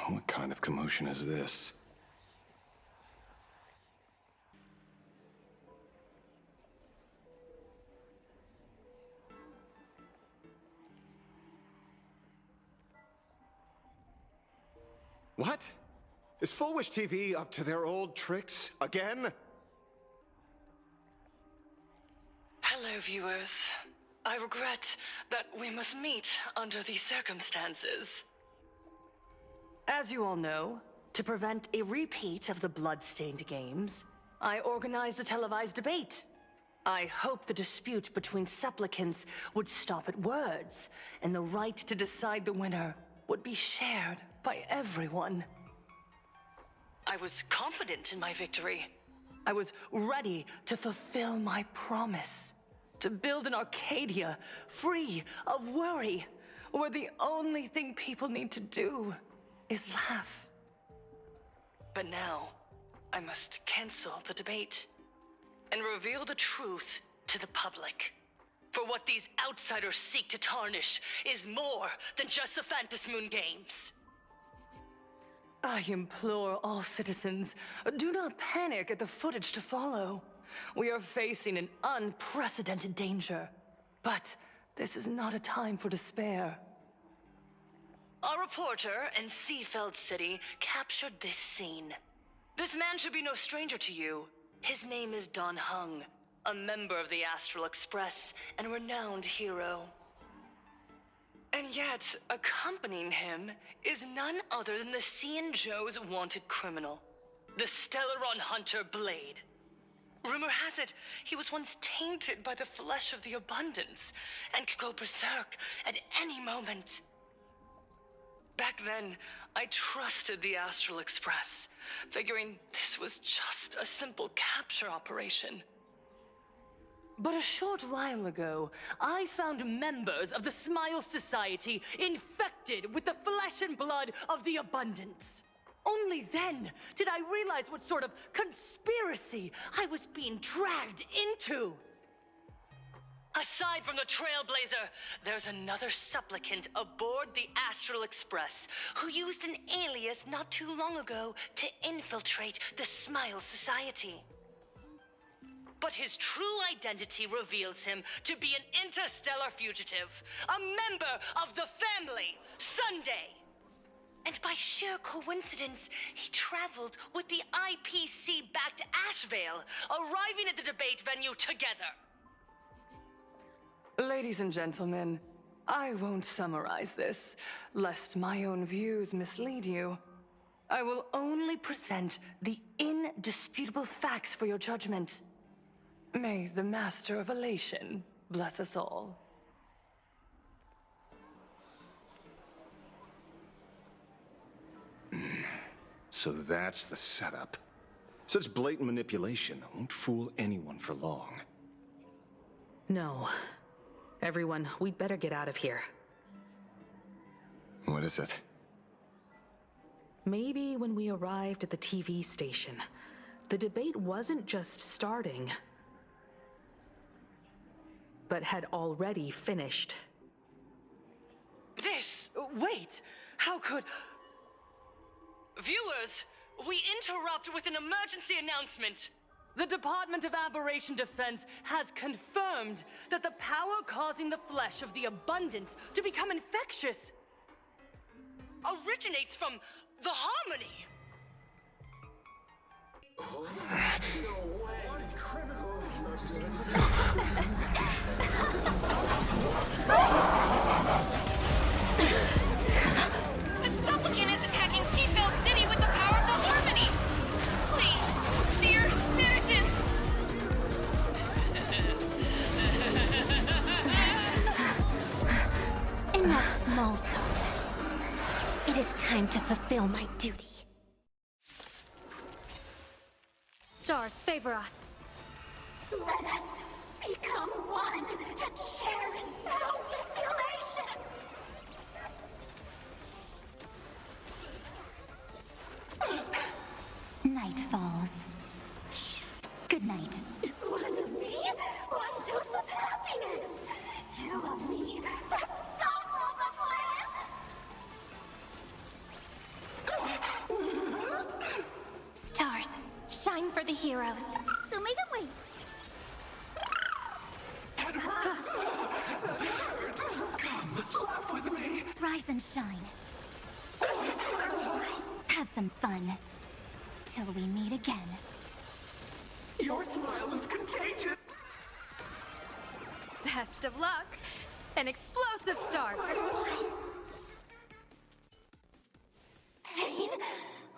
Speaker 7: What kind of commotion is this? What? Is Full Wish TV up to their old tricks again?
Speaker 16: Hello, viewers. I regret that we must meet under these circumstances. As you all know, to prevent a repeat of the blood-stained games, I organized a televised debate. I hoped the dispute between supplicants would stop at words, and the right to decide the winner would be shared by everyone. I was confident in my victory. I was ready to fulfill my promise. To build an Arcadia free of worry, where the only thing people need to do is laugh. But now, I must cancel the debate and reveal the truth to the public. For what these outsiders seek to tarnish is more than just the Phantasmoon Games. I implore all citizens, do not panic at the footage to follow. We are facing an unprecedented danger. But this is not a time for despair. Our reporter in Seafeld City captured this scene. This man should be no stranger to you. His name is Don Hung, a member of the Astral Express and a renowned hero. And yet, accompanying him is none other than the Cian Joe's wanted criminal, the Stellaron hunter Blade. Rumor has it he was once tainted by the flesh of the Abundance and could go berserk at any moment. Back then, I trusted the Astral Express, figuring this was just a simple capture operation. But a short while ago, I found members of the Smile Society infected with the flesh and blood of the Abundance. Only then did I realize what sort of conspiracy I was being dragged into. Aside from the Trailblazer, there's another supplicant aboard the Astral Express who used an alias not too long ago to infiltrate the Smile Society. But his true identity reveals him to be an interstellar fugitive, a member of the family, Sunday. And by sheer coincidence, he traveled with the IPC back to Ashvale, arriving at the debate venue together. Ladies and gentlemen, I won't summarize this, lest my own views mislead you. I will only present the indisputable facts for your judgment. May the Master of Elation bless us all.
Speaker 7: So that's the setup. Such blatant manipulation won't fool anyone for long.
Speaker 2: No. Everyone, we'd better get out of here.
Speaker 7: What is it?
Speaker 2: Maybe when we arrived at the TV station, the debate wasn't just starting, but had already
Speaker 16: Wait! How could... Viewers, we interrupt with an emergency announcement.
Speaker 5: The Department of Aberration Defense has confirmed that the power causing the flesh of the Abundance to become infectious
Speaker 16: originates from the Harmony.
Speaker 22: The supplicant is attacking Seafield City with the power of the Harmony! Please, dear citizens!
Speaker 21: Enough small talk. It is time to fulfill my duty.
Speaker 9: Stars, favor us.
Speaker 22: Let us become one and share in boundless elation!
Speaker 9: Night falls. Shh. Good night.
Speaker 22: One of me, one dose of happiness. Two of me, let's double the bliss!
Speaker 9: Stars, shine for the heroes.
Speaker 22: So make them wait. It hurts! It hurts! Come, laugh with me!
Speaker 9: Rise and shine. Have some fun. Till we meet again.
Speaker 22: Your smile is contagious!
Speaker 18: Best of luck. An explosive start.
Speaker 22: Pain?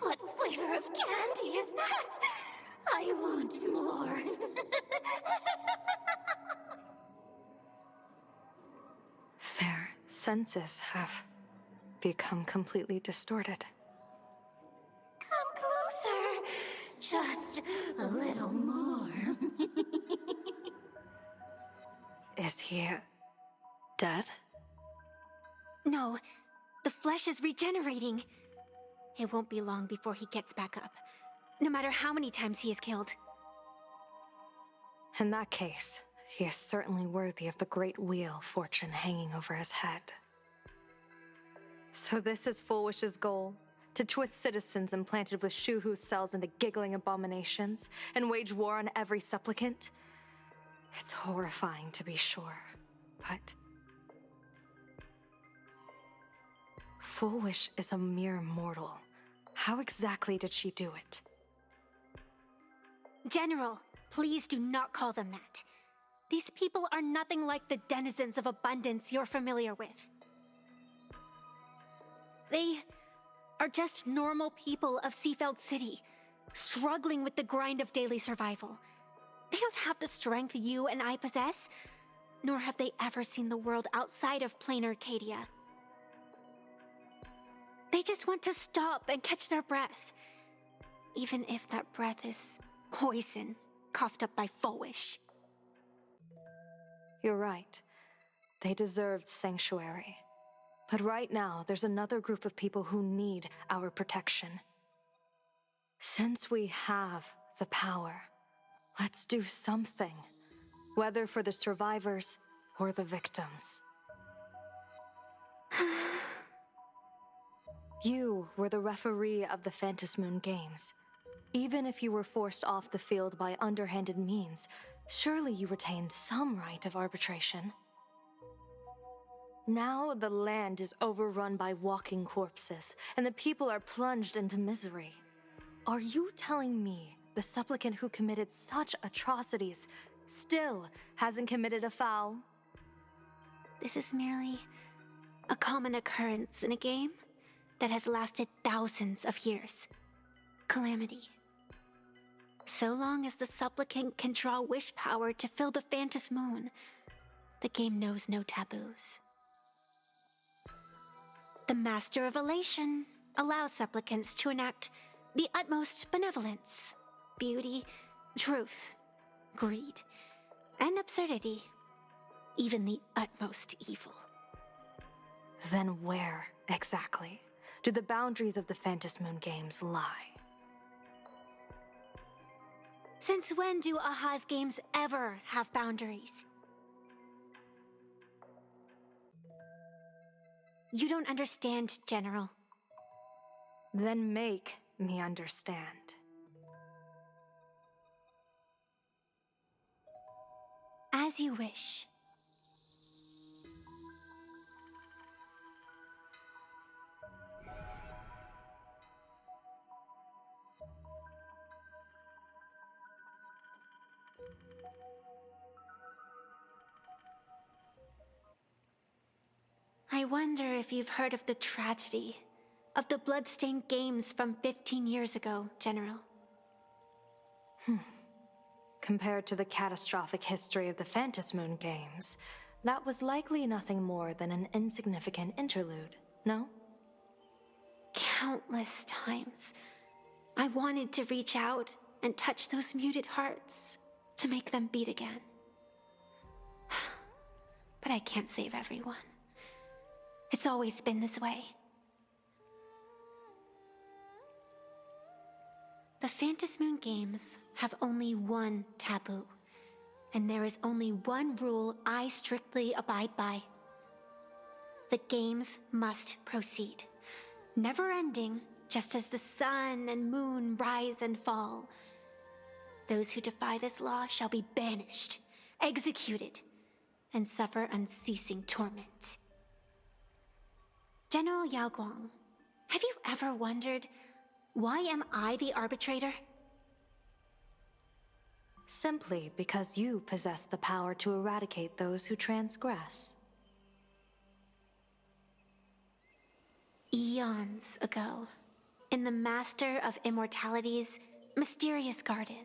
Speaker 22: What flavor of candy is that? I want more.
Speaker 2: Their senses have become completely distorted.
Speaker 22: Come closer. Just a little more.
Speaker 2: Is he dead?
Speaker 21: No, the flesh is regenerating. It won't be long before he gets back up, no matter how many times he is killed.
Speaker 2: In that case, he is certainly worthy of the great wheel fortune hanging over his head. So this is Fullwish's goal? To twist citizens implanted with Shuhu's cells into giggling abominations and wage war on every supplicant? It's horrifying to be sure, but Fullwish is a mere mortal. How exactly did she do it?
Speaker 21: General, please do not call them that. These people are nothing like the denizens of abundance you're familiar with. They are just normal people of Seafeld City, struggling with the grind of daily survival. They don't have the strength you and I possess, nor have they ever seen the world outside of plain Arcadia. They just want to stop and catch their breath, even if that breath is poison coughed up by Fullwish.
Speaker 2: You're right. They deserved sanctuary. But right now, there's another group of people who need our protection. Since we have the power, let's do something, whether for the survivors or the victims. You were the referee of the Phantasmoon Games. Even if you were forced off the field by underhanded means, surely you retained some right of arbitration. Now the land is overrun by walking corpses, and the people are plunged into misery. Are you telling me the supplicant who committed such atrocities still hasn't committed a foul?
Speaker 21: This is merely a common occurrence in a game that has lasted thousands of years. Calamity. So long as the supplicant can draw wish power to fill the Phantasmoon, the game knows no taboos. The Master of Elation allows supplicants to enact the utmost benevolence, beauty, truth, greed, and absurdity, even the utmost evil.
Speaker 2: Then where, exactly, do the boundaries of the Phantasmoon Games lie?
Speaker 21: Since when do Aha's games ever have boundaries? You don't understand, General.
Speaker 12: Then make me understand.
Speaker 21: As you wish. I wonder if you've heard of the tragedy of the bloodstained games from 15 years ago, General.
Speaker 12: Compared to the catastrophic history of the Phantasmoon games, that was likely nothing more than an insignificant interlude, no?
Speaker 21: Countless times, I wanted to reach out and touch those muted hearts to make them beat again. But I can't save everyone. It's always been this way. The Phantasmoon games have only one taboo, and there is only one rule I strictly abide by. The games must proceed, never ending, just as the sun and moon rise and fall. Those who defy this law shall be banished, executed, and suffer unceasing torment. General Yao Guang, have you ever wondered, why am I the arbitrator?
Speaker 12: Simply because you possess the power to eradicate those who transgress.
Speaker 21: Eons ago, in the Master of Immortality's mysterious garden,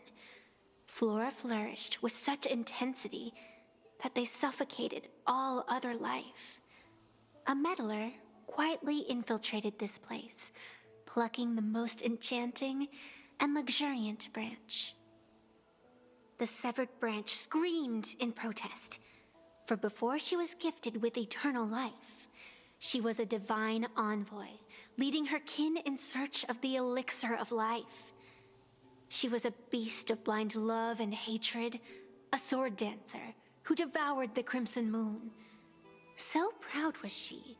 Speaker 21: flora flourished with such intensity that they suffocated all other life. A meddler quietly infiltrated this place, plucking the most enchanting and luxuriant branch. The severed branch screamed in protest, for before she was gifted with eternal life, she was a divine envoy, leading her kin in search of the elixir of life. She was a beast of blind love and hatred, a sword dancer who devoured the crimson moon. So proud was she,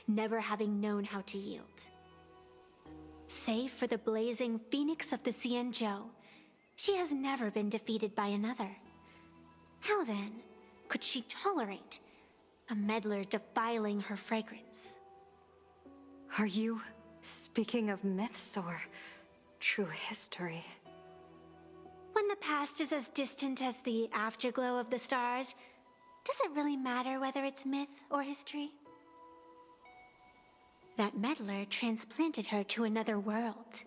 Speaker 21: never having known how to yield. Save for the blazing phoenix of the Xianzhou, she has never been defeated by another. How then could she tolerate a meddler defiling her fragrance?
Speaker 12: Are you speaking of myths or true history?
Speaker 21: When the past is as distant as the afterglow of the stars, does it really matter whether it's myth or history? That meddler transplanted her to another world,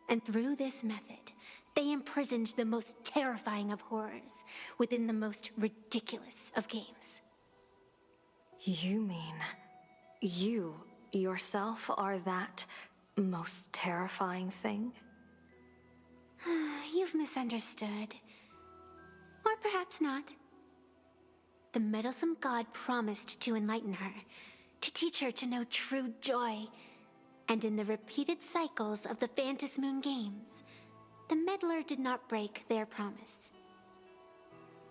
Speaker 21: and through this method, they imprisoned the most terrifying of horrors within the most ridiculous of games.
Speaker 12: You mean you yourself are that most terrifying thing?
Speaker 21: You've misunderstood. Or perhaps not. The meddlesome god promised to enlighten her, to teach her to know true joy. And in the repeated cycles of the Phantasmoon games, the meddler did not break their promise.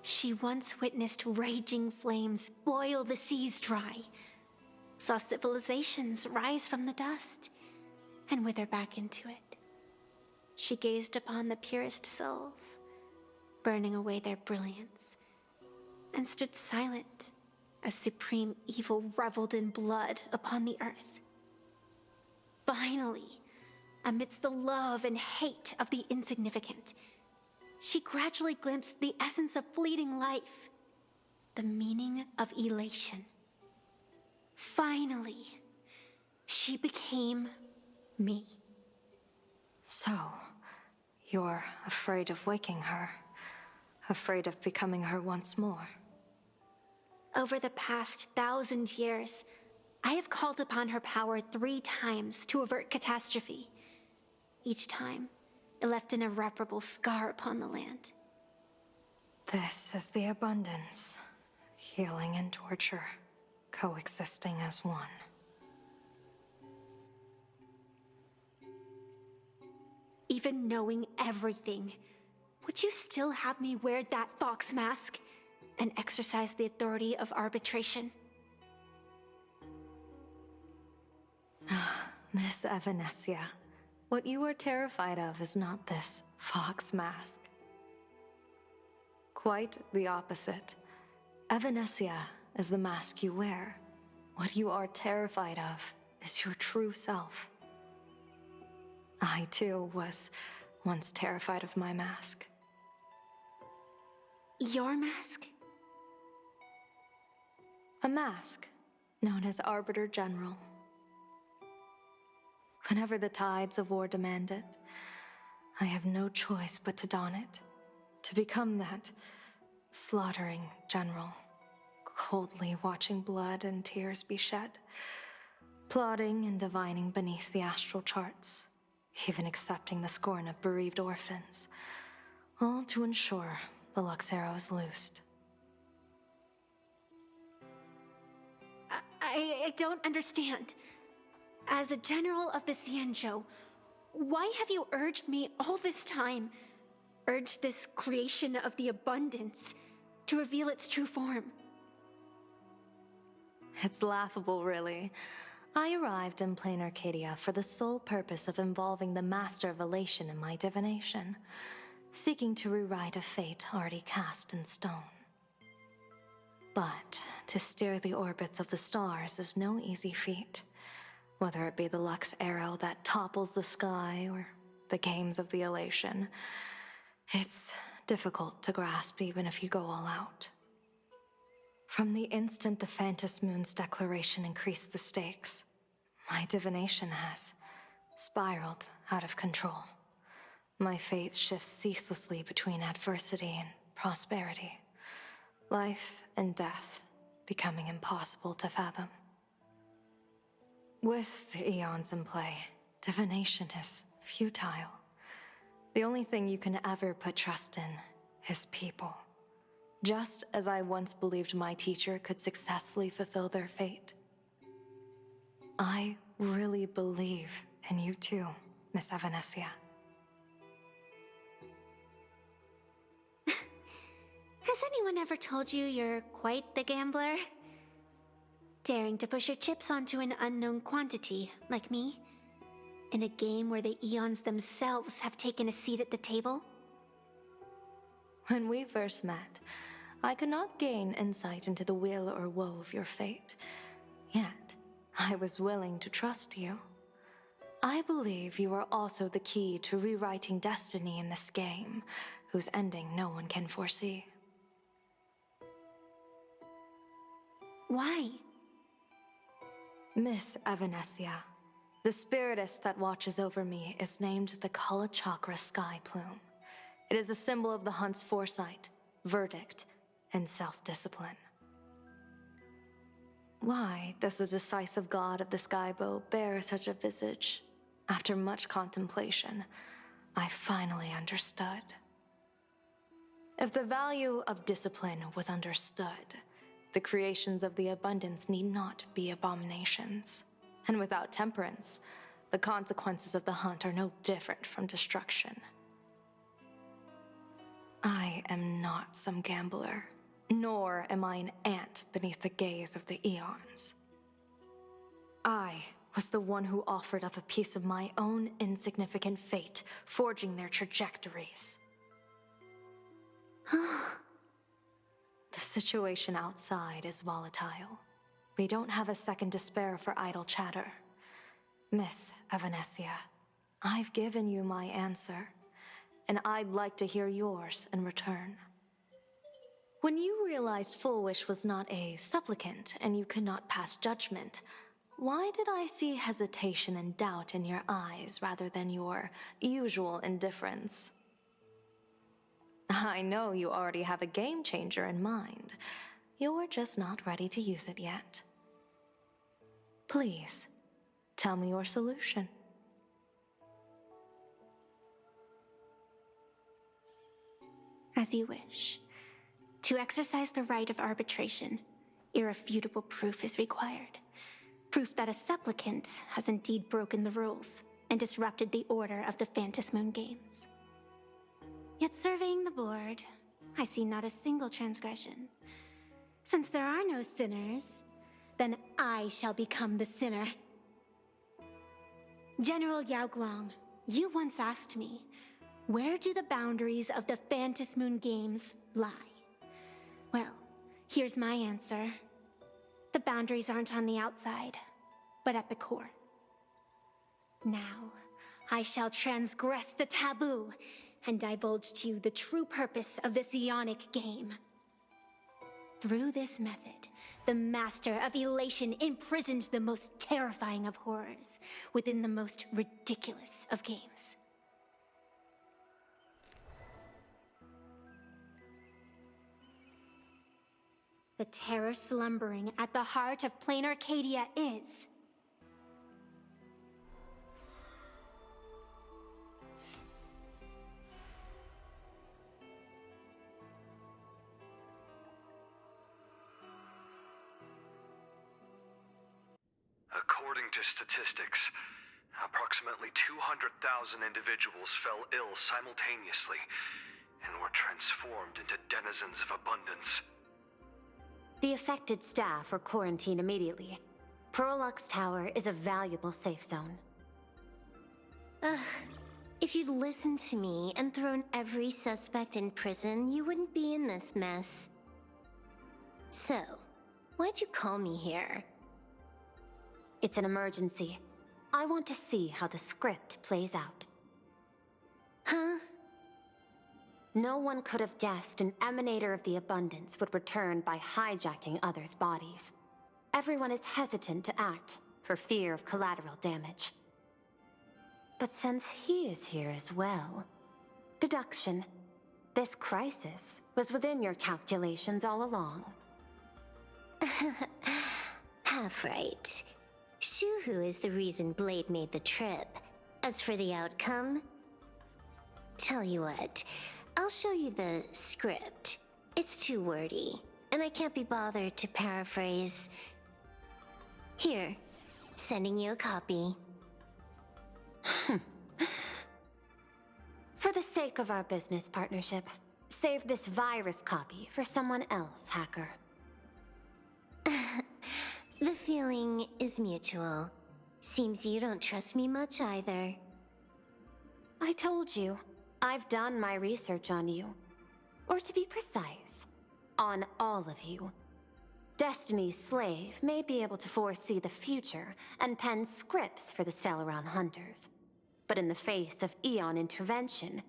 Speaker 21: She once witnessed raging flames boil the seas dry, saw civilizations rise from the dust and wither back into it. She gazed upon the purest souls, burning away their brilliance, and stood silent as supreme evil reveled in blood upon the earth. Finally, amidst the love and hate of the insignificant, she gradually glimpsed the essence of fleeting life, the meaning of elation. Finally, she became me.
Speaker 12: So, you're afraid of waking her, afraid of becoming her once more.
Speaker 21: Over the past 1,000 years, I have called upon her power 3 times to avert catastrophe. Each time, it left an irreparable scar upon the land.
Speaker 12: This is the abundance, healing and torture, coexisting as one.
Speaker 21: Even knowing everything, would you still have me wear that fox mask and exercise the authority of arbitration?
Speaker 12: Miss Evanescia, What you are terrified of is not this fox mask. Quite the opposite. Evanescia is the mask you wear. What you are terrified of is your true self. I, too, was once terrified of my mask.
Speaker 21: Your mask?
Speaker 12: A mask known as Arbiter General. Whenever the tides of war demand it, I have no choice but to don it, to become that slaughtering general, coldly watching blood and tears be shed, plotting and divining beneath the astral charts, even accepting the scorn of bereaved orphans, all to ensure the Luxero is loosed.
Speaker 21: I don't understand. As a general of the Xianzhou, why have you urged me all this time, urged this creation of the abundance, to reveal its true form?
Speaker 12: It's laughable, really. I arrived in plain Arcadia for the sole purpose of involving the Master of Elation in my divination, seeking to rewrite a fate already cast in stone. But to steer the orbits of the stars is no easy feat, whether it be the Lux arrow that topples the sky or the games of the Elation. It's difficult to grasp even if you go all out. From the instant the Phantom Moon's declaration increased the stakes, my divination has spiraled out of control. My fate shifts ceaselessly between adversity and prosperity, life and death becoming impossible to fathom. With the eons in play, divination is futile. The only thing you can ever put trust in is people. Just as I once believed my teacher could successfully fulfill their fate. I really believe in you too, Miss Evanescia.
Speaker 21: Has anyone ever told you you're quite the gambler? Daring to push your chips onto an unknown quantity, like me? In a game where the eons themselves have taken a seat at the table?
Speaker 12: When we first met, I could not gain insight into the will or woe of your fate. Yet, I was willing to trust you. I believe you are also the key to rewriting destiny in this game, whose ending no one can foresee.
Speaker 21: Why?
Speaker 12: Miss Evanescia, the spiritess that watches over me is named the Kala Chakra Sky Plume. It is a symbol of the hunt's foresight, verdict, and self-discipline. Why does the decisive god of the Skybow bear such a visage? After much contemplation, I finally understood. If the value of discipline was understood, the creations of the abundance need not be abominations. And without temperance, the consequences of the hunt are no different from destruction. I am not some gambler, nor am I an ant beneath the gaze of the eons. I was the one who offered up a piece of my own insignificant fate, forging their trajectories. The situation outside is volatile. We don't have a second to spare for idle chatter. Miss Evanescia, I've given you my answer, and I'd like to hear yours in return. When you realized Full Wish was not a supplicant and you could not pass judgment, why did I see hesitation and doubt in your eyes rather than your usual indifference? I know you already have a game changer in mind. You're just not ready to use it yet. Please, tell me your solution.
Speaker 21: As you wish. To exercise the right of arbitration, irrefutable proof is required. Proof that a supplicant has indeed broken the rules and disrupted the order of the Phantom Moon Games. Yet surveying the board, I see not a single transgression. Since there are no sinners, then I shall become the sinner. General Yao Guang, you once asked me, where do the boundaries of the Phantasmoon games lie? Well, here's my answer. The boundaries aren't on the outside, but at the core. Now, I shall transgress the taboo and divulge to you the true purpose of this Ionic game. Through this method, the Master of Elation imprisoned the most terrifying of horrors within the most ridiculous of games. The terror slumbering at the heart of plain Arcadia is...
Speaker 3: According to statistics, approximately 200,000 individuals fell ill simultaneously and were transformed into denizens of abundance.
Speaker 8: The affected staff were quarantined immediately. Prolux Tower is a valuable safe zone.
Speaker 10: If you'd listened to me and thrown every suspect in prison, you wouldn't be in this mess. So, why'd you call me here?
Speaker 8: It's an emergency. I want to see how the script plays out.
Speaker 10: Huh?
Speaker 8: No one could have guessed an emanator of the abundance would return by hijacking others' bodies. Everyone is hesitant to act, for fear of collateral damage. But since he is here as well... Deduction. This crisis was within your calculations all along.
Speaker 10: Half right. Shuhu is the reason Blade made the trip. As for the outcome... Tell you what, I'll show you the script. It's too wordy, and I can't be bothered to paraphrase. Here, sending you a copy.
Speaker 8: For the sake of our business partnership, save this virus copy for someone else, hacker.
Speaker 10: The feeling is mutual. Seems you don't trust me much either.
Speaker 8: I told you, I've done my research on you. Or to be precise, on all of you. Destiny's slave may be able to foresee the future and pen scripts for the Stellaron Hunters. But in the face of Eon intervention,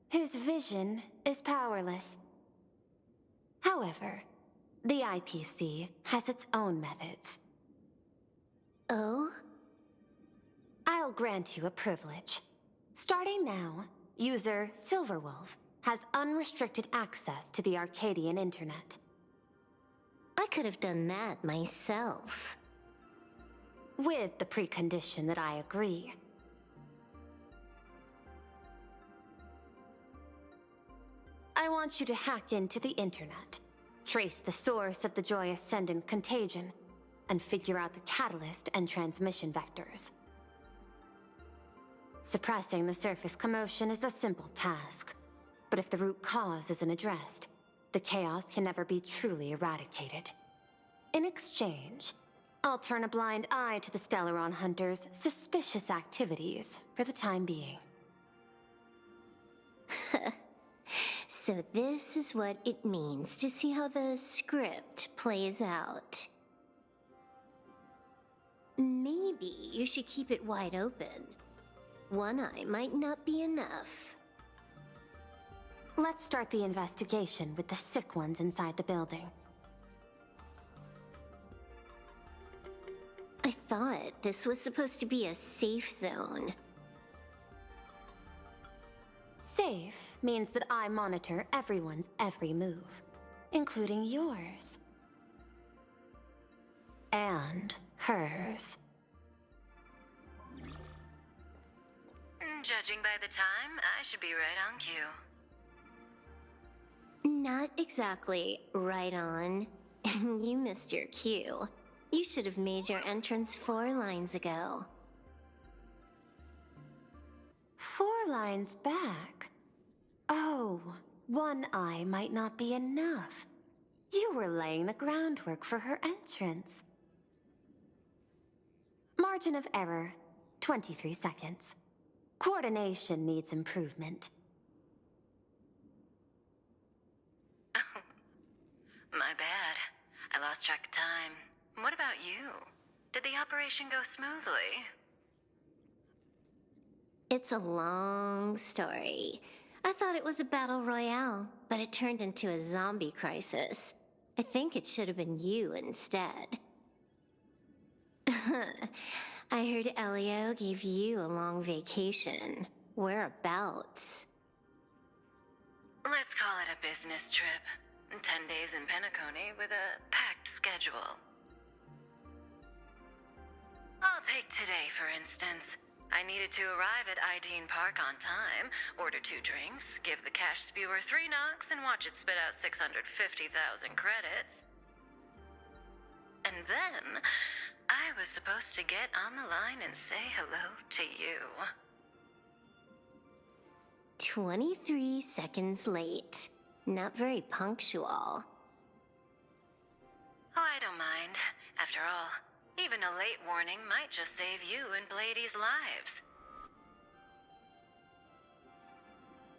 Speaker 8: his vision is powerless. However, the IPC has its own methods.
Speaker 10: Oh?
Speaker 8: I'll grant you a privilege. Starting now, user Silverwolf has unrestricted access to the Arcadian internet.
Speaker 10: I could have done that myself.
Speaker 8: With the precondition that I agree. I want you to hack into the internet, trace the source of the Joy Ascendant contagion, and figure out the catalyst and transmission vectors. Suppressing the surface commotion is a simple task, but if the root cause isn't addressed, the chaos can never be truly eradicated. In exchange, I'll turn a blind eye to the Stellaron Hunters' suspicious activities for the time being.
Speaker 10: So this is what it means to see how the script plays out. Maybe you should keep it wide open. One eye might not be enough.
Speaker 8: Let's start the investigation with the sick ones inside the building.
Speaker 10: I thought this was supposed to be a safe zone.
Speaker 8: Safe means that I monitor everyone's every move, including yours. And hers.
Speaker 13: Judging by the time, I should be right on cue.
Speaker 10: Not exactly right on. You missed your cue. You should have made your entrance 4 lines ago.
Speaker 8: 4 lines back? Oh, one eye might not be enough. You were laying the groundwork for her entrance. Margin of error, 23 seconds. Coordination needs improvement.
Speaker 13: My bad. I lost track of time. What about you? Did the operation go smoothly?
Speaker 10: It's a long story. I thought it was a battle royale, but it turned into a zombie crisis. I think it should have been you instead. I heard Elio gave you a long vacation. Whereabouts?
Speaker 13: Let's call it a business trip. 10 days in Penacony with a packed schedule. I'll take today, for instance. I needed to arrive at Ideen Park on time, order 2 drinks, give the cash spewer 3 knocks, and watch it spit out 650,000 credits. And then, I was supposed to get on the line and say hello to you.
Speaker 10: 23 seconds late. Not very punctual.
Speaker 13: Oh, I don't mind. After all, even a late warning might just save you and Blady's lives.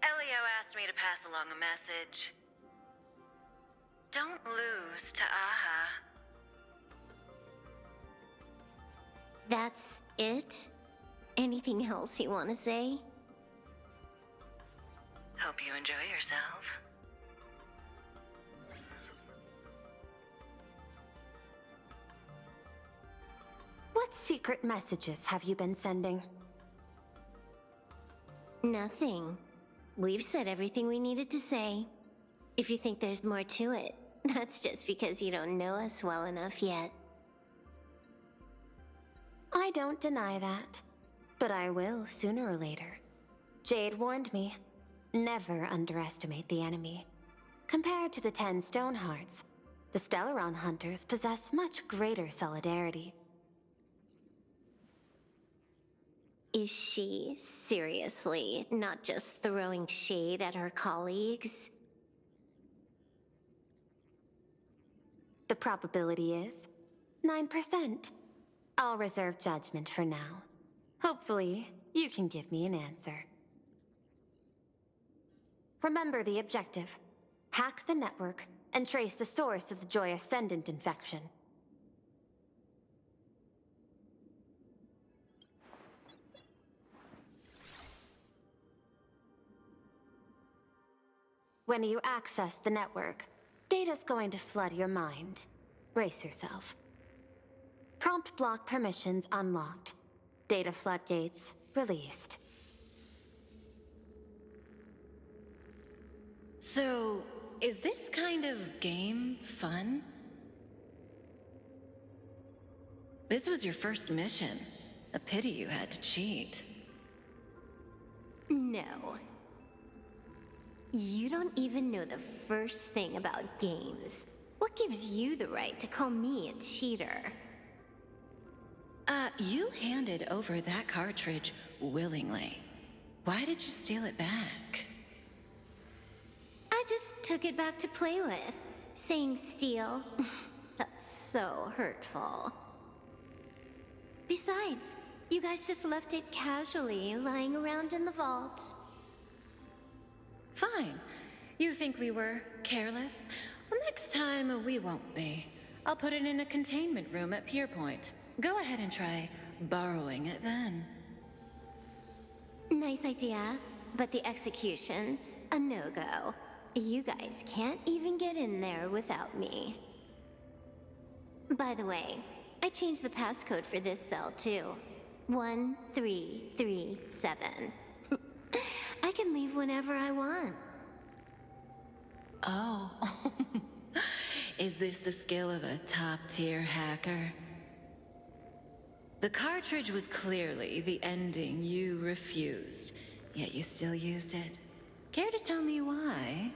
Speaker 13: Elio asked me to pass along a message. Don't lose to Aha.
Speaker 10: That's it? Anything else you want to say?
Speaker 13: Hope you enjoy yourself.
Speaker 8: What secret messages have you been sending?
Speaker 10: Nothing. We've said everything we needed to say. If you think there's more to it, that's just because you don't know us well enough yet.
Speaker 8: I don't deny that, but I will sooner or later. Jade warned me, never underestimate the enemy. Compared to the 10 Stonehearts, the Stellaron hunters possess much greater solidarity.
Speaker 10: Is she seriously not just throwing shade at her colleagues?
Speaker 8: The probability is 9%. I'll reserve judgment for now. Hopefully, you can give me an answer. Remember the objective. Hack the network and trace the source of the Joy Ascendant infection. When you access the network, data's going to flood your mind. Brace yourself. Prompt block permissions unlocked. Data floodgates released.
Speaker 2: So, is this kind of game fun? This was your first mission. A pity you had to cheat.
Speaker 10: No. You don't even know the first thing about games. What gives you the right to call me a cheater?
Speaker 2: You handed over that cartridge willingly. Why did you steal it back?
Speaker 10: I just took it back to play with. Saying steal, that's so hurtful. Besides, you guys just left it casually lying around in the vault.
Speaker 2: Fine. You think we were careless? Well, next time we won't be. I'll put it in a containment room at Pierpoint. Go ahead and try borrowing it then.
Speaker 10: Nice idea, but the execution's a no-go. You guys can't even get in there without me. By the way, I changed the passcode for this cell too. 1337. I can leave whenever I want.
Speaker 2: Oh. Is this the skill of a top-tier hacker? The cartridge was clearly the ending you refused, yet you still used it. Care to tell me why?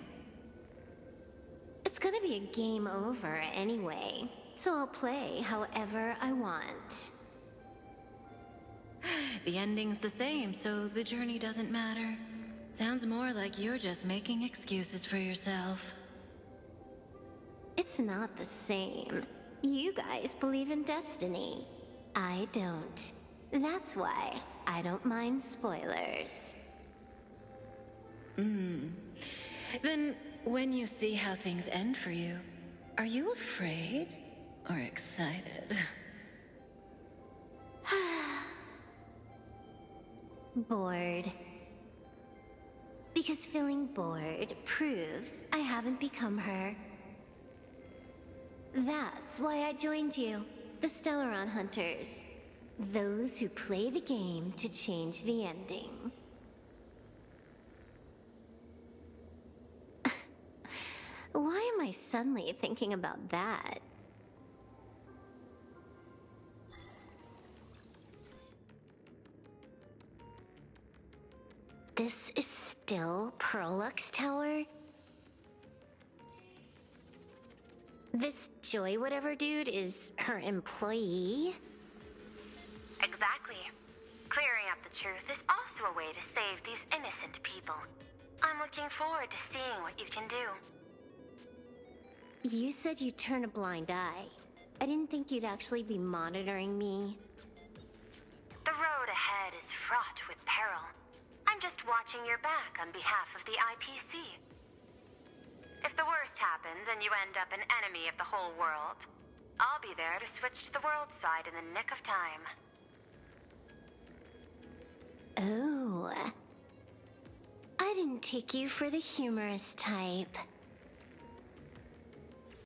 Speaker 10: It's gonna be a game over anyway, so I'll play however I want.
Speaker 2: The ending's the same, so the journey doesn't matter. Sounds more like you're just making excuses for yourself.
Speaker 10: It's not the same. You guys believe in destiny. I don't. That's why I don't mind spoilers.
Speaker 13: Then, when you see how things end for you, are you afraid or excited?
Speaker 10: Bored. Because feeling bored proves I haven't become her. That's why I joined you, the Stellaron Hunters. Those who play the game to change the ending. Why am I suddenly thinking about that? This is still Perlux Tower? This Joy whatever dude is her employee?
Speaker 8: Exactly. Clearing up the truth is also a way to save these innocent people. I'm looking forward to seeing what you can do.
Speaker 10: You said you'd turn a blind eye. I didn't think you'd actually be monitoring me.
Speaker 8: The road ahead is fraught with peril. I'm just watching your back on behalf of the IPC. If the worst happens and you end up an enemy of the whole world, I'll be there to switch to the world side in the nick of time.
Speaker 10: Oh. I didn't take you for the humorous type.